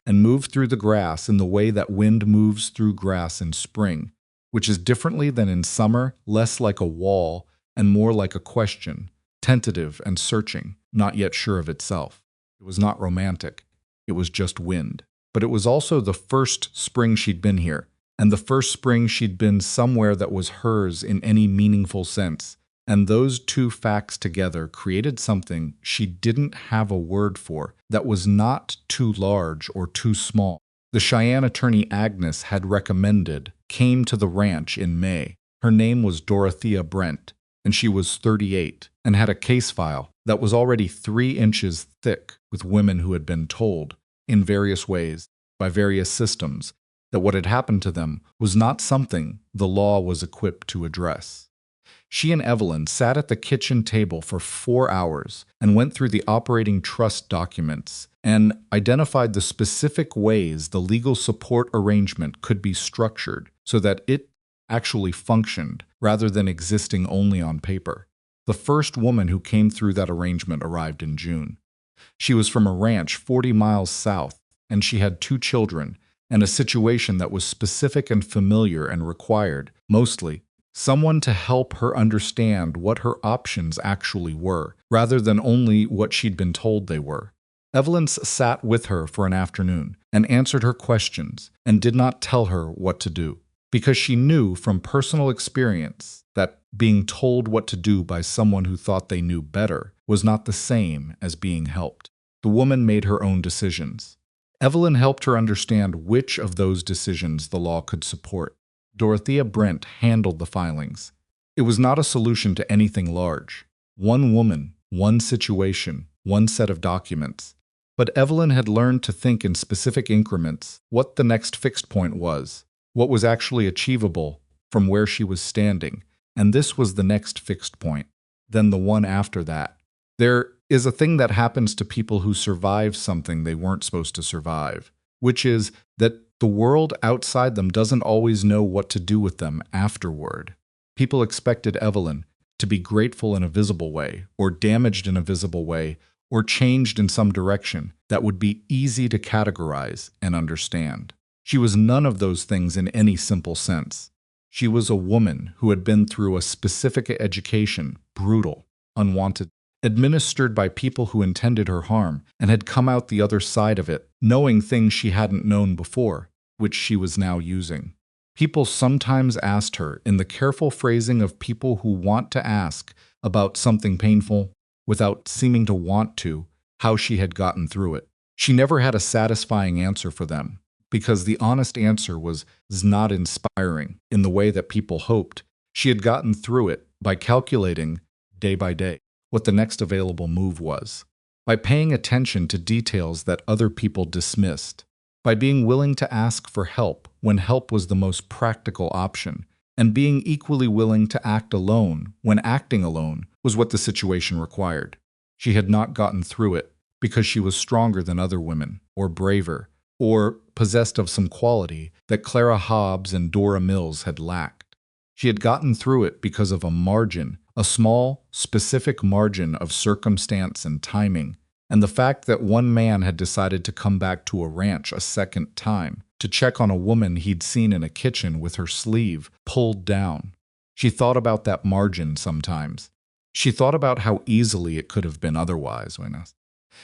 and moved through the grass in the way that wind moves through grass in spring, which is differently than in summer, less like a wall and more like a question, tentative and searching, not yet sure of itself. It was not romantic. It was just wind. But it was also the first spring she'd been here, and the first spring she'd been somewhere that was hers in any meaningful sense. And those two facts together created something she didn't have a word for, that was not too large or too small. The Cheyenne attorney Agnes had recommended came to the ranch in May. Her name was Dorothea Brent, and she was 38, and had a case file that was already 3 inches thick with women who had been told, in various ways, by various systems, that what had happened to them was not something the law was equipped to address. She and Evelyn sat at the kitchen table for 4 hours and went through the operating trust documents and identified the specific ways the legal support arrangement could be structured so that it actually functioned rather than existing only on paper. The first woman who came through that arrangement arrived in June. She was from a ranch 40 miles south, and she had 2 children and a situation that was specific and familiar and required, mostly, someone to help her understand what her options actually were, rather than only what she'd been told they were. Evelyn sat with her for an afternoon and answered her questions and did not tell her what to do, because she knew from personal experience that being told what to do by someone who thought they knew better was not the same as being helped. The woman made her own decisions. Evelyn helped her understand which of those decisions the law could support. Dorothea Brent handled the filings. It was not a solution to anything large. One woman, one situation, one set of documents. But Evelyn had learned to think in specific increments what the next fixed point was, what was actually achievable from where she was standing, and this was the next fixed point, then the one after that. There is a thing that happens to people who survive something they weren't supposed to survive, which is that the world outside them doesn't always know what to do with them afterward. People expected Evelyn to be grateful in a visible way, or damaged in a visible way, or changed in some direction that would be easy to categorize and understand. She was none of those things in any simple sense. She was a woman who had been through a specific education, brutal, unwanted, administered by people who intended her harm, and had come out the other side of it, knowing things she hadn't known before, which she was now using. People sometimes asked her, in the careful phrasing of people who want to ask about something painful, without seeming to want to, how she had gotten through it. She never had a satisfying answer for them, because the honest answer was not inspiring in the way that people hoped. She had gotten through it by calculating, day by day, what the next available move was, by paying attention to details that other people dismissed, by being willing to ask for help when help was the most practical option, and being equally willing to act alone when acting alone was what the situation required. She had not gotten through it because she was stronger than other women, or braver, or possessed of some quality that Clara Hobbs and Dora Mills had lacked. She had gotten through it because of a margin, a small, specific margin of circumstance and timing, and the fact that one man had decided to come back to a ranch a second time to check on a woman he'd seen in a kitchen with her sleeve pulled down. She thought about that margin sometimes. She thought about how easily it could have been otherwise.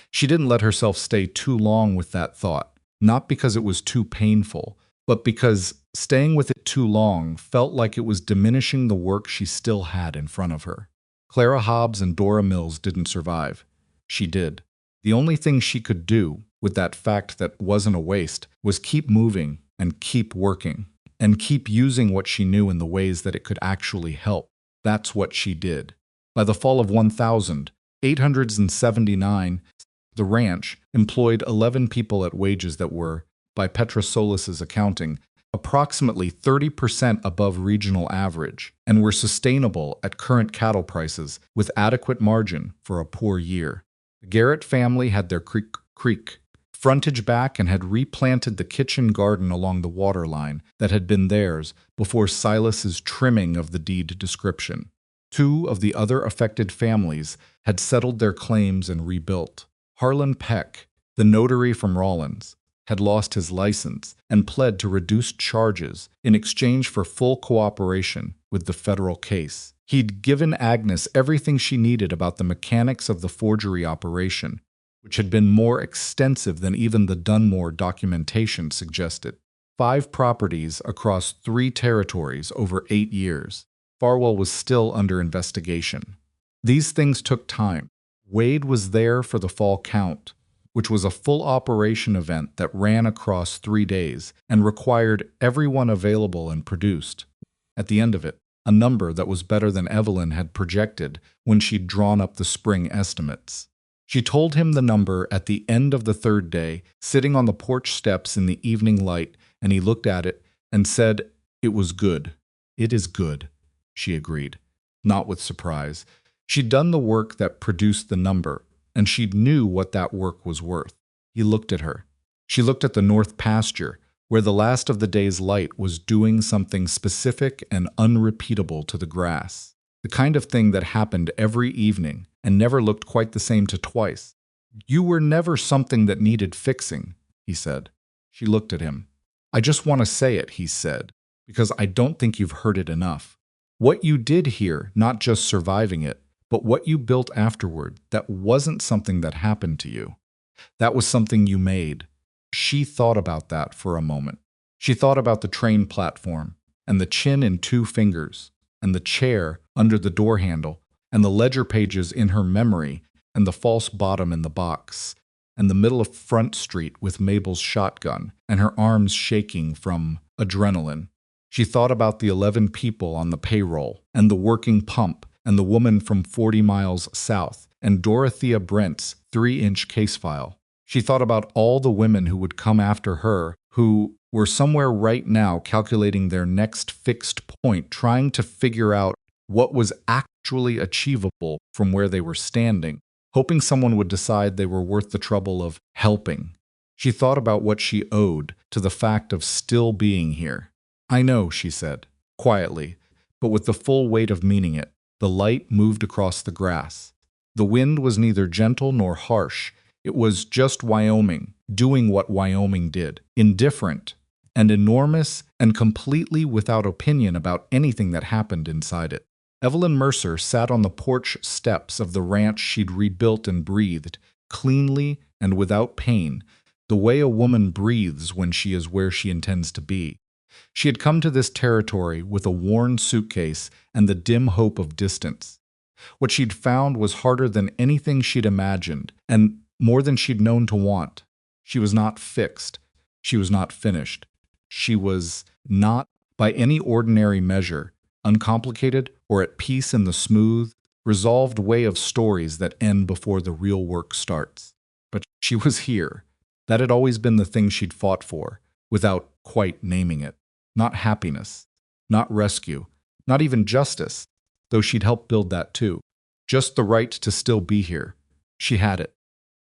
She didn't let herself stay too long with that thought, not because it was too painful, but because Staying with it too long felt like it was diminishing the work she still had in front of her. Clara Hobbs and Dora Mills didn't survive. She did. The only thing she could do with that fact that wasn't a waste was keep moving and keep working and keep using what she knew in the ways that it could actually help. That's what she did. By the fall of 1879, the ranch employed 11 people at wages that were, by Petrosolis's accounting, approximately 30% above regional average, and were sustainable at current cattle prices with adequate margin for a poor year. The Garrett family had their creek frontage back and had replanted the kitchen garden along the water line that had been theirs before Silas's trimming of the deed description. 2 of the other affected families had settled their claims and rebuilt. Harlan Peck, the notary from Rawlins, had lost his license and pled to reduced charges in exchange for full cooperation with the federal case. He'd given Agnes everything she needed about the mechanics of the forgery operation, which had been more extensive than even the Dunmore documentation suggested. 5 properties across 3 territories over 8 years. Farwell was still under investigation. These things took time. Wade was there for the fall count, which was a full operation event that ran across 3 days and required everyone available and produced. At the end of it, a number that was better than Evelyn had projected when she'd drawn up the spring estimates. She told him the number at the end of the 3rd day, sitting on the porch steps in the evening light, and he looked at it and said, "It was good." "It is good," she agreed, not with surprise. She'd done the work that produced the number, and she knew what that work was worth. He looked at her. She looked at the north pasture, where the last of the day's light was doing something specific and unrepeatable to the grass. The kind of thing that happened every evening and never looked quite the same to twice. "You were never something that needed fixing," he said. She looked at him. "I just want to say it," he said, "because I don't think you've heard it enough. What you did here, not just surviving it, but what you built afterward, that wasn't something that happened to you. That was something you made." She thought about that for a moment. She thought about the train platform, and the chin in 2 fingers, and the chair under the door handle, and the ledger pages in her memory, and the false bottom in the box, and the middle of Front Street with Mabel's shotgun, and her arms shaking from adrenaline. She thought about the 11 people on the payroll, and the working pump, and the woman from 40 miles south, and Dorothea Brent's 3-inch case file. She thought about all the women who would come after her, who were somewhere right now calculating their next fixed point, trying to figure out what was actually achievable from where they were standing, hoping someone would decide they were worth the trouble of helping. She thought about what she owed to the fact of still being here. "I know," she said, quietly, but with the full weight of meaning it. The light moved across the grass. The wind was neither gentle nor harsh. It was just Wyoming, doing what Wyoming did, indifferent and enormous and completely without opinion about anything that happened inside it. Evelyn Mercer sat on the porch steps of the ranch she'd rebuilt and breathed, cleanly and without pain, the way a woman breathes when she is where she intends to be. She had come to this territory with a worn suitcase and the dim hope of distance. What she'd found was harder than anything she'd imagined, and more than she'd known to want. She was not fixed. She was not finished. She was not, by any ordinary measure, uncomplicated or at peace in the smooth, resolved way of stories that end before the real work starts. But she was here. That had always been the thing she'd fought for, without quite naming it. Not happiness, not rescue, not even justice, though she'd helped build that too. Just the right to still be here. She had it.